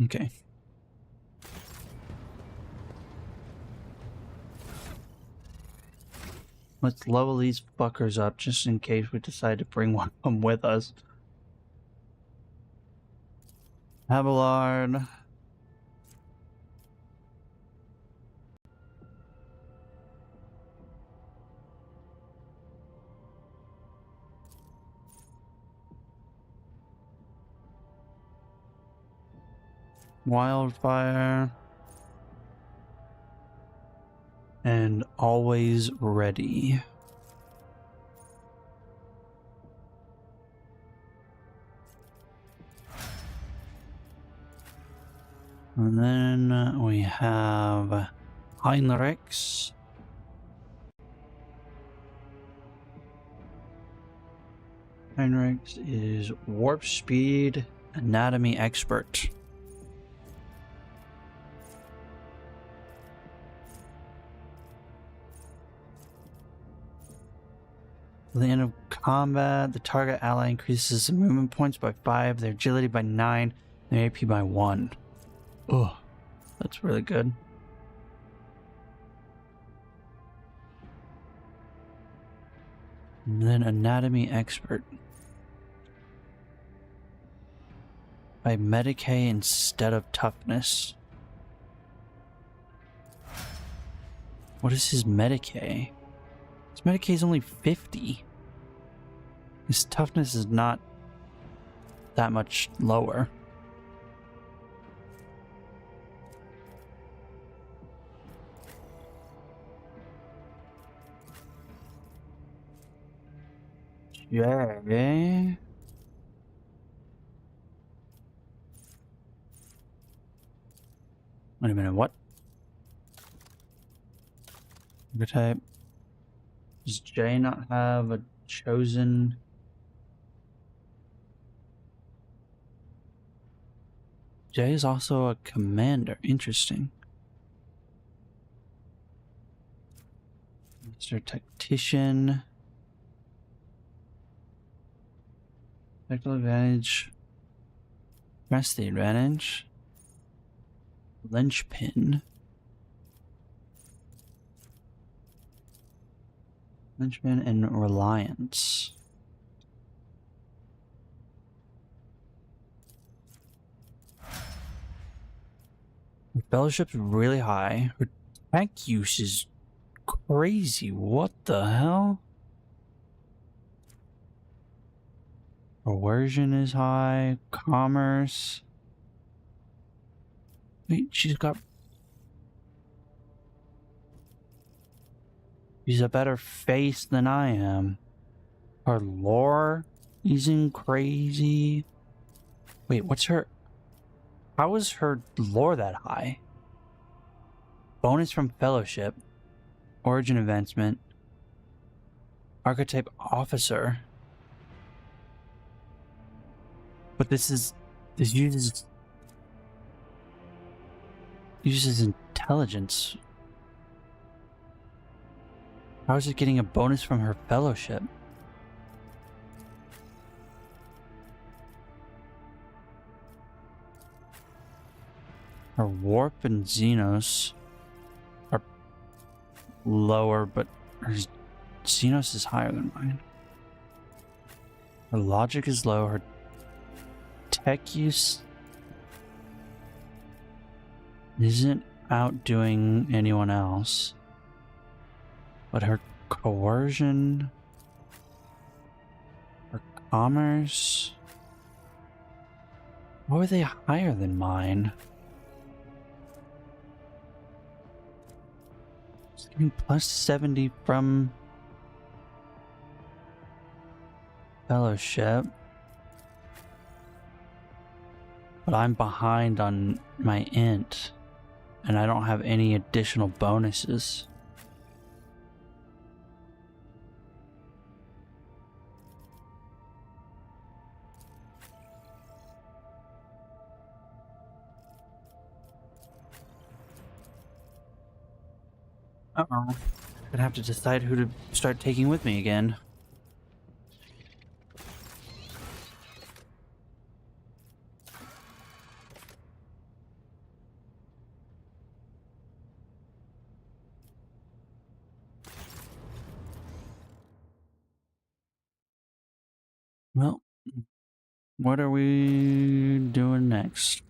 Okay. Let's level these fuckers up just in case we decide to bring one of them with us. Abelard. Wildfire. And always ready. And then we have Heinrichs. Heinrichs is warp speed anatomy expert. At the end of combat, the target ally increases the movement points by 5, their agility by 9, their AP by 1. Oh, that's really good. And then anatomy expert. By Medicae instead of toughness. What is his Medicae? His Medicae is only 50. His toughness is not that much lower. Yeah. Wait a minute, what? Type. Does Jay not have a chosen? Jay is also a commander. Interesting. Master Tactician. Tactical advantage. Press the advantage. Linchpin. Linchpin and Reliance. Her fellowship's really high. Her tech use is crazy. What the hell? Coercion is high. Commerce. Wait, she's a better face than I am. Her lore isn't crazy. Wait, what's her... How is her lore that high? Bonus from Fellowship. Origin advancement. Archetype officer. But this uses intelligence. How is it getting a bonus from her fellowship? Her warp and Xenos are lower, but her Xenos is higher than mine. Her logic is low. Her tech use isn't outdoing anyone else. But her coercion, her commerce, why were they higher than mine? It's getting plus 70 from fellowship. But I'm behind on my int, and I don't have any additional bonuses. Uh-oh. Gonna have to decide who to start taking with me again. Well, what are we doing next?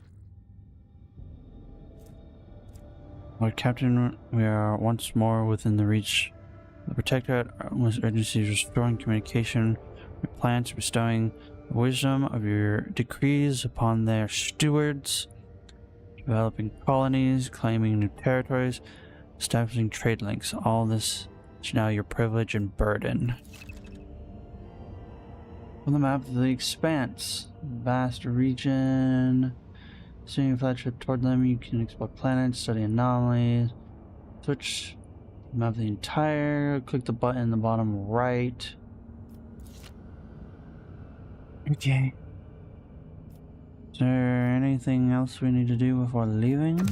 Lord Captain, we are once more within the reach of the Protectorate. Our utmost urgency is restoring communication with plans, bestowing the wisdom of your decrees upon their stewards, developing colonies, claiming new territories, establishing trade links. All this is now your privilege and burden. On the map of the Expanse, vast region. Sending a flagship toward them, you can explore planets, study anomalies. Switch map the entire. Click the button in the bottom right. Okay. Is there anything else we need to do before leaving?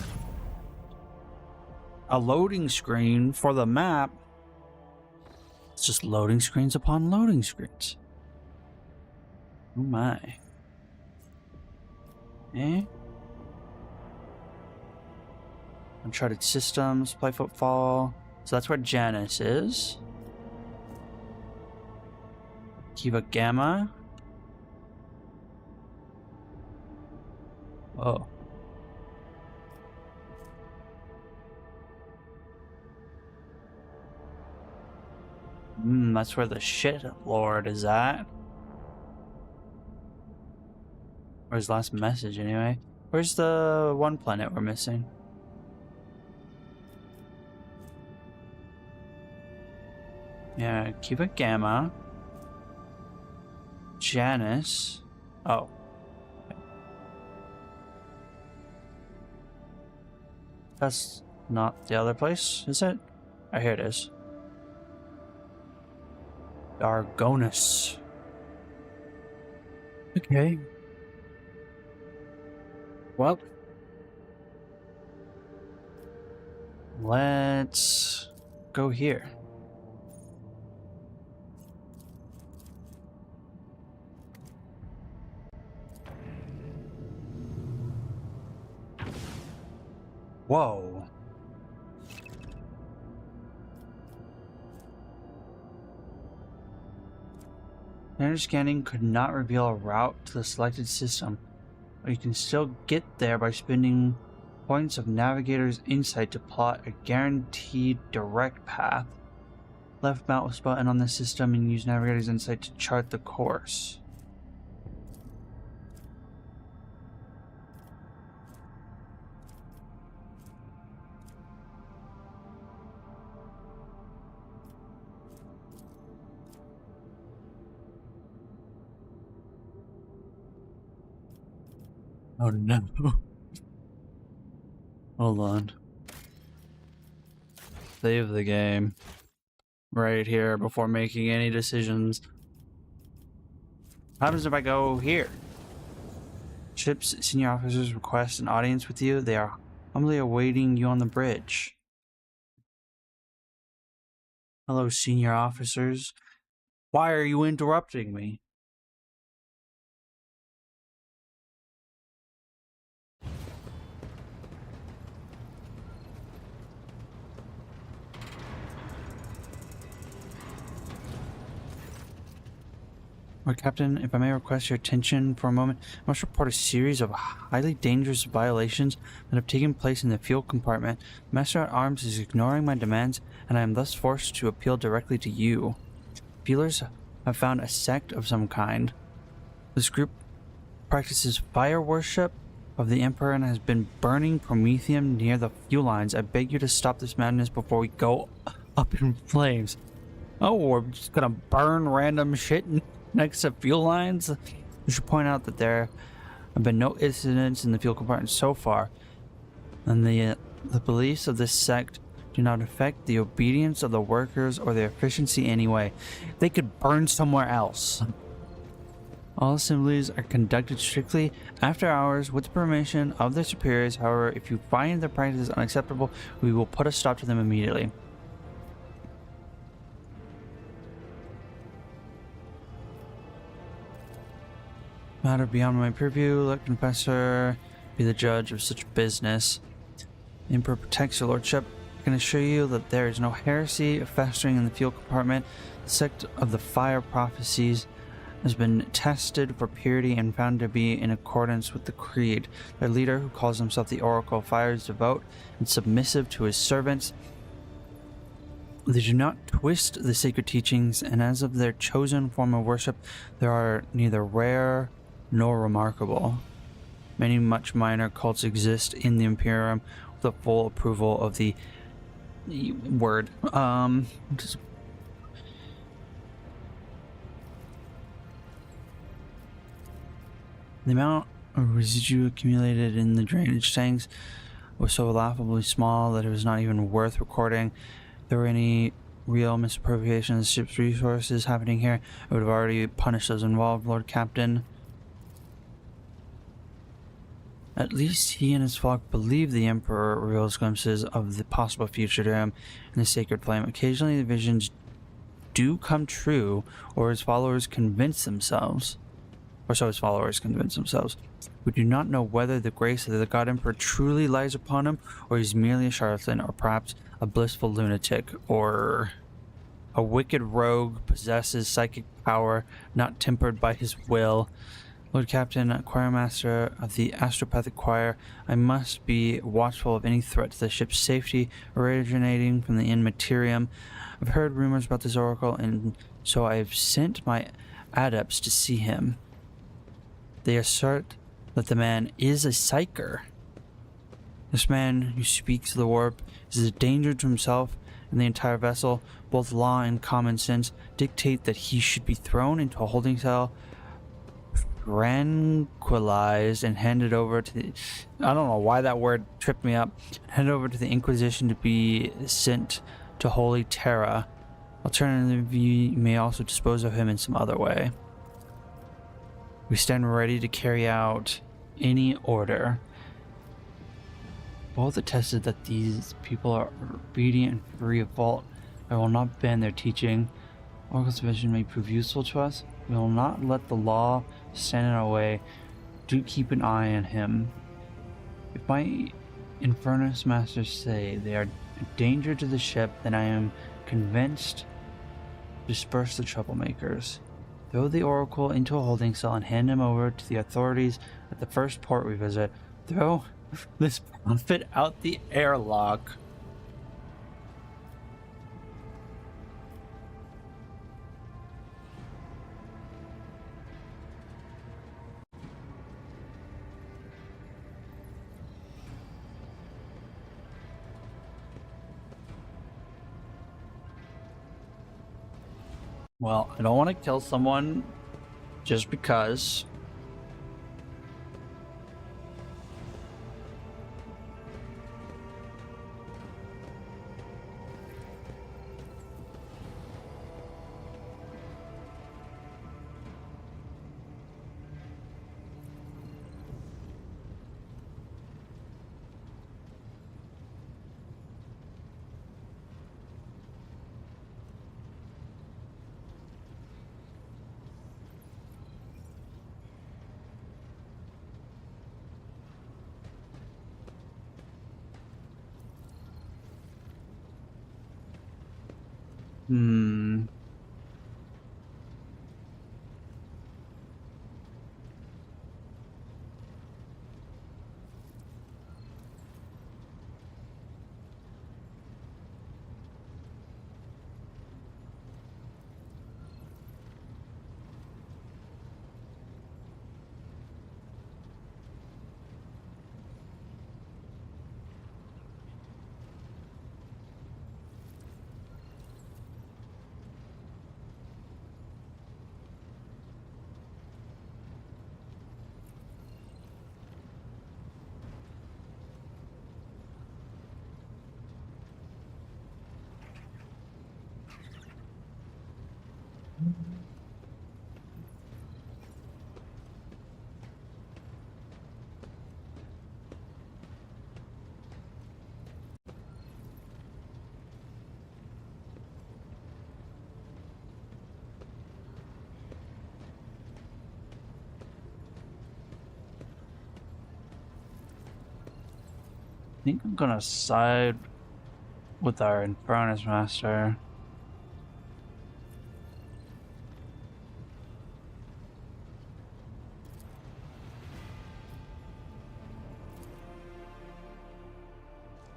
A loading screen for the map. It's just loading screens upon loading screens. Oh my. Eh? Uncharted systems, play football. So that's where Janice is. Kiva Gamma. Oh. That's where the shit lord is at. Or his last message, anyway. Where's the one planet we're missing? Yeah, Kiva Gamma. Janice. Oh. That's not the other place, is it? Oh, here it is. Argonus. Okay. Well. Let's go here. Whoa. Standard scanning could not reveal a route to the selected system, but you can still get there by spending points of Navigator's Insight to plot a guaranteed direct path. Left mouse button on the system and use Navigator's Insight to chart the course. Oh no. Hold on. Save the game. right here before making any decisions. What happens if I go here? Ship's senior officers request an audience with you. They are humbly awaiting you on the bridge. Hello, senior officers. Why are you interrupting me? Lord Captain, if I may request your attention for a moment, I must report a series of highly dangerous violations that have taken place in the fuel compartment. The Master at Arms is ignoring my demands, and I am thus forced to appeal directly to you. Feelers have found a sect of some kind. This group practices fire worship of the Emperor and has been burning promethium near the fuel lines. I beg you to stop this madness before we go up in flames. Oh, we're just gonna burn random shit next to fuel lines? We should point out that there have been no incidents in the fuel compartment so far, and the beliefs of this sect do not affect the obedience of the workers or their efficiency anyway. They could burn somewhere else. All assemblies are conducted strictly after hours with the permission of their superiors. However, if you find their practices unacceptable, we will put a stop to them immediately. Matter beyond my purview, let confessor be the judge of such business. The Emperor protects your lordship. I can assure you that there is no heresy festering in the fuel compartment. The sect of the fire prophecies has been tested for purity and found to be in accordance with the creed. Their leader, who calls himself the Oracle of Fire, is devout and submissive to his servants. They do not twist the sacred teachings, and as of their chosen form of worship, they are neither rare nor remarkable. Many much minor cults exist in the Imperium with the full approval of the word. The amount of residue accumulated in the drainage tanks was so laughably small that it was not even worth recording. If there were any real misappropriation of the ship's resources happening here, I would have already punished those involved, Lord Captain. At least he and his flock believe the Emperor reveals glimpses of the possible future to him in the sacred flame. Occasionally the visions do come true, or his followers convince themselves. Or so his followers convince themselves. We do not know whether the grace of the God Emperor truly lies upon him, or he's merely a charlatan, or perhaps a blissful lunatic, or a wicked rogue possesses psychic power not tempered by his will. Lord Captain, Choir Master of the Astropathic Choir, I must be watchful of any threat to the ship's safety originating from the Immaterium. I've heard rumors about this oracle, and so I've sent my adepts to see him. They assert that the man is a psyker. This man who speaks the warp is a danger to himself and the entire vessel. Both law and common sense dictate that he should be thrown into a holding cell, tranquilized, and handed over to the... I don't know why that word tripped me up. Handed over to the Inquisition to be sent to Holy Terra. Alternatively, you may also dispose of him in some other way. We stand ready to carry out any order. Both attested that these people are obedient and free of fault. I will not ban their teaching. Oracle's vision may prove useful to us. We will not let the law stand in our way. Do keep an eye on him. If my Infernus masters say they are a danger to the ship, then I am convinced. Disperse the troublemakers. Throw the Oracle into a holding cell and hand him over to the authorities at the first port we visit. Throw this prophet out the airlock. Well, I don't want to kill someone just because. Hmm. I think I'm gonna side with our Infernus Master.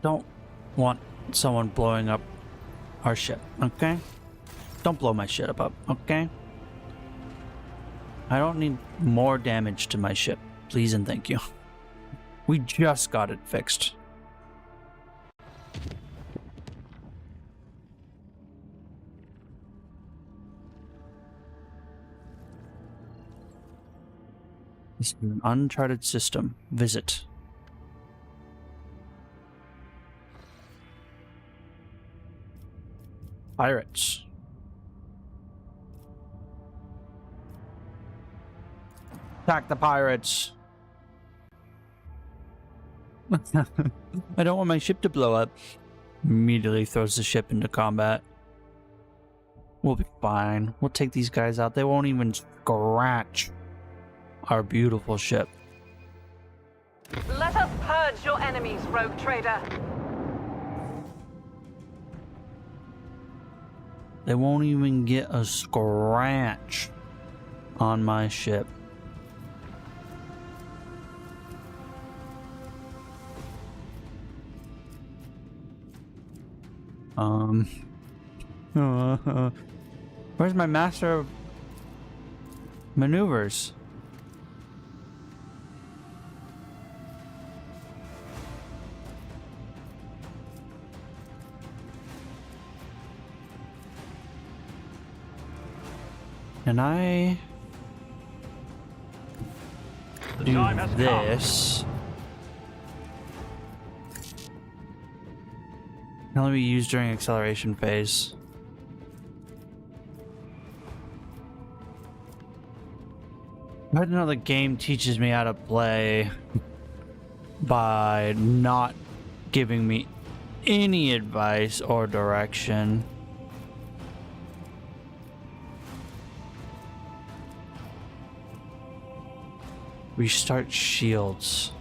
Don't want someone blowing up our ship, okay? Don't blow my shit up, okay? I don't need more damage to my ship. Please and thank you. We just got it fixed. This is an uncharted system. Visit. Pirates. Attack the pirates. I don't want my ship to blow up. Immediately throws the ship into combat. We'll be fine. We'll take these guys out. They won't even scratch our beautiful ship. Let us purge your enemies, rogue trader. They won't even get a scratch on my ship. Where's my master of maneuvers? Can I do this? Can only be used during acceleration phase. I don't know, the game teaches me how to play by not giving me any advice or direction. Restart shields.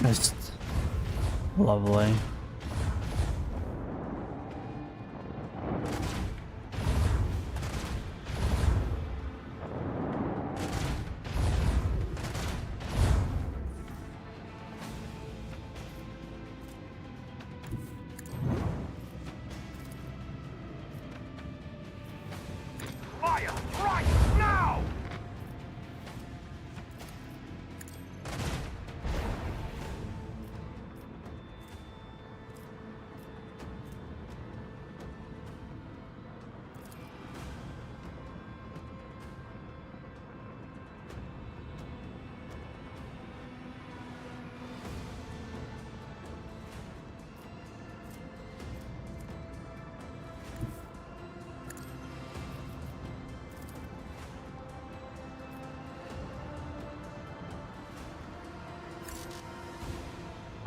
That's lovely. Fire! Right now!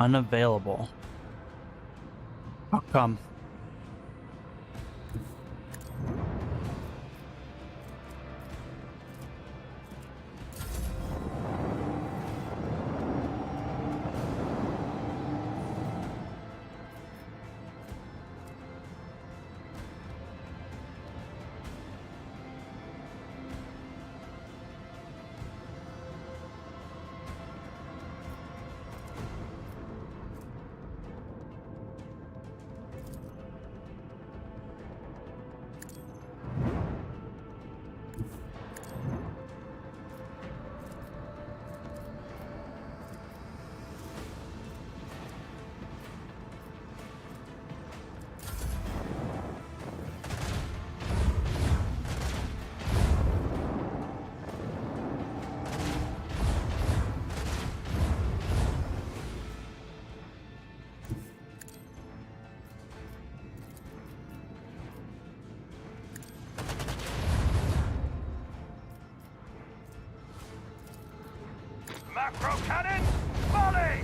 Unavailable. How come? Macro cannon, volley!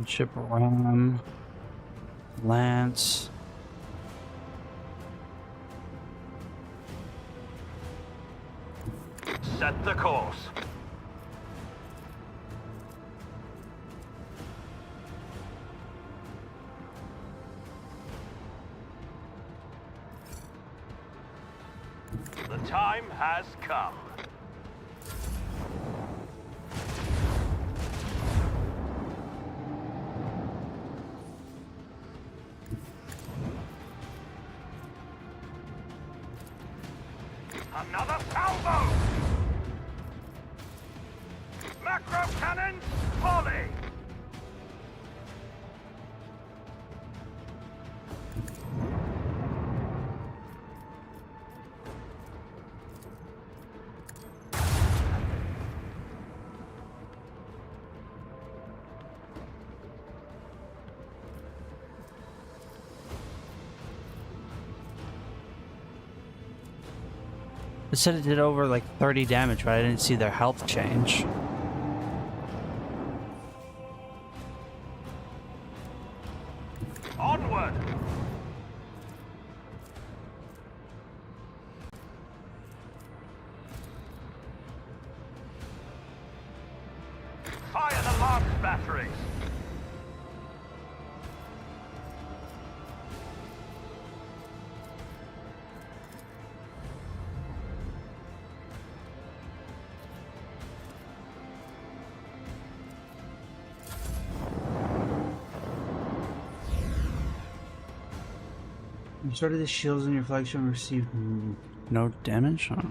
Ship ram, lance. Set the course. The time has come. Another salvo! Macro cannon, volley! It said it did over like 30 damage, but I didn't see their health change. Onward! Fire the launch batteries! You started the shields in your flagship and received no damage? Huh?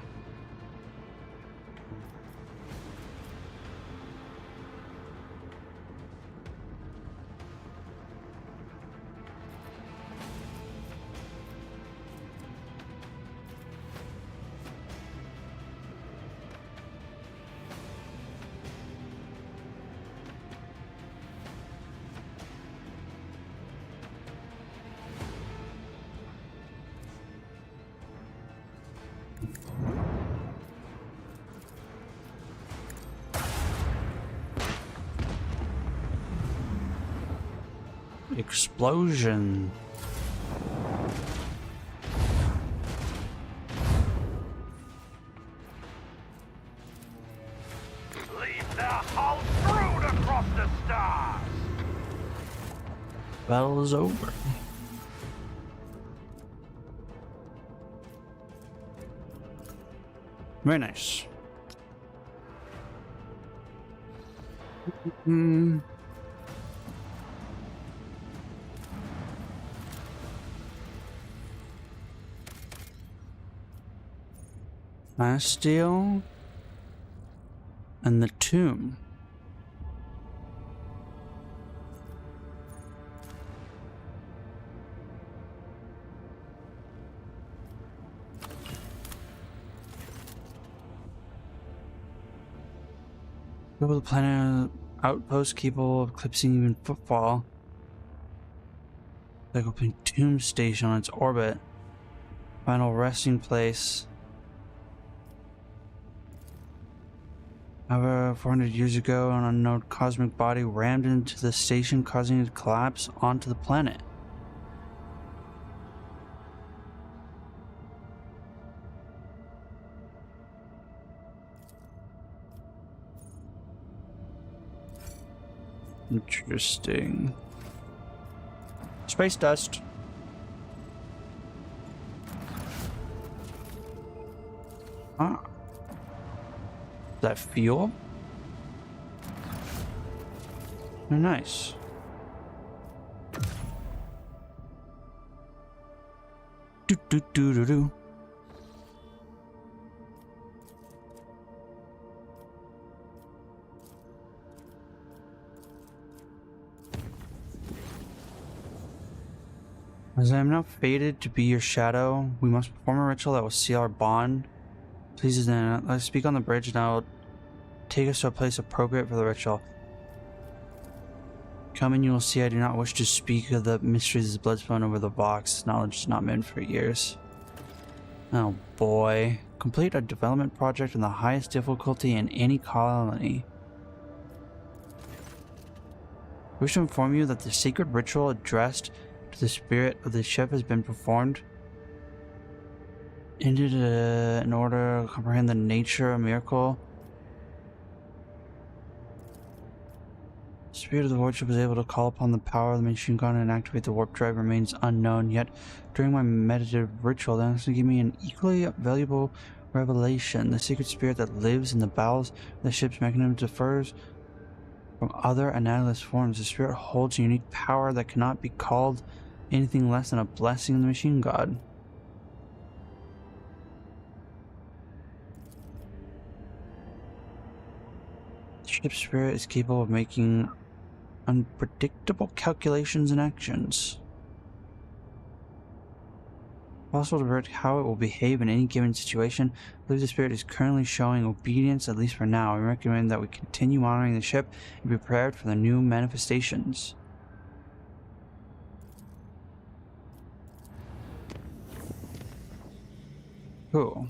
Explosion. Leave their hull strewn across the stars! Battle is over. Very nice. Bastille and the tomb. Over the planet outpost capable of eclipsing even footfall. Like opening tomb station on its orbit. Final resting place. However, 400 years ago, an unknown cosmic body rammed into the station, causing it to collapse onto the planet. Interesting. Space dust. Ah. Is that fuel? Oh, nice. Do do do do do. As I am now fated to be your shadow, we must perform a ritual that will seal our bond. Please then, let us speak on the bridge and I will take us to a place appropriate for the ritual. Come and you will see I do not wish to speak of the mysteries of Bloodspawn over the box. Knowledge is not meant for ears. Oh boy. Complete a development project on the highest difficulty in any colony. I wish to inform you that the sacred ritual addressed to the spirit of the ship has been performed. Ended in order to comprehend the nature of a miracle. The spirit of the warship was able to call upon the power of the machine gun and activate the warp drive remains unknown, yet during my meditative ritual, that also gave me an equally valuable revelation. The secret spirit that lives in the bowels of the ship's mechanism differs from other analogous forms. The spirit holds a unique power that cannot be called anything less than a blessing of the machine god. The ship's spirit is capable of making unpredictable calculations and actions. Possible to predict how it will behave in any given situation. I believe the spirit is currently showing obedience, at least for now. I recommend that we continue monitoring the ship and be prepared for the new manifestations. Cool.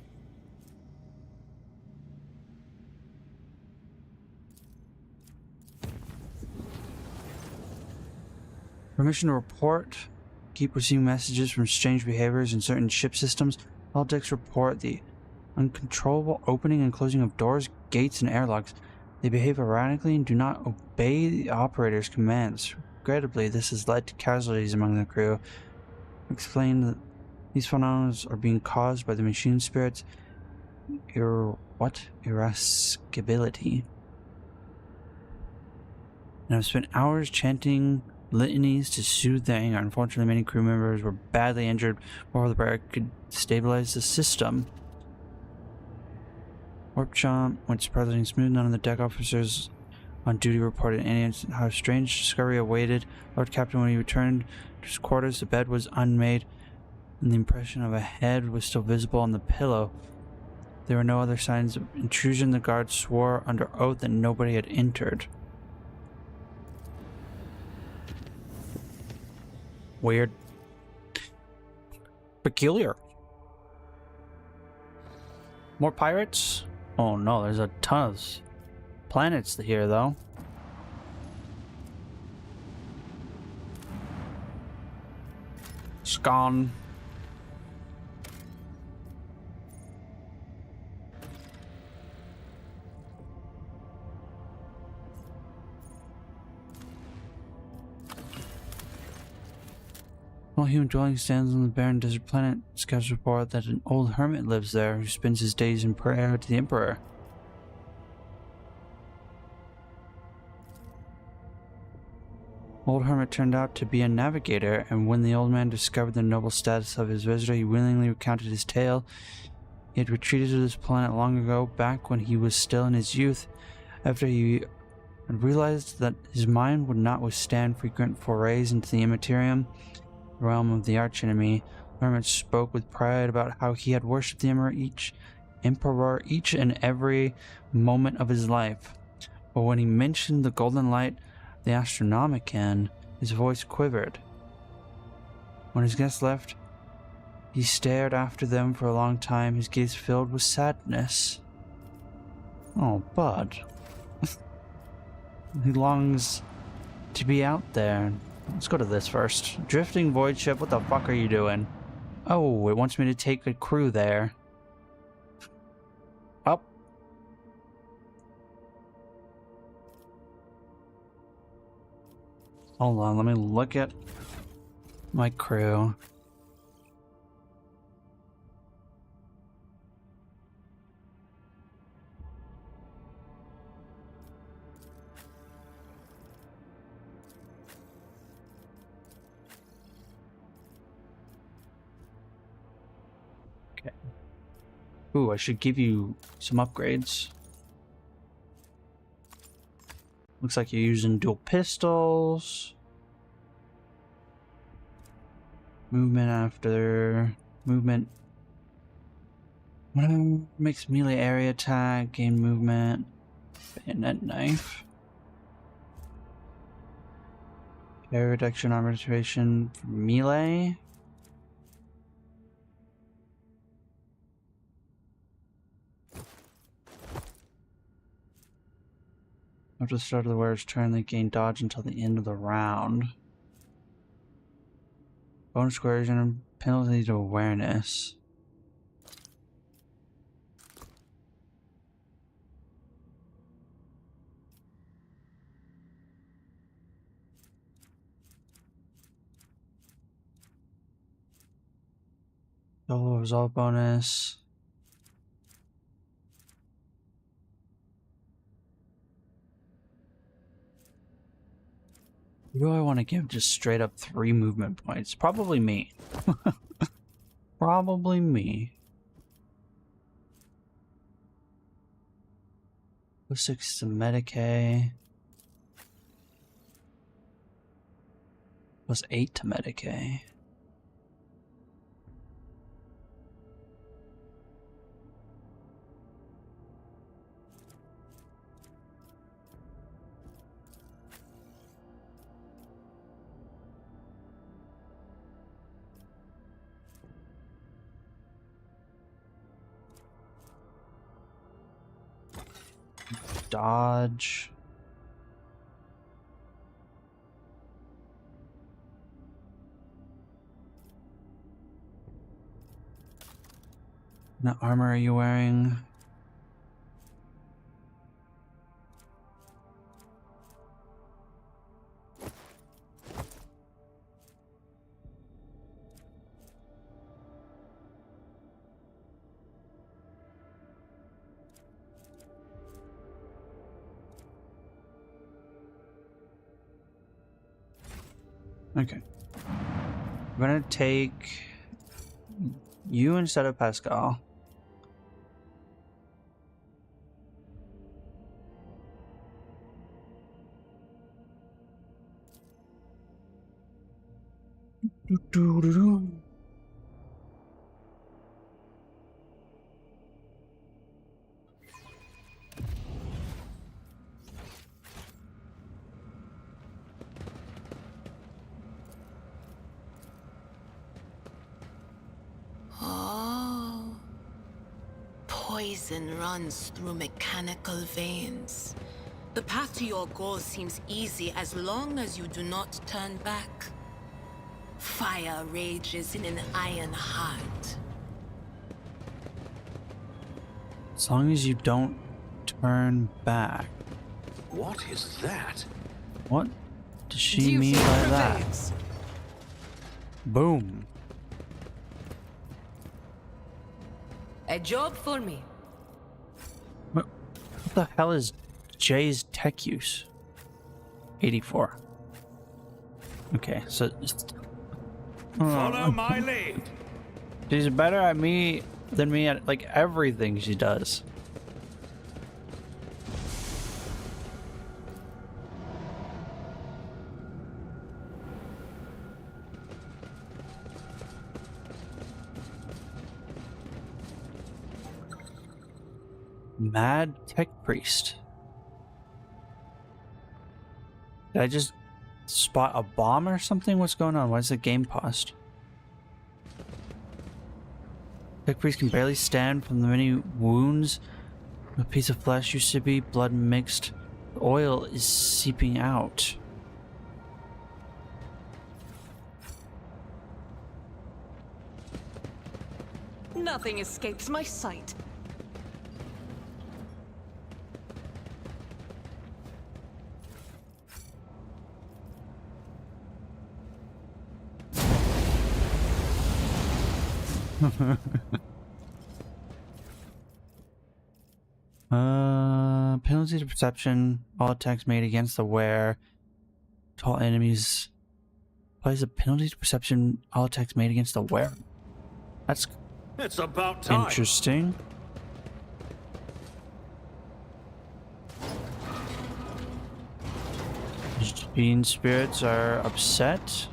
Permission to report. Keep receiving messages from strange behaviors in certain ship systems. All decks report the uncontrollable opening and closing of doors, gates, and airlocks. They behave erratically and do not obey the operator's commands. Regrettably, this has led to casualties among the crew. Explain that these phenomena are being caused by the machine spirit's irascibility. And I've spent hours chanting litanies to soothe their anger. Unfortunately, many crew members were badly injured before the barrack could stabilize the system. Warp jump went surprisingly smooth. None of the deck officers on duty reported any incident. How strange discovery awaited Lord Captain when he returned to his quarters. The bed was unmade, and the impression of a head was still visible on the pillow. There were no other signs of intrusion. The guards swore under oath that nobody had entered. Weird. Peculiar. More pirates? Oh no, there's a ton of planets here though. Scon. While human dwelling stands on the barren desert planet, scouts report that an old hermit lives there who spends his days in prayer to the Emperor. Old hermit turned out to be a navigator, and when the old man discovered the noble status of his visitor, he willingly recounted his tale. He had retreated to this planet long ago, back when he was still in his youth, after he had realized that his mind would not withstand frequent forays into the immaterium realm of the archenemy. Hermit spoke with pride about how he had worshipped the emperor each and every moment of his life. But when he mentioned the golden light, the Astronomicon, his voice quivered. When his guests left, he stared after them for a long time, his gaze filled with sadness. Oh, Bud. He longs to be out there. Let's go to this first. Drifting void ship, what the fuck are you doing? Oh, it wants me to take a crew there. Up. Hold on, let me look at my crew. Ooh, I should give you some upgrades. Looks like you're using dual pistols. Movement after movement. Whatever makes melee area attack, gain movement. Bayonet knife. Area reduction, armor restoration for melee. After the start of the wearer's turn, they gain dodge until the end of the round. Bonus coercion and penalty to awareness. Solo resolve bonus. Who do I want to give just straight up 3 movement points? Probably me. Probably me. +6 to Medicaid. +8 to Medicaid. Dodge. What armor are you wearing? Okay. I'm gonna take you instead of Pascal. Oh. Poison runs through mechanical veins. The path to your goal seems easy as long as you do not turn back. Fire rages in an iron heart. As long as you don't turn back. What is that? What does she mean by that? Boom. A job for me. What the hell is Jay's tech use? 84. Okay, so Follow my lead. she's better at me than me at like everything she does. Mad Tech Priest. Did I just spot a bomb or something? What's going on? Why is the game paused? Tech Priest can barely stand from the many wounds. A piece of flesh used to be blood mixed. The oil is seeping out. Nothing escapes my sight. Penalty to perception. All attacks made against the wearer. All enemies. Applies a penalty to perception. All attacks made against the wearer. That's It's about time. interesting. Being spirits are upset.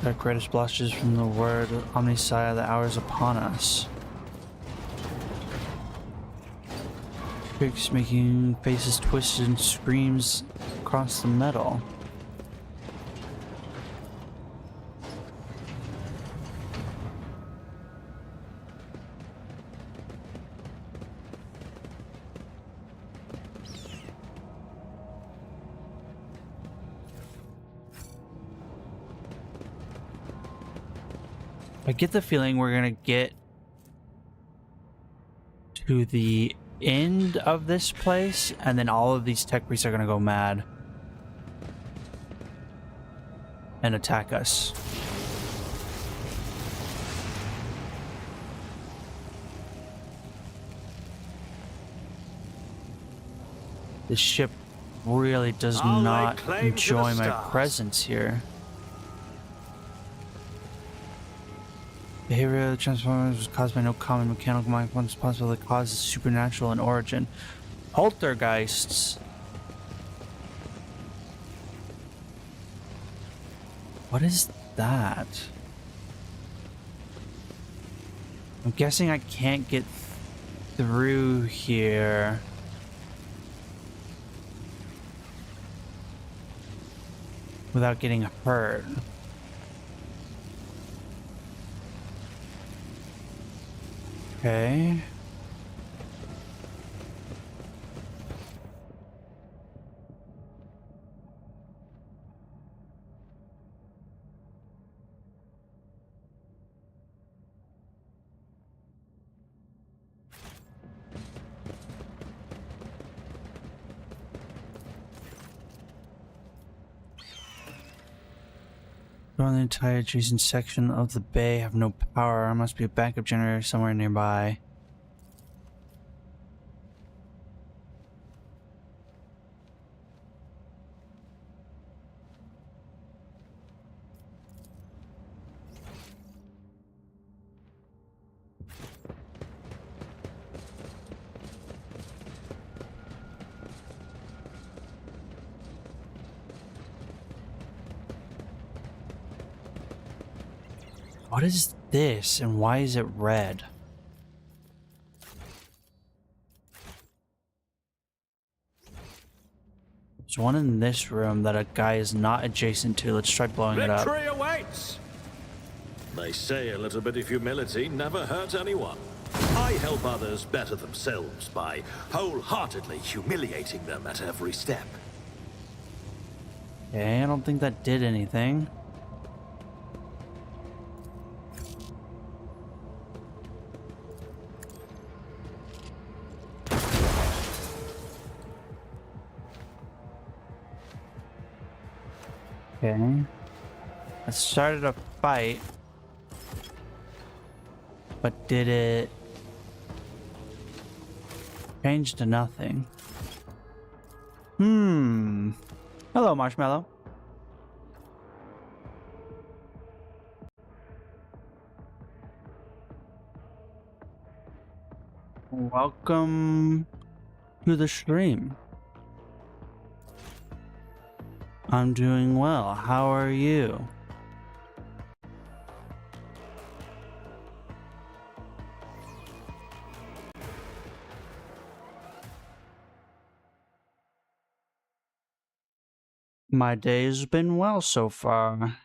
Our greatest blushes from the word Omnissiah, the hour is upon us. Creaks making faces twisted and screams across the metal. I get the feeling we're gonna get to the end of this place, and then all of these tech priests are gonna go mad and attack us. This ship really does I'll lay not claim to the enjoy my stars. presence here. Behavior of the Transformers was caused by no common mechanical mind once possible. The cause is supernatural in origin. Poltergeists. What is that? I'm guessing I can't get through here. Without getting hurt. Okay. On the entire adjacent section of the bay have no power. There must be a backup generator somewhere nearby. What is this and why is it red? There's one in this room that a guy is not adjacent to. Let's try blowing it up. Victory awaits! They say a little bit of humility never hurt anyone. I help others better themselves by wholeheartedly humiliating them at every step. Okay, I don't think that did anything. Okay. I started a fight. But did it change to nothing? Hello, Marshmallow. Welcome to the stream. I'm doing well. How are you? My day's been well so far.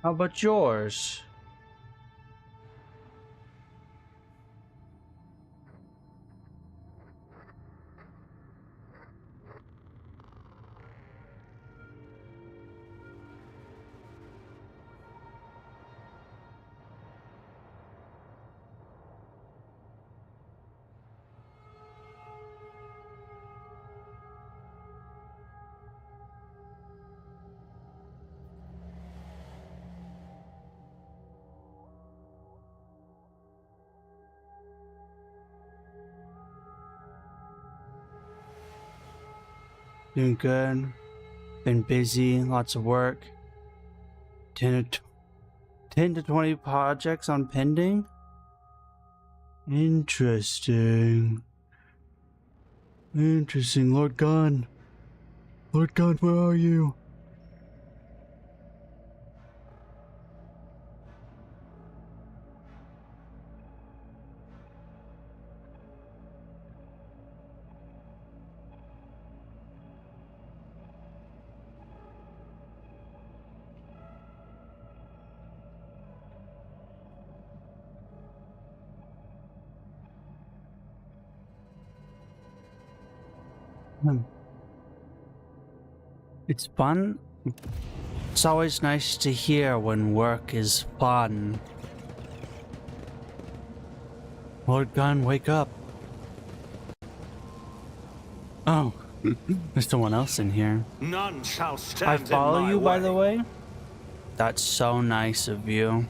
How about yours? Doing good. Been busy, lots of work. 10 to 20 projects on pending. Interesting. Interesting, Lord Gunn. Lord Gunn, where are you? It's fun. It's always nice to hear when work is fun. Lord Gunn, wake up. Oh, there's someone else in here. None shall stand I in follow my you, way. by the way. That's so nice of you.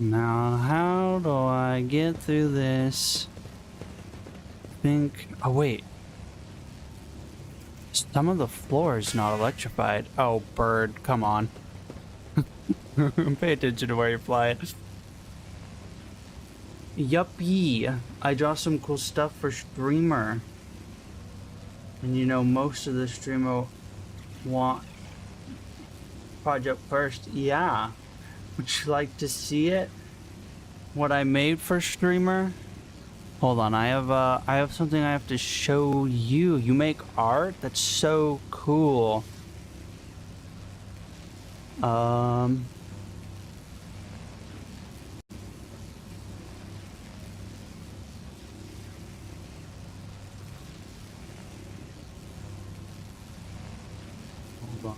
Now, how do I get through this? Oh wait. Some of the floor is not electrified. Oh, bird, come on. Pay attention to where you fly. Yuppie. I draw some cool stuff for streamer. And you know, most of the streamer want project first. Yeah. Would you like to see it? What I made for streamer? Hold on, I have something I have to show you. You make art? That's so cool. Hold on.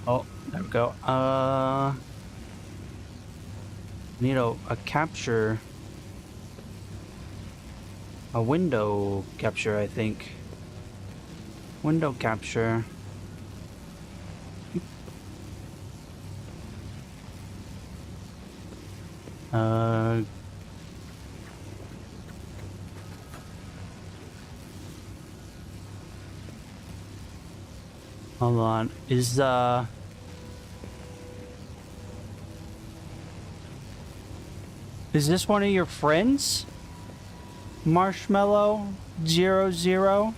Oh, there we go. Need a capture. A window capture, I think. Window capture. Hold on. Is this one of your friends? Marshmallow 00?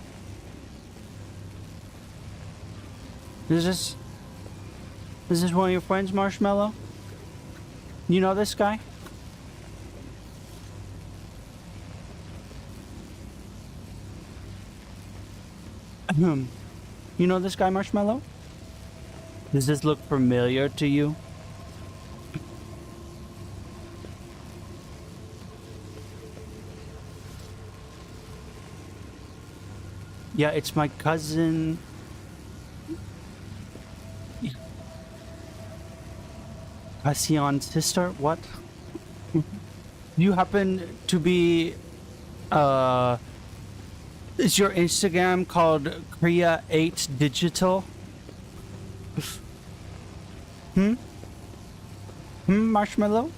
Is this one of your friends, Marshmallow? You know this guy? You know this guy, Marshmallow? Does this look familiar to you? Yeah, it's my cousin. Hassion's sister? What? You happen to be, is your Instagram called Korea8Digital? Marshmallow?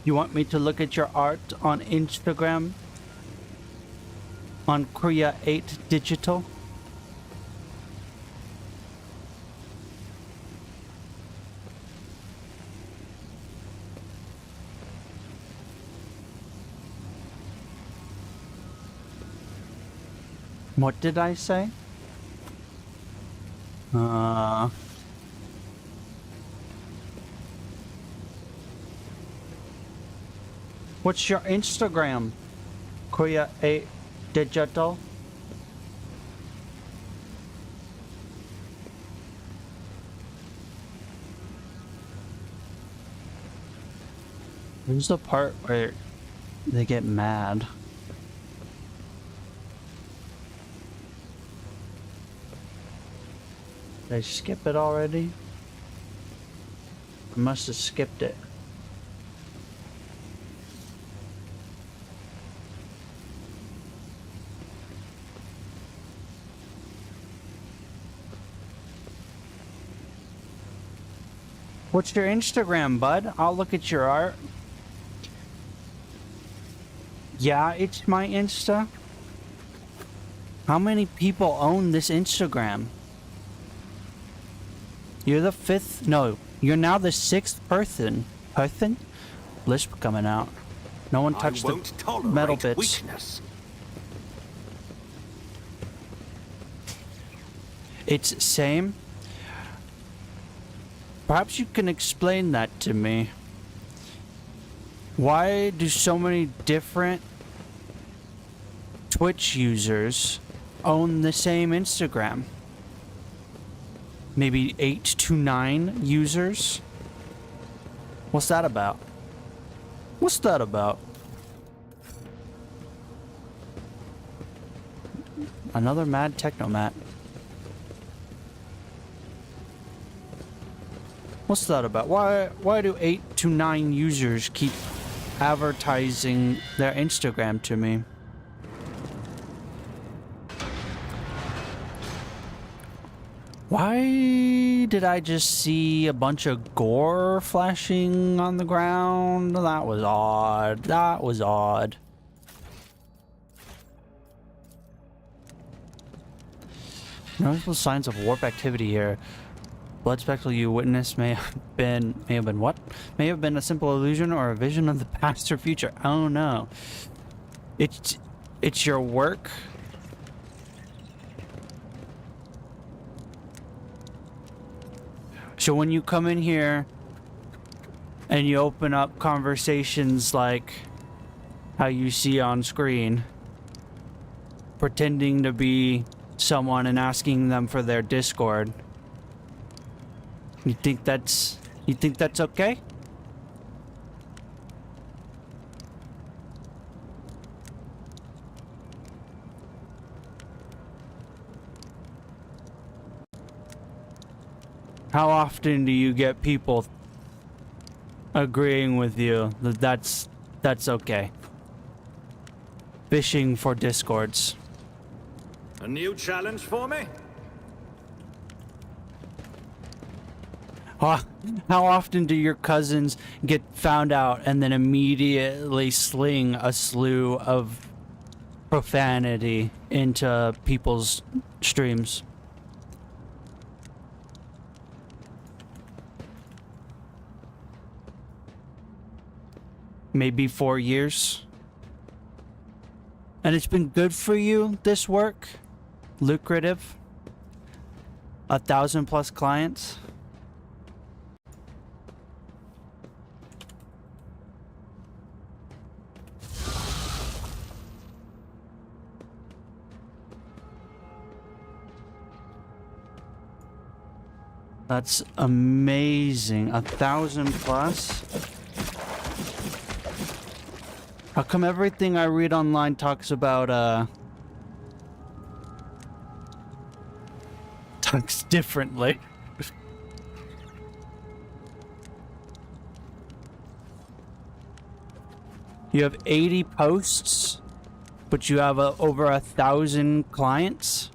You want me to look at your art on Instagram? On Korea8Digital? What did I say? What's your Instagram? Korea8Digital? Where's the part where they get mad? Did I skip it already? I must have skipped it. What's your Instagram, bud? I'll look at your art. Yeah, it's my Insta. How many people own this Instagram? You're the 5th. No, you're now the 6th person. Lisp coming out. No one touched the metal bits. Weakness. It's same. Perhaps you can explain that to me. Why do so many different Twitch users own the same Instagram? Maybe 8 to 9 users? What's that about? What's that about? Another mad technomat. What's that about? Why do 8 to 9 users keep advertising their Instagram to me? Why did I just see a bunch of gore flashing on the ground? That was odd. That was odd. Noticeable signs of warp activity here. Blood spectacle you witnessed may have been what? May have been a simple illusion or a vision of the past or future. Oh no. It's your work. So when you come in here and you open up conversations like how you see on screen, pretending to be someone and asking them for their Discord, you think that's okay? How often do you get people agreeing with you that that's okay? Fishing for Discords. A new challenge for me? How often do your cousins get found out and then immediately sling a slew of profanity into people's streams? Maybe 4 years? And it's been good for you, this work? Lucrative? 1,000+ clients? That's amazing. 1,000+. How come everything I read online talks about, talks differently? You have 80 posts, but you have over 1,000 clients?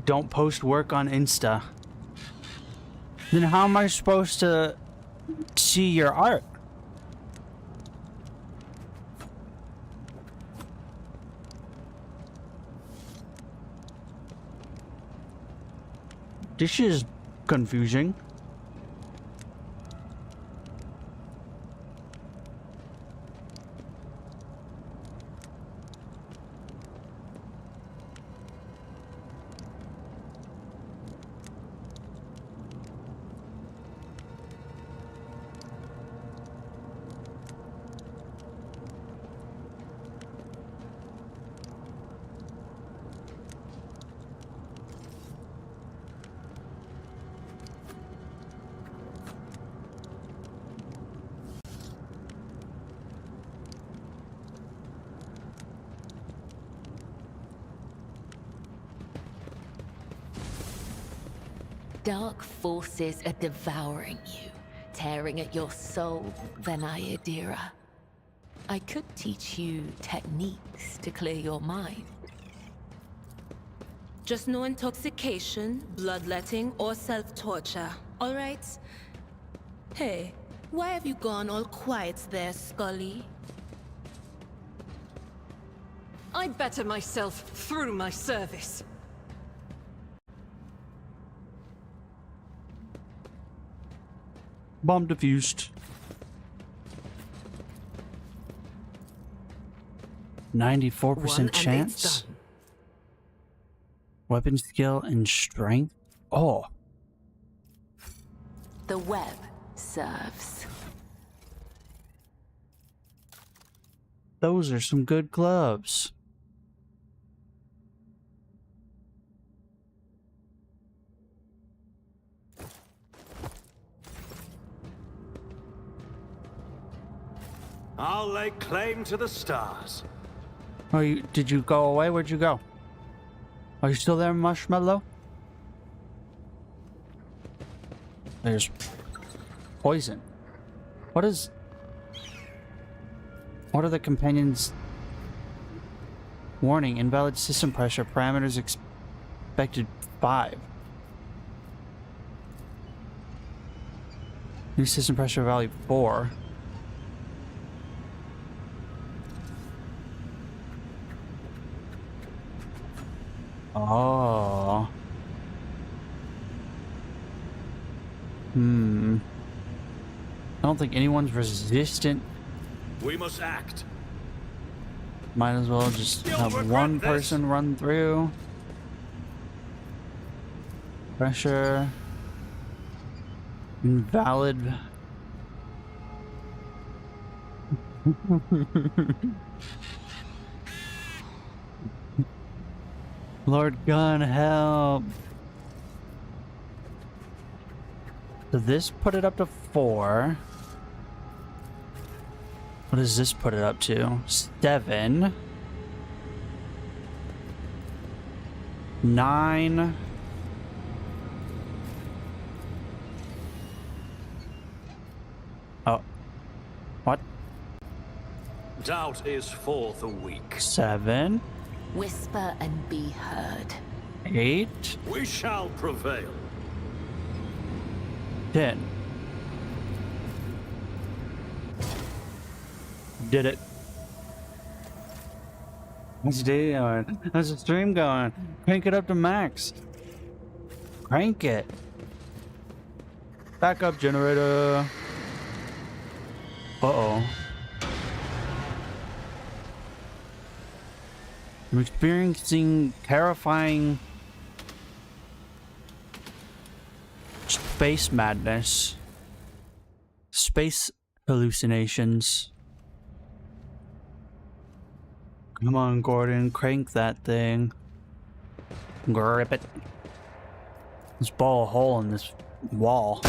Don't post work on Insta. Then how am I supposed to see your art? This is confusing. dark forces are devouring you, tearing at your soul, Venaya Dira. I could teach you techniques to clear your mind. Just no intoxication, bloodletting, or self-torture, all right? Hey, why have you gone all quiet there, Scully? I better myself through my service. Bomb defused. 94% chance. Weapon skill and strength. Oh. The web serves. Those are some good gloves. I'll lay claim to the stars. Oh, did you go away? Where'd you go? Are you still there, Marshmallow? There's poison. What are the companions? Warning, invalid system pressure, parameters expected 5. New system pressure value 4. Oh. I don't think anyone's resistant. We must act. Might as well just have one person run through. Pressure. Invalid. Lord Gun, help. So this put it up to 4. What does this put it up to? 7. 9. Oh. What? Doubt is for the weak. 7. Whisper and be heard. 8. We shall prevail. 10. Did it. How's the day going? How's the stream going? Crank it up to max. Crank it. Backup generator. Uh-oh. I'm experiencing terrifying space madness. Space hallucinations. Come on, Gordon, crank that thing. Grip it. Let's ball a hole in this wall.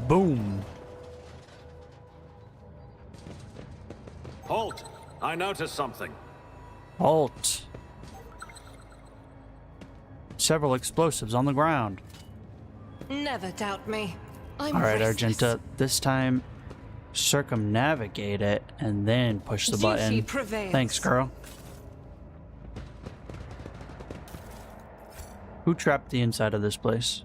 Boom. Halt! I noticed something. Halt. Several explosives on the ground. Never doubt me. I'm Alright, restless. Argenta, this time circumnavigate it and then push the button. Duty prevails. Thanks, girl. Who trapped the inside of this place?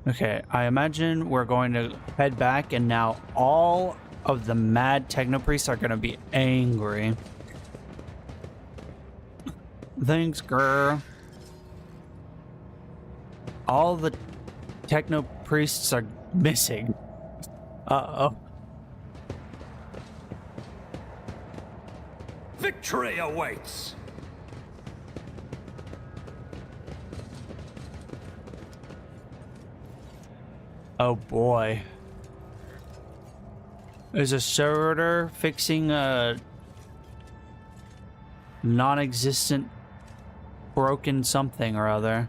Okay, I imagine we're going to head back and now all of the mad technopriests are going to be angry. Thanks, girl. All the technopriests are missing. Uh-oh. Victory awaits! Oh boy. Is a servitor fixing a non-existent broken something or other?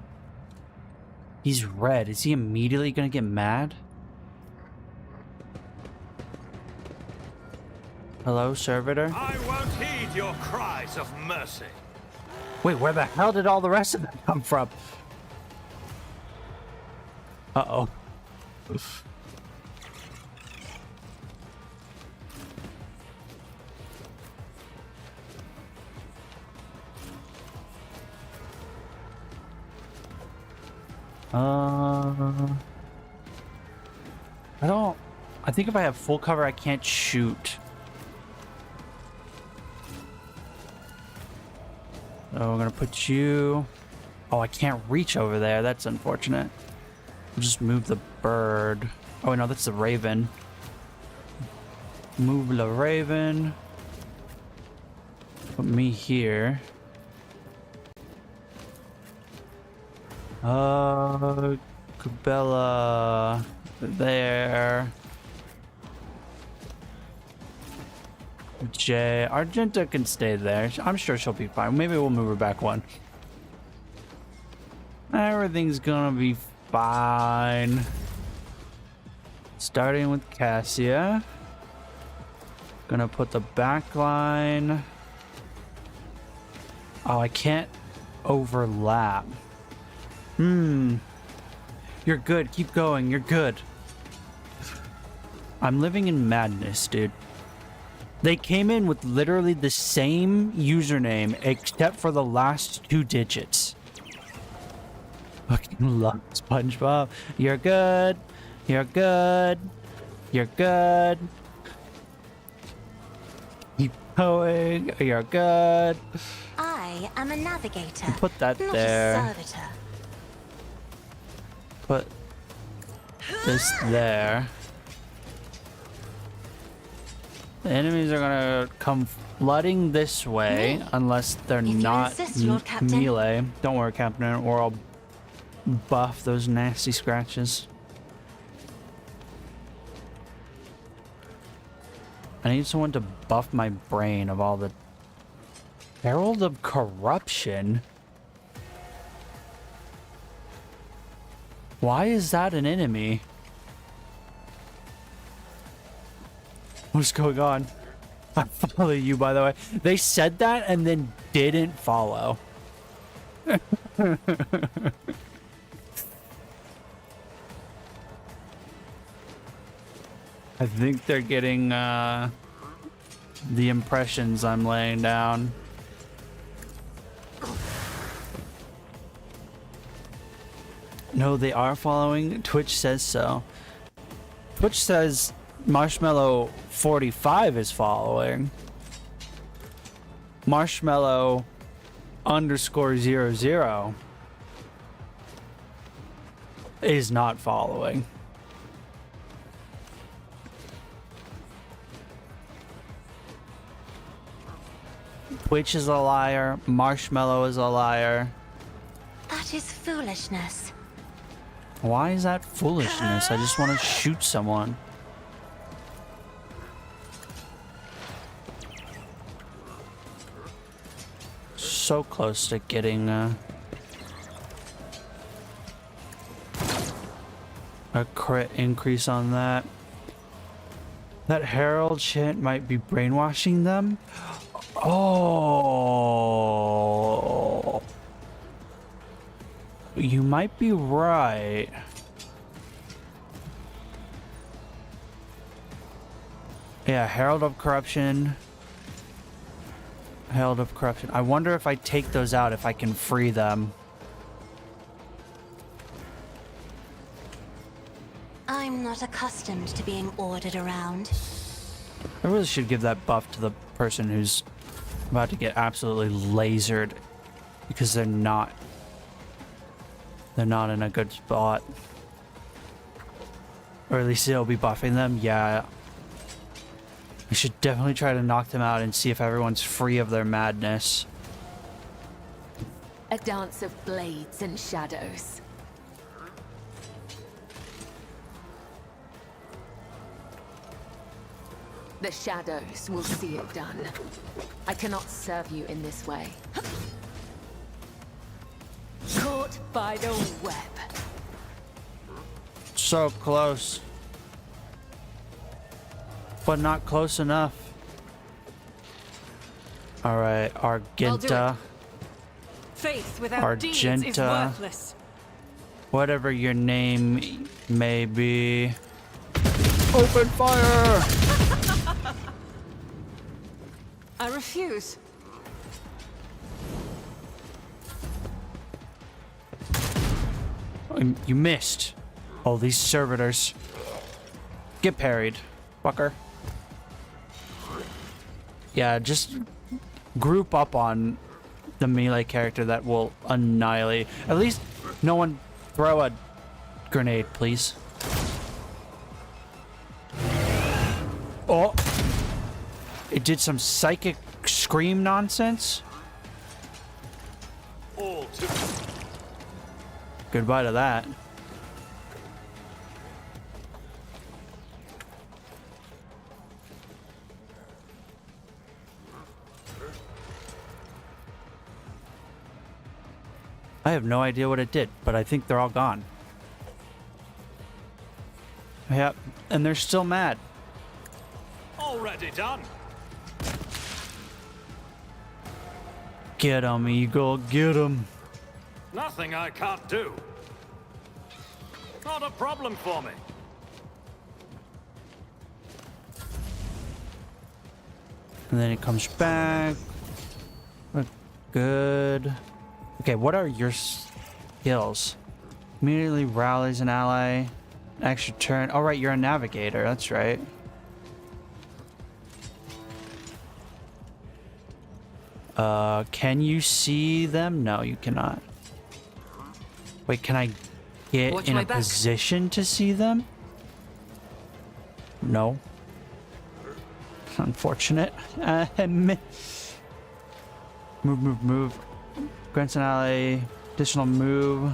He's red. Is he immediately gonna get mad? Hello, servitor? I won't heed your cries of mercy. Wait, where the hell did all the rest of them come from? Uh-oh. I think if I have full cover, I can't shoot. So we're gonna put you... Oh, I can't reach over there. That's unfortunate. We'll just move the bird. Oh, no, that's the raven. Move the raven. Put me here. Cabela. There. Jay. Argenta can stay there. I'm sure she'll be fine. Maybe we'll move her back one. Everything's gonna be fine. Starting with Cassia. Gonna put the back line. Oh, I can't overlap. You're good. Keep going. You're good. I'm living in madness, dude. They came in with literally the same username except for the last 2 digits. Fucking love SpongeBob. You're good. You're good. You're good. Keep going. You're good. I am a navigator. Put that not there. A servitor. Put this there. The enemies are gonna come flooding this way unless they're not insist, Lord Captain. melee. Don't worry, Captain, or I'll buff those nasty scratches. I need someone to buff my brain of all the... Herald of Corruption? Why is that an enemy? What's going on? I follow you, by the way. They said that and then didn't follow. I think they're getting the impressions I'm laying down. No, they are following. Twitch says so. Twitch says Marshmallow 45 is following. Marshmallow _00 is not following. Twitch is a liar. Marshmallow is a liar. That is foolishness. Why is that foolishness? I just want to shoot someone. So close to getting a crit increase on that. That Herald shit might be brainwashing them. Oh, you might be right. Yeah, Herald of Corruption. Herald of Corruption. I wonder if I take those out, if I can free them. I'm not accustomed to being ordered around. I really should give that buff to the person who's about to get absolutely lasered because they're not in a good spot. Or at least they'll be buffing them. Yeah. I should definitely try to knock them out and see if everyone's free of their madness. A dance of blades and shadows. The shadows will see it done. I cannot serve you in this way. Caught by the web. So close. But not close enough. Alright, Argenta. Faith without deeds is Argenta. worthless. Whatever your name may be. Open fire! I refuse. You missed. Oh, these servitors. Get parried, fucker. Yeah, just group up on the melee character that will annihilate. At least no one throw a grenade, please. Oh! It did some psychic scream nonsense. All to Goodbye to that. I have no idea what it did, but I think they're all gone. Yep, and they're still mad. already done. Get him, Eagle, get him. Nothing I can't do. Not a problem for me. And then it comes back. Good. Okay, what are your skills? Immediately rallies an ally. Extra turn. Oh, right, you're a navigator. That's right. Can you see them? No, you cannot. Wait, can I get Watch in my a back. position to see them? No. Unfortunate. Move. Grants an ally additional move.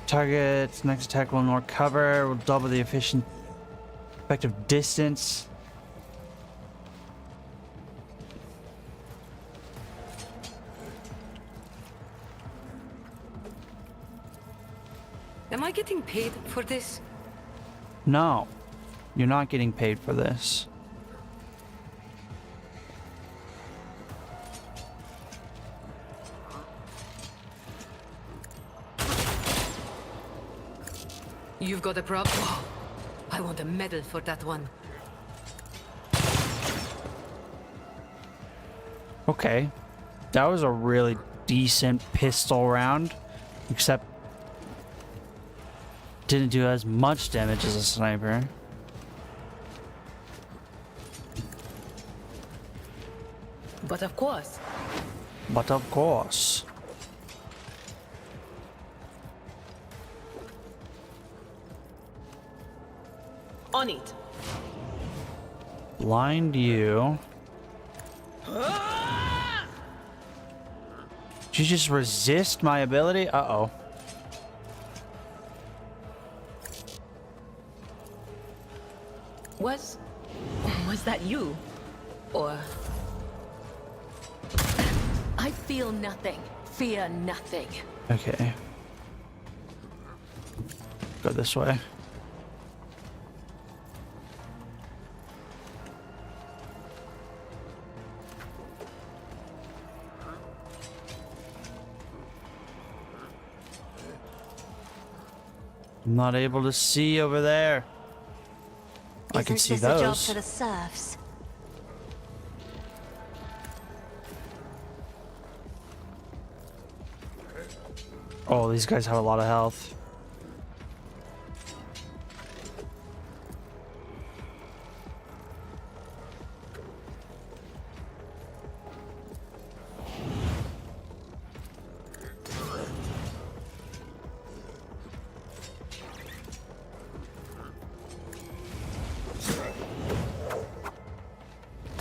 Target's next attack will more cover. Will double the effective distance. Am I getting paid for this? No, you're not getting paid for this. You've got a problem. Whoa. I want a medal for that one. Okay, that was a really decent pistol round, except didn't do as much damage as a sniper. But of course. But of course. On it. Blind you. Did you just resist my ability? Uh-oh. Was that you? Or... I feel nothing. Fear nothing. Okay. Go this way. I'm not able to see over there. I can see Isn't this a job those. for the serfs? Oh, these guys have a lot of health.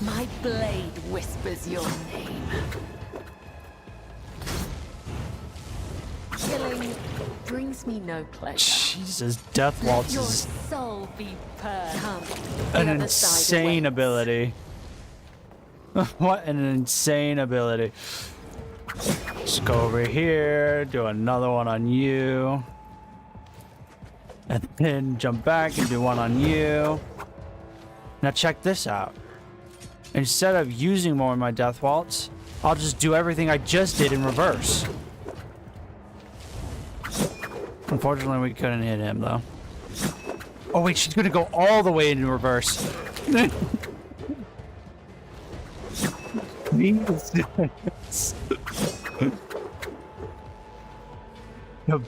My blade whispers your name. Killing brings me no pleasure. Jesus, Death Waltz Your is soul be purged. an insane ability. What an insane ability. Just go over here, do another one on you. And then jump back and do one on you. Now check this out. Instead of using more of my Death Waltz, I'll just do everything I just did in reverse. Unfortunately, we couldn't hit him, though. Oh, wait, she's gonna go all the way in reverse.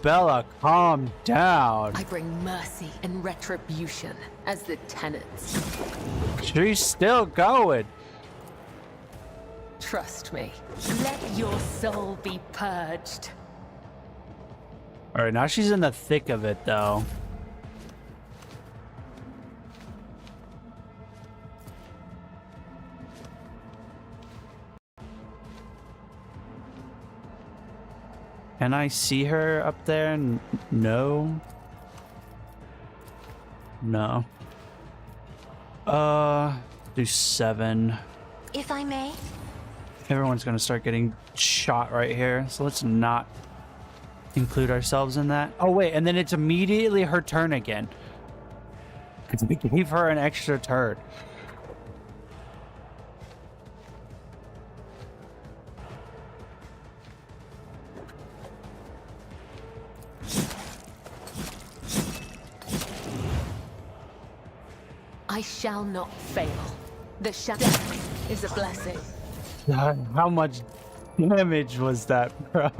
Bella, calm down. I bring mercy and retribution as the tenets. She's still going. Trust me. Let your soul be purged. All right, now she's in the thick of it, though. Can I see her up there? No. No. Do 7. If I may. Everyone's gonna start getting shot right here, so let's not include ourselves in that. Oh wait, and then it's immediately her turn again. Because we gave her an extra turn. I shall not fail. The shadow is a blessing. God, how much damage was that, bro?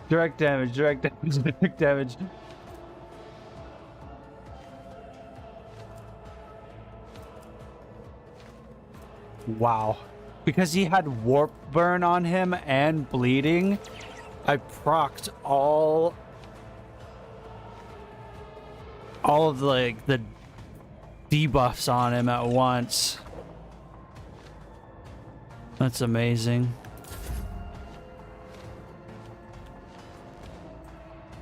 Direct damage, direct damage, direct damage. Wow. Because he had warp burn on him and bleeding, I procced all of the debuffs on him at once. That's amazing.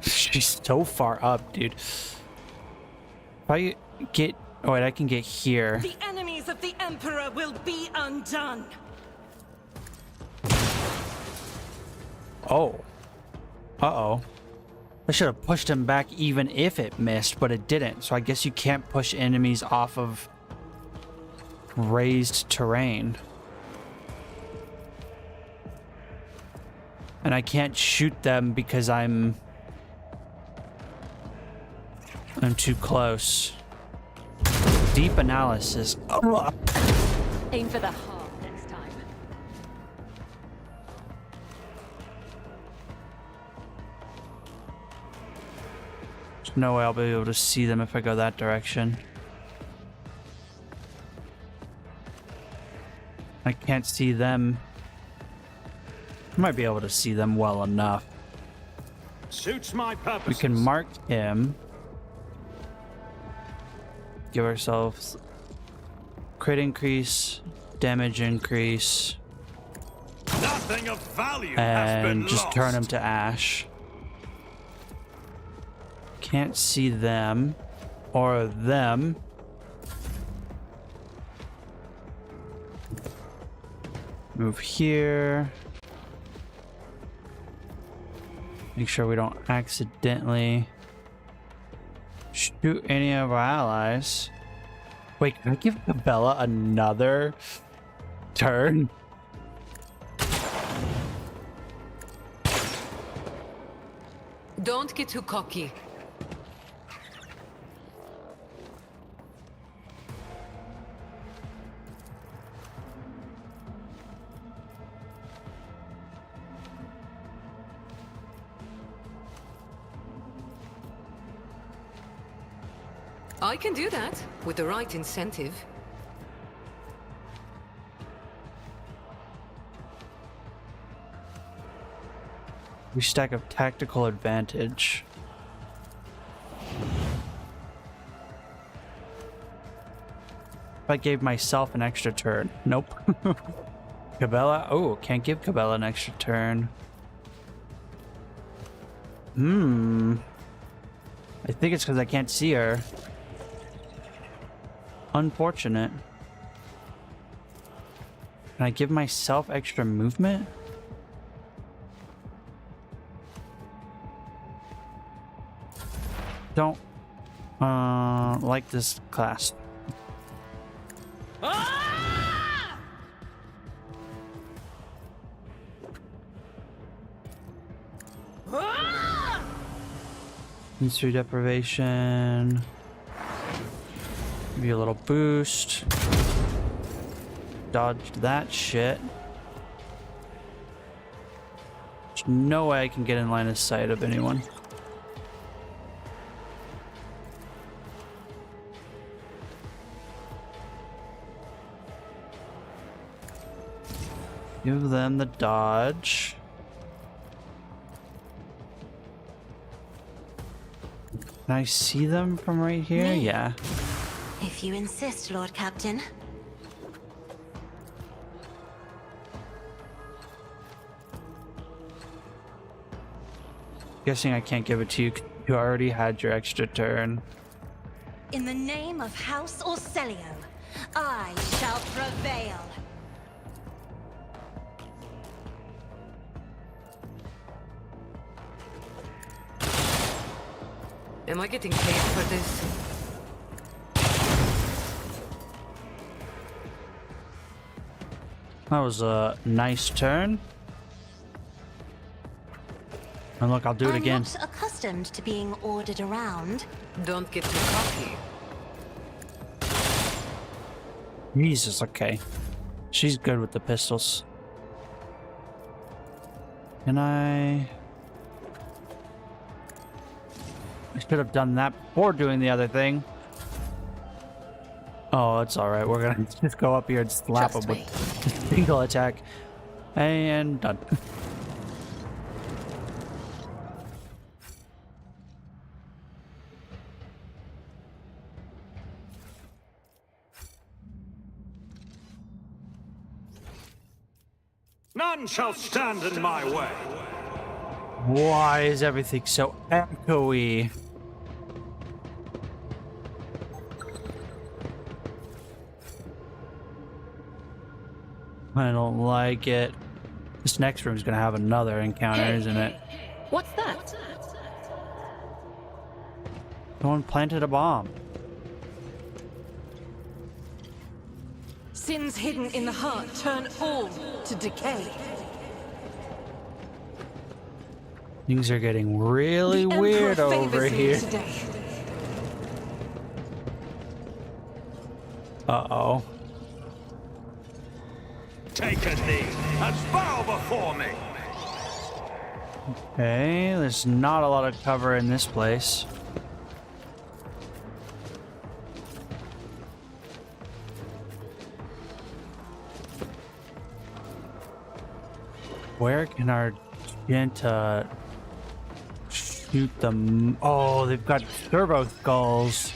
She's so far up, dude. If I get... Oh, wait, I can get here. The enemies of the Emperor will be undone. Oh. Uh-oh. I should have pushed him back even if it missed, but it didn't. So I guess you can't push enemies off of raised terrain. And I can't shoot them because I'm too close. Deep analysis. Oh. Aim for the heart next time. There's no way I'll be able to see them if I go that direction. I can't see them. I might be able to see them well enough. Suits my purpose. We can mark him. Give ourselves crit increase, damage increase, Nothing of value has been and just lost. turn him to ash. Can't see them or them. Move here. Make sure we don't accidentally shoot any of our allies. Wait, can I give Bella another turn? Don't get too cocky. I can do that with the right incentive. We stack of tactical advantage. If I gave myself an extra turn. Nope. Cabela. Oh, can't give Cabela an extra turn. I think it's because I can't see her. Unfortunate. Can I give myself extra movement? Don't like this class. Sensory deprivation. Give you a little boost. Dodged that shit. There's no way I can get in line of sight of anyone. Give them the dodge. Can I see them from right here? Me? Yeah. If you insist, Lord Captain. Guessing I can't give it to you 'cause you already had your extra turn. In the name of House Orcelio, I shall prevail. Am I getting paid for this? That was a nice turn. And look, I'll do it again. I'm not accustomed to being ordered around. Don't get too cocky. Jesus, okay. She's good with the pistols. Can I should have done that before doing the other thing. Oh, it's alright. We're gonna just go up here and slap him with a single attack. And done. None shall stand in my way. Why is everything so echoey? I don't like it. This next room's gonna have another encounter, isn't it? What's that? Someone planted a bomb. Sins hidden in the heart turn all to decay. Things are getting really weird over here. Uh-oh. Take a knee and bow before me. Okay, there's not a lot of cover in this place. Where can our Genta shoot them? Oh, they've got turbo skulls.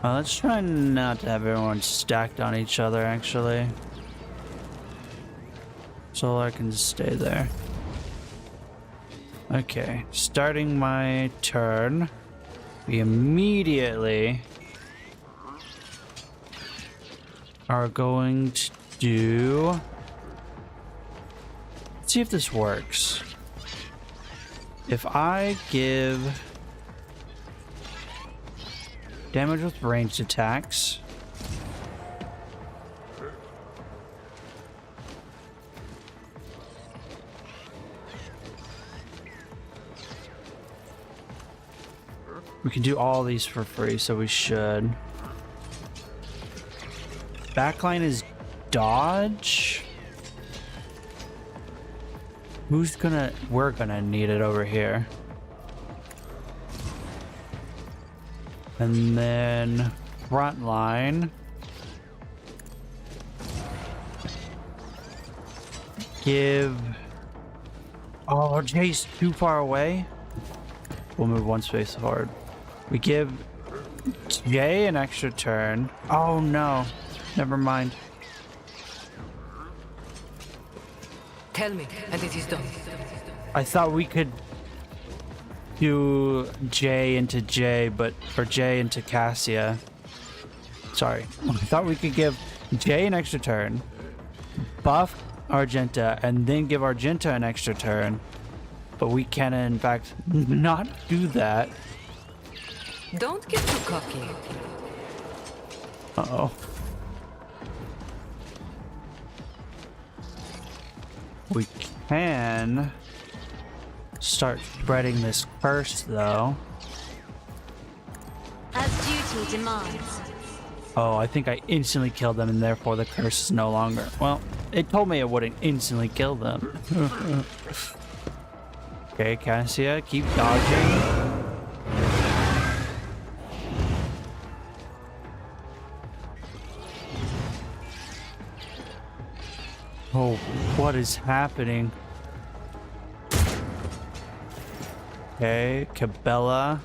Let's try not to have everyone stacked on each other, actually. Solar can stay there. Okay, starting my turn. We immediately are going to do... Let's see if this works. If I give damage with ranged attacks, we can do all these for free, so we should. Backline is dodge. We're gonna need it over here. And then front line. Give... Oh, Jay's too far away. We'll move one space forward. We give Jay an extra turn. Oh no. Never mind. Tell me, and it is done. I thought we could do J into J, but or J into Cassia. Sorry. I thought we could give J an extra turn, buff Argenta, and then give Argenta an extra turn. But we can, in fact, not do that. Don't get too cocky. Uh-oh. We can start spreading this curse, though. As duty demands. Oh, I think I instantly killed them, and therefore the curse is no longer. Well, it told me it wouldn't instantly kill them. Okay, Cassia, keep dodging. Oh, what is happening? Okay, Cabela.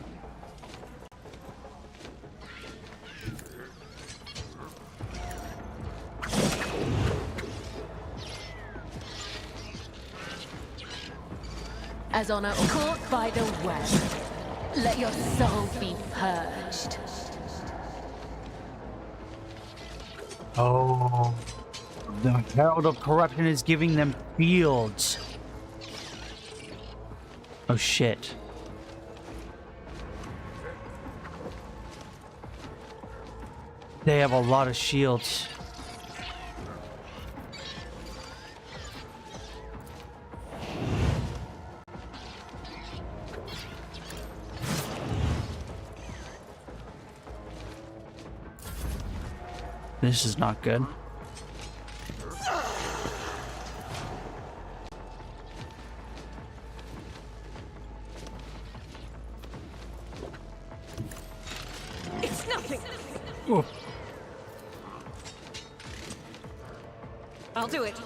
As honor caught by the web, let your soul be purged. Oh, the Herald of Corruption is giving them fields. Oh shit. They have a lot of shields. This is not good. It's nothing. Oh. I'll do it.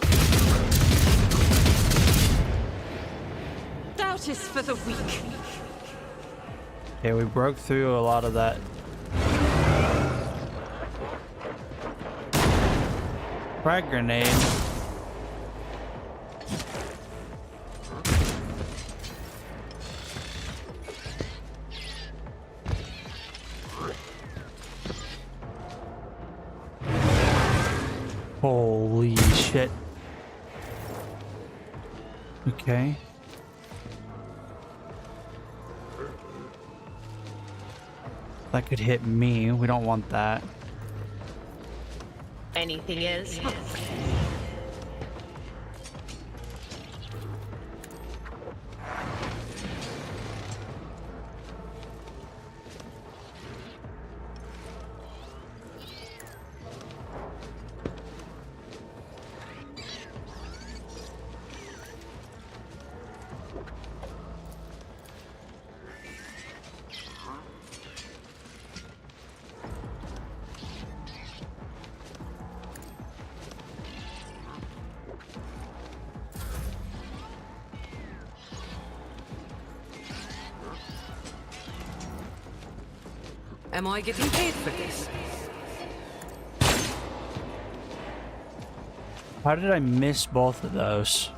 Doubt is for the weak. Okay, we broke through a lot of that. Frag grenade. Holy shit. Okay. That could hit me. We don't want that. Anything else? Am I getting paid for this? How did I miss both of those?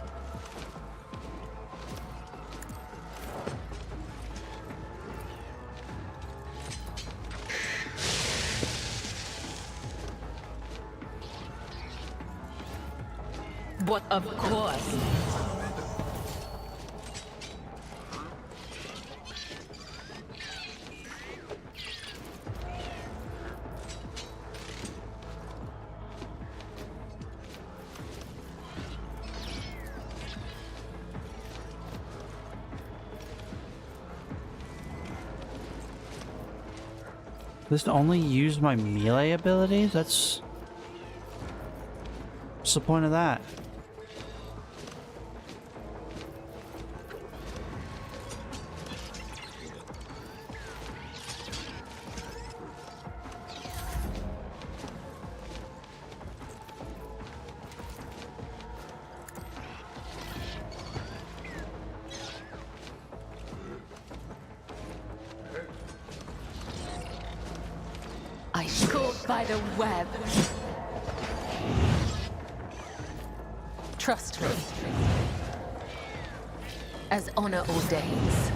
What, of course. Just only use my melee abilities? What's the point of that? I caught by the web. Trust me. As honor ordains.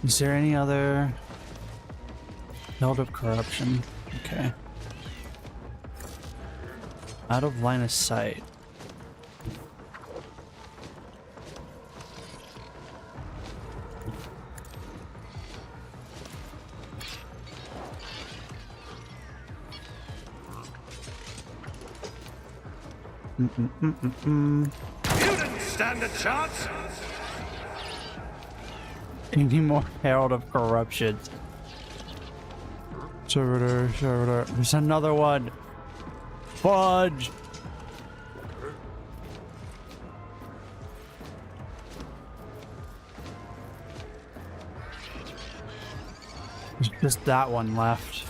Is there any other Herald of Corruption? Okay. Out of line of sight. You didn't stand a chance. Any more Herald of Corruption? Servitor. There's another one. Fudge. There's just that one left.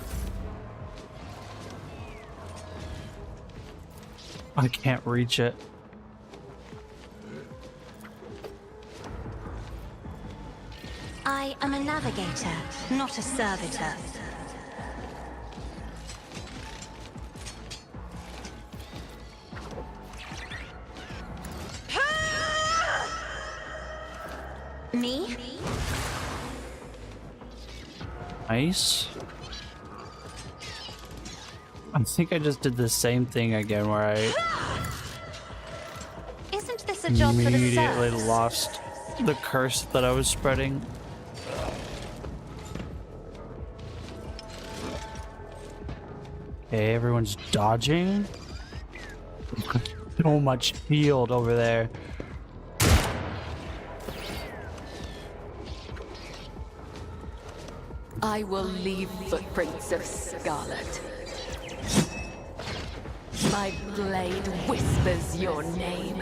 I can't reach it. I am a navigator, not a servitor. Me? Nice. I think I just did the same thing again where I Isn't this a job for the immediately serfs? lost the curse that I was spreading. Okay, everyone's dodging. So much field over there. I will leave footprints of scarlet. My blade whispers your name.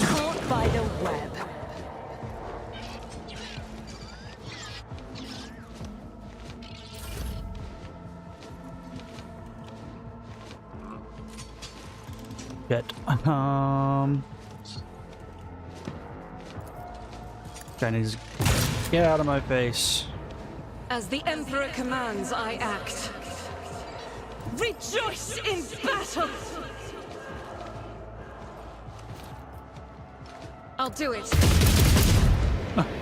Caught by the web. Shit. Guy needs to get out of my face. As the Emperor commands, I act. Rejoice in battle! I'll do it.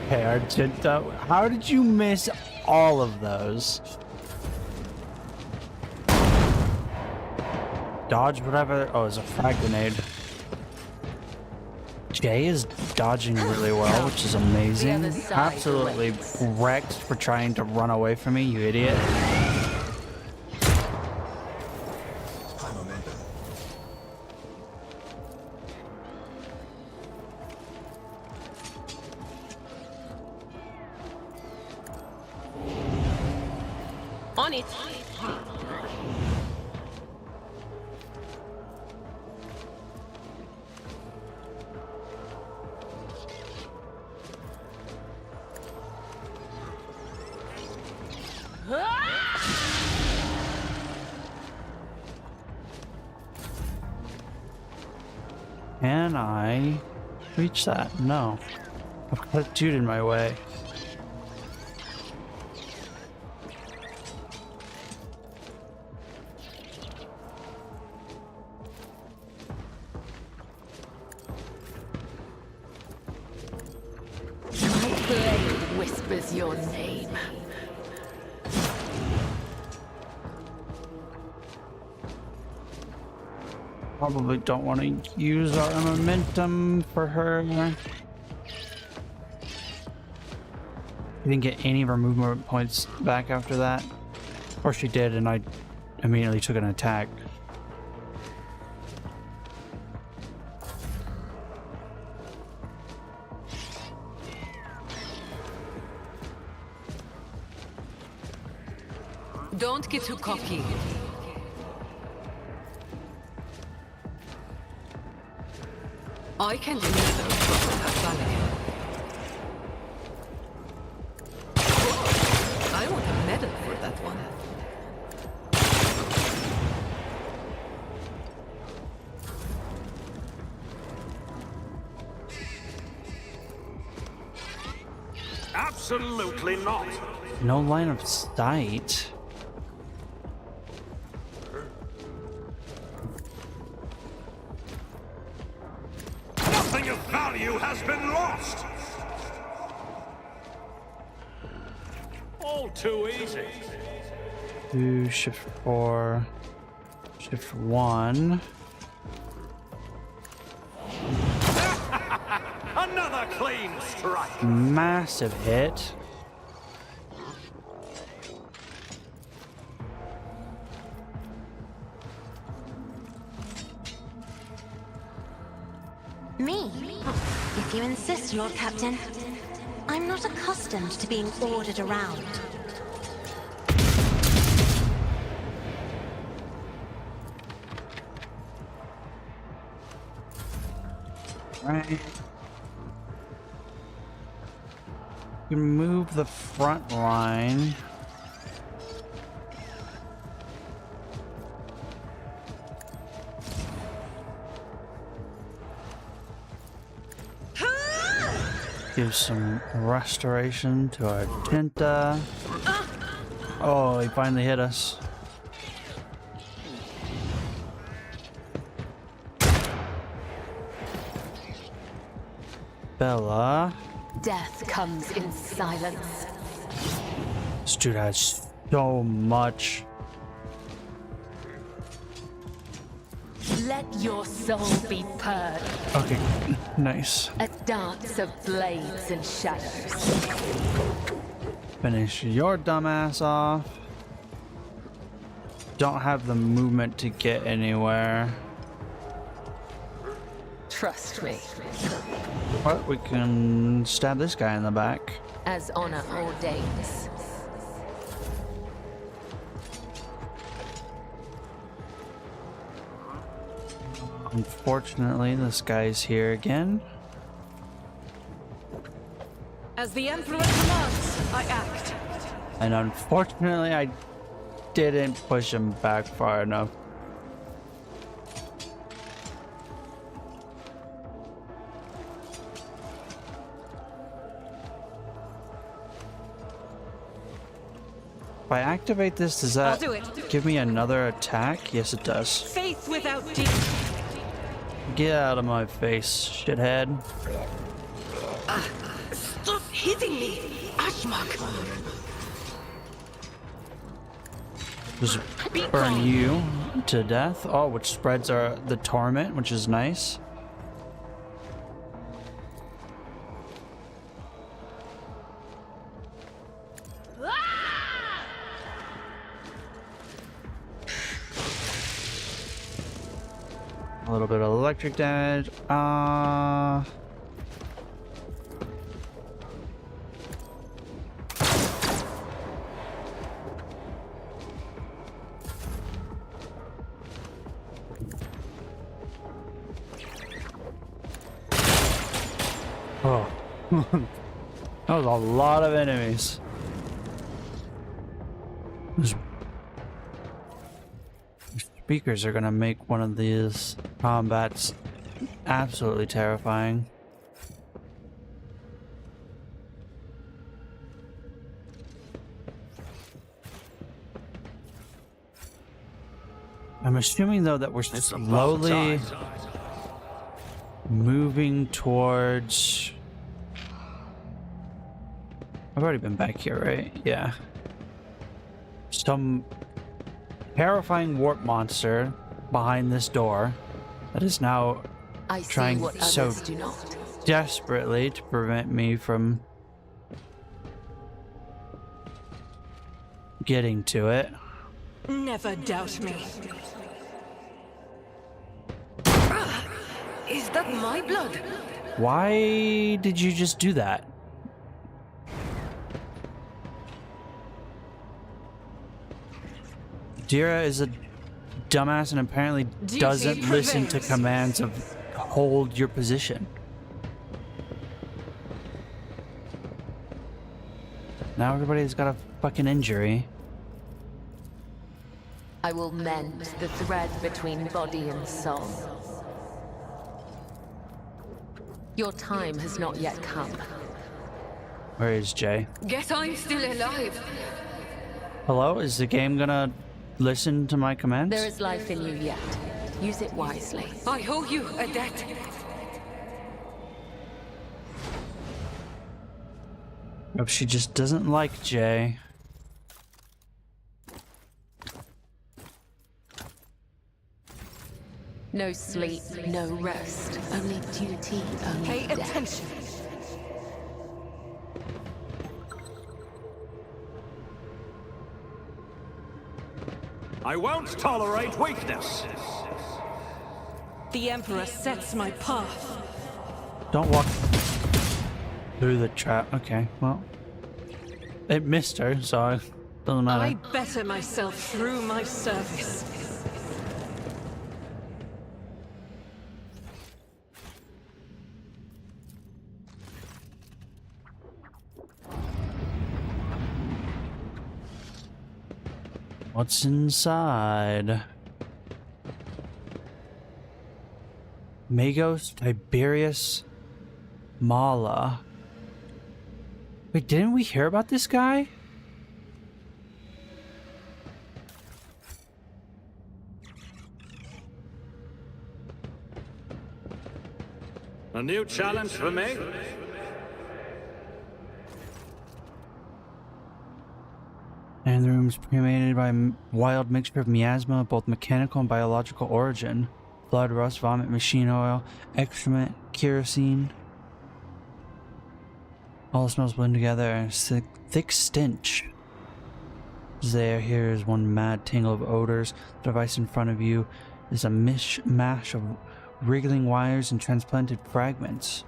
Hey, Argento, how did you miss all of those? Dodge whatever. Oh, it's a frag grenade. Jay is dodging really well, which is amazing. The other side Absolutely awaits. wrecked for trying to run away from me, you idiot. On it! Can I reach that? No. I've got a dude in my way. My blade whispers your name. Probably don't want to use our momentum for her. We didn't get any of our movement points back after that. Or she did, and I immediately took an attack. Don't get too cocky. I can do better from that valley. I want a medal for that one. Absolutely not. No line of sight. Nothing of value has been lost. All too easy. 2, shift 4, shift 1. Another clean strike. Massive hit. Me? If you insist, Lord Captain. I'm not accustomed to being ordered around. Right. You move the front line. Give some restoration to our Tinta. Oh, he finally hit us. Bella. Death comes in silence. This dude has so much. Let your soul be purged. Okay, nice. A dance of blades and shadows. Finish your dumbass off. Don't have the movement to get anywhere. Trust me. But we can stab this guy in the back. As honor ordains. Unfortunately, this guy's here again. As the Emperor commands, I act. And unfortunately, I didn't push him back far enough. If I activate this, does that I'll do it. give me another attack? Yes, it does. Faith without deed. Get out of my face, shithead. Stop hitting me, Ashmak. Just burn you to death. Oh, which spreads the torment, which is nice. A little bit of electric damage. Oh. That was a lot of enemies. Those speakers are gonna make one of these combats absolutely terrifying. I'm assuming though that we're slowly moving towards... I've already been back here, right? Yeah. Some terrifying warp monster behind this door that is now trying so desperately to prevent me from getting to it. Never doubt me. Is that my blood? Why did you just do that? Dira is a dumbass and apparently doesn't listen to commands of hold your position. Now everybody's got a fucking injury. I will mend the thread between body and soul. Your time has not yet come. Where is Jay? Guess I'm still alive. Hello? Is the game gonna listen to my commands? There is life in you yet. Use it wisely. I owe you a debt. Hope she just doesn't like Jay. No sleep, no rest. Only duty, only Pay death. attention. I won't tolerate weakness. The Emperor sets my path. Don't walk through the trap. Okay, well. It missed her, so it doesn't matter. I better myself through my service. What's inside? Magos, Tiberius, Mala. Wait, didn't we hear about this guy? A new challenge for me? And the room's permeated by a wild mixture of miasma, both mechanical and biological origin. Blood, rust, vomit, machine oil, excrement, kerosene. All the smells blend together in a thick stench. Here is one mad tangle of odors. The device in front of you is a mishmash of wriggling wires and transplanted fragments.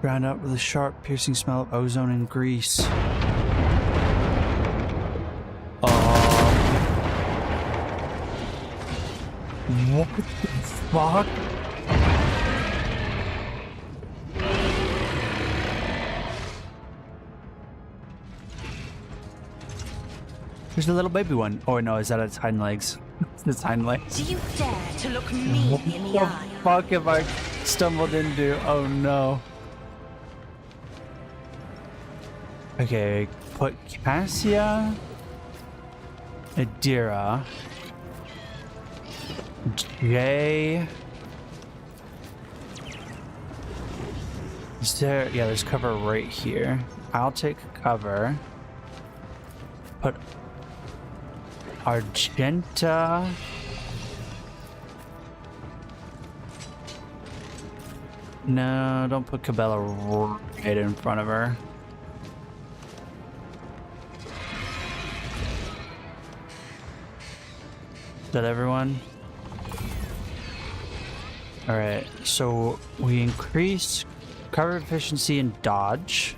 Ground up with a sharp, piercing smell of ozone and grease. What the fuck? There's a little baby one. Oh no, is that its hind legs? It's its hind legs. Do you dare to look me in the eye? Fuck if I stumbled into. Oh no. Okay, put Cassia, Adira, Jay. Is there? Yeah, there's cover right here. I'll take cover. Put Argenta. No, don't put Cabela right in front of her. Is that everyone? Alright, so we increase cover efficiency and dodge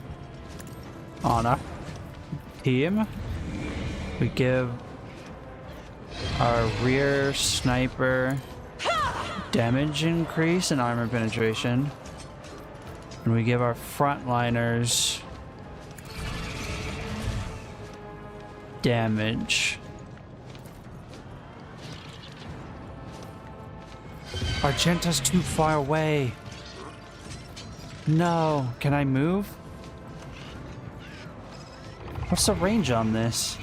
on a team. We give our rear sniper damage increase and armor penetration. And we give our frontliners damage. Argenta's too far away. No. Can I move? What's the range on this?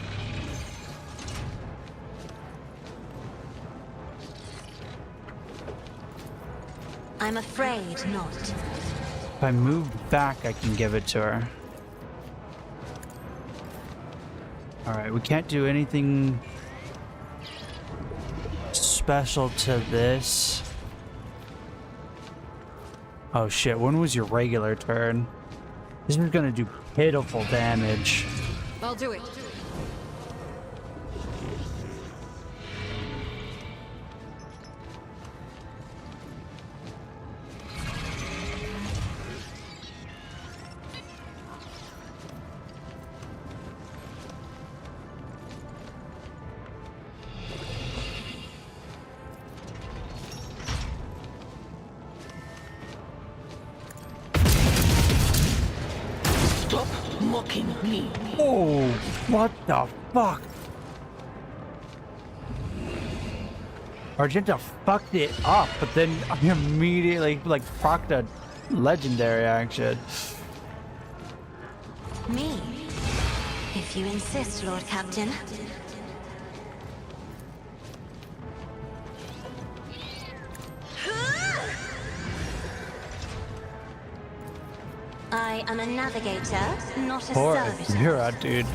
I'm afraid not. If I move back, I can give it to her. Alright, we can't do anything special to this. Oh shit, when was your regular turn? This is gonna do pitiful damage. I'll do it. Stop mocking me. Oh, what the fuck? Argenta fucked it up, but then immediately like procced a legendary action. Me? If you insist, Lord Captain. I am a navigator, not a Poor servitor. Mira, dude.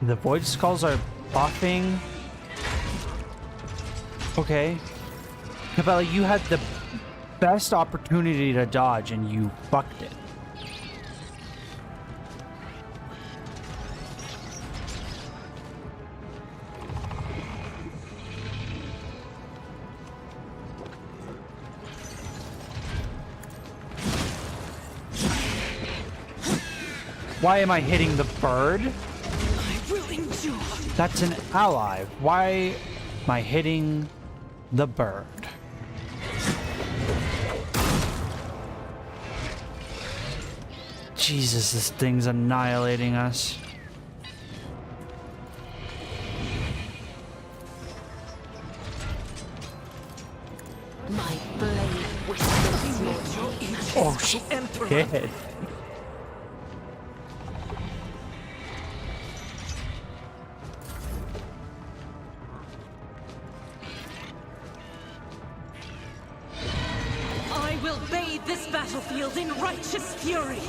The void skulls are buffing. Okay. Cabela, you had the best opportunity to dodge and you fucked it. Why am I hitting the bird? That's an ally. Why am I hitting the bird? Jesus, this thing's annihilating us. My blade whispers your innocence. Oh shit. I will bathe this battlefield in righteous fury.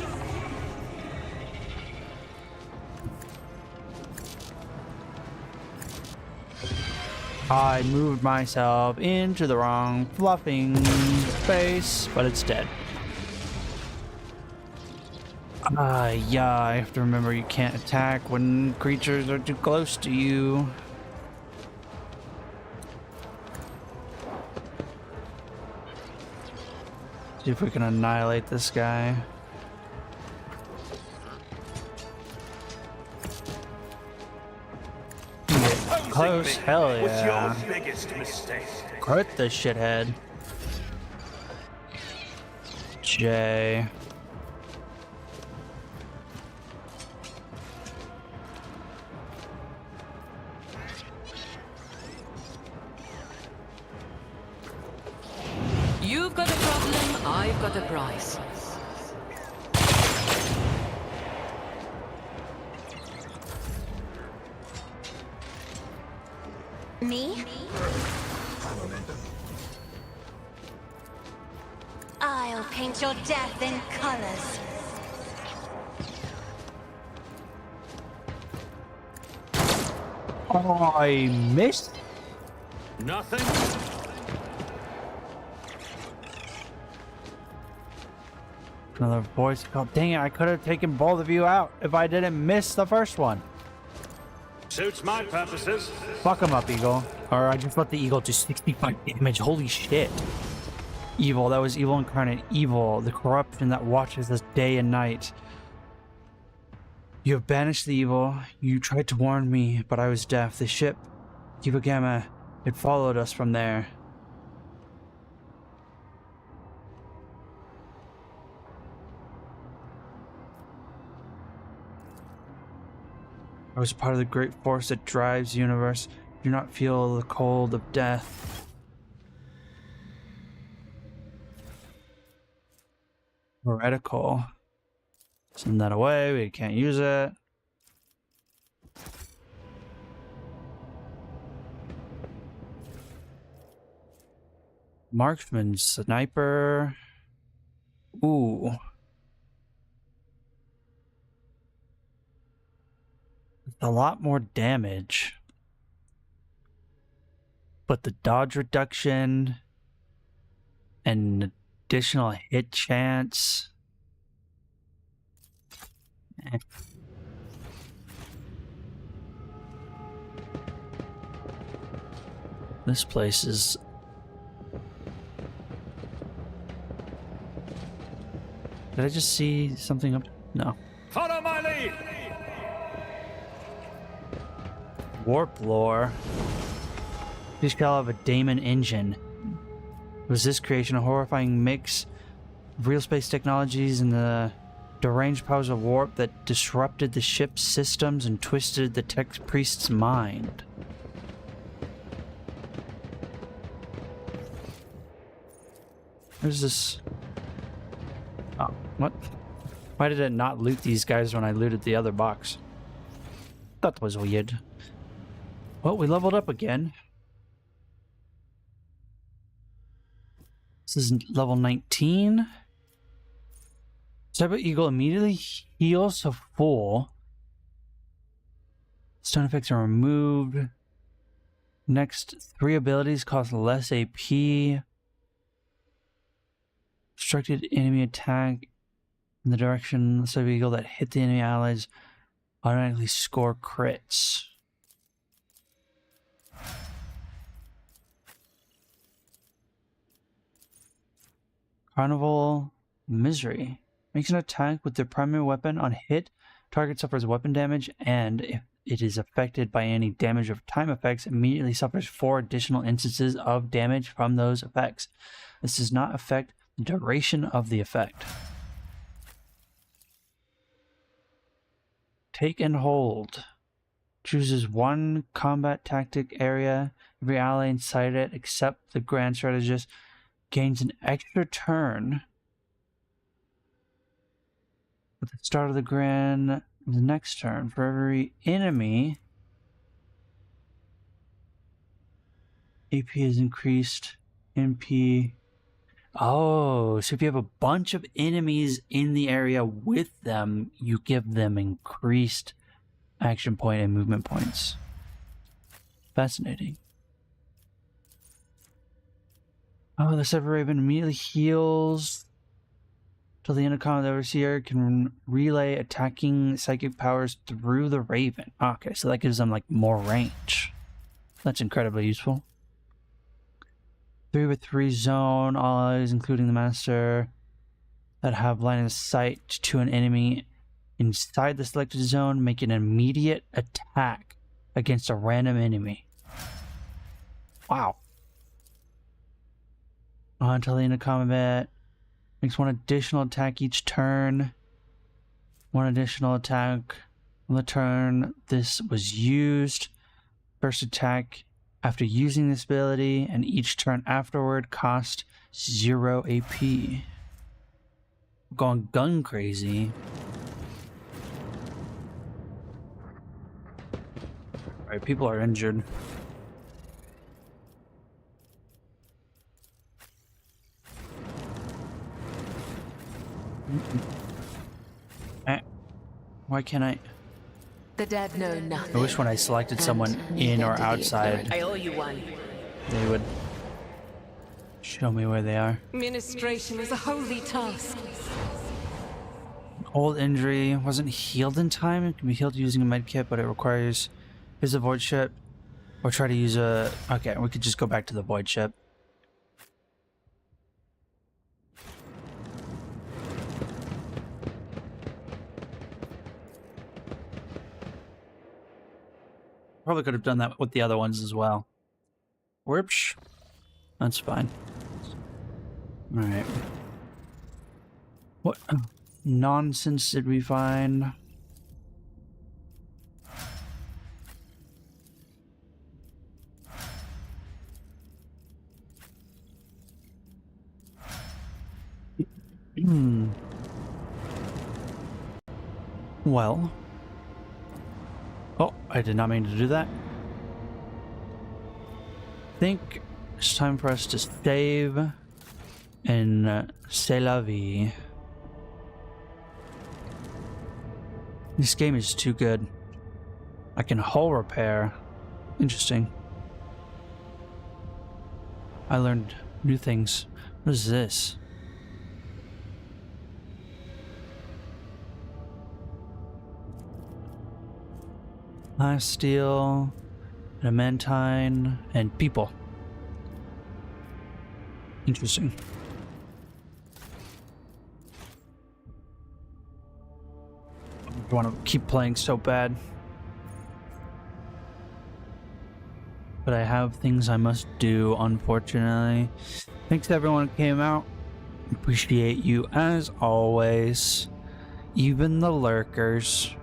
I moved myself into the wrong fluffing space, but it's dead. Yeah, I have to remember you can't attack when creatures are too close to you. See if we can annihilate this guy. Get close, hell yeah. What's your biggest mistake? Crit the shithead. J. You've got a problem, I've got a prize. Me? I'll paint your death in colors. Oh, I missed. Nothing? Another voice called. Dang it, I could have taken both of you out if I didn't miss the first one. Suits my purposes. Fuck him up, Eagle. Or I just let the Eagle do 65 damage. Holy shit. Evil, that was evil incarnate. Evil, the corruption that watches us day and night. You have banished the evil. You tried to warn me, but I was deaf. The ship, Kiva Gamma, it followed us from there. I was part of the great force that drives the universe. Do not feel the cold of death. Heretical. Send that away. We can't use it. Marksman, sniper. Ooh. A lot more damage. But the dodge reduction and additional hit chance. This place is... Did I just see something up? No. Follow my lead! warp lore. These shall have a Daemon engine. Was this creation a horrifying mix of real space technologies and the deranged powers of warp that disrupted the ship's systems and twisted the tech priest's mind? Where's this? Oh, what? Why did it not loot these guys when I looted the other box? That was weird. Well, we leveled up again. This is level 19. Cyber Eagle immediately heals to full. Stun effects are removed. Next 3 abilities cost less AP. Obstructed enemy attack in the direction of the Cyber Eagle that hit the enemy allies automatically score crits. Carnival Misery. Makes an attack with the primary weapon on hit. Target suffers weapon damage, and if it is affected by any damage of time effects, immediately suffers 4 additional instances of damage from those effects. This does not affect the duration of the effect. Take and hold. Chooses 1 combat tactic area. Every ally inside it, except the Grand Strategist, gains an extra turn at the start of the next turn. For every enemy, AP is increased. MP. Oh, so if you have a bunch of enemies in the area with them, you give them increased action point and movement points. Fascinating. Oh, the Cyber Raven immediately heals till the end of combat. The Overseer can relay attacking psychic powers through the Raven. Okay, so that gives them like more range. That's incredibly useful. 3/3 zone, all allies, including the Master, that have line of sight to an enemy inside the selected zone, make an immediate attack against a random enemy. Wow. Until the end of combat, makes 1 additional attack each turn. 1 additional attack on the turn this was used. First attack after using this ability, and each turn afterward cost 0 AP. Going gun crazy. Alright, people are injured. Why can't I? The dead know nothing. I wish when I selected someone in or outside, I owe you one. they would show me where they are. Ministration is a holy task. Old injury wasn't healed in time. It can be healed using a med kit, but it requires use a void ship or try to use a. Okay, we could just go back to the void ship. Probably could have done that with the other ones as well. Whoops. That's fine. Alright. What nonsense did we find? Well. Oh, I did not mean to do that. I think it's time for us to save and c'est la vie. This game is too good. I can hull repair. Interesting. I learned new things. What is this? Last steel, adamantine, and people. Interesting. I want to keep playing so bad. but I have things I must do, unfortunately. Thanks to everyone who came out. Appreciate you as always. Even the lurkers.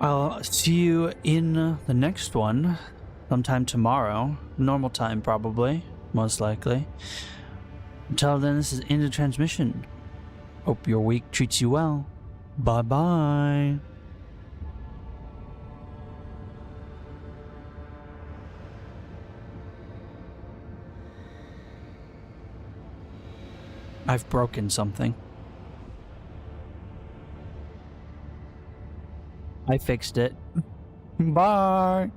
I'll see you in the next one sometime tomorrow. Normal time, probably. Most likely. Until then, this is End of Transmission. Hope your week treats you well. Bye-bye. I've broken something. I fixed it. Bye.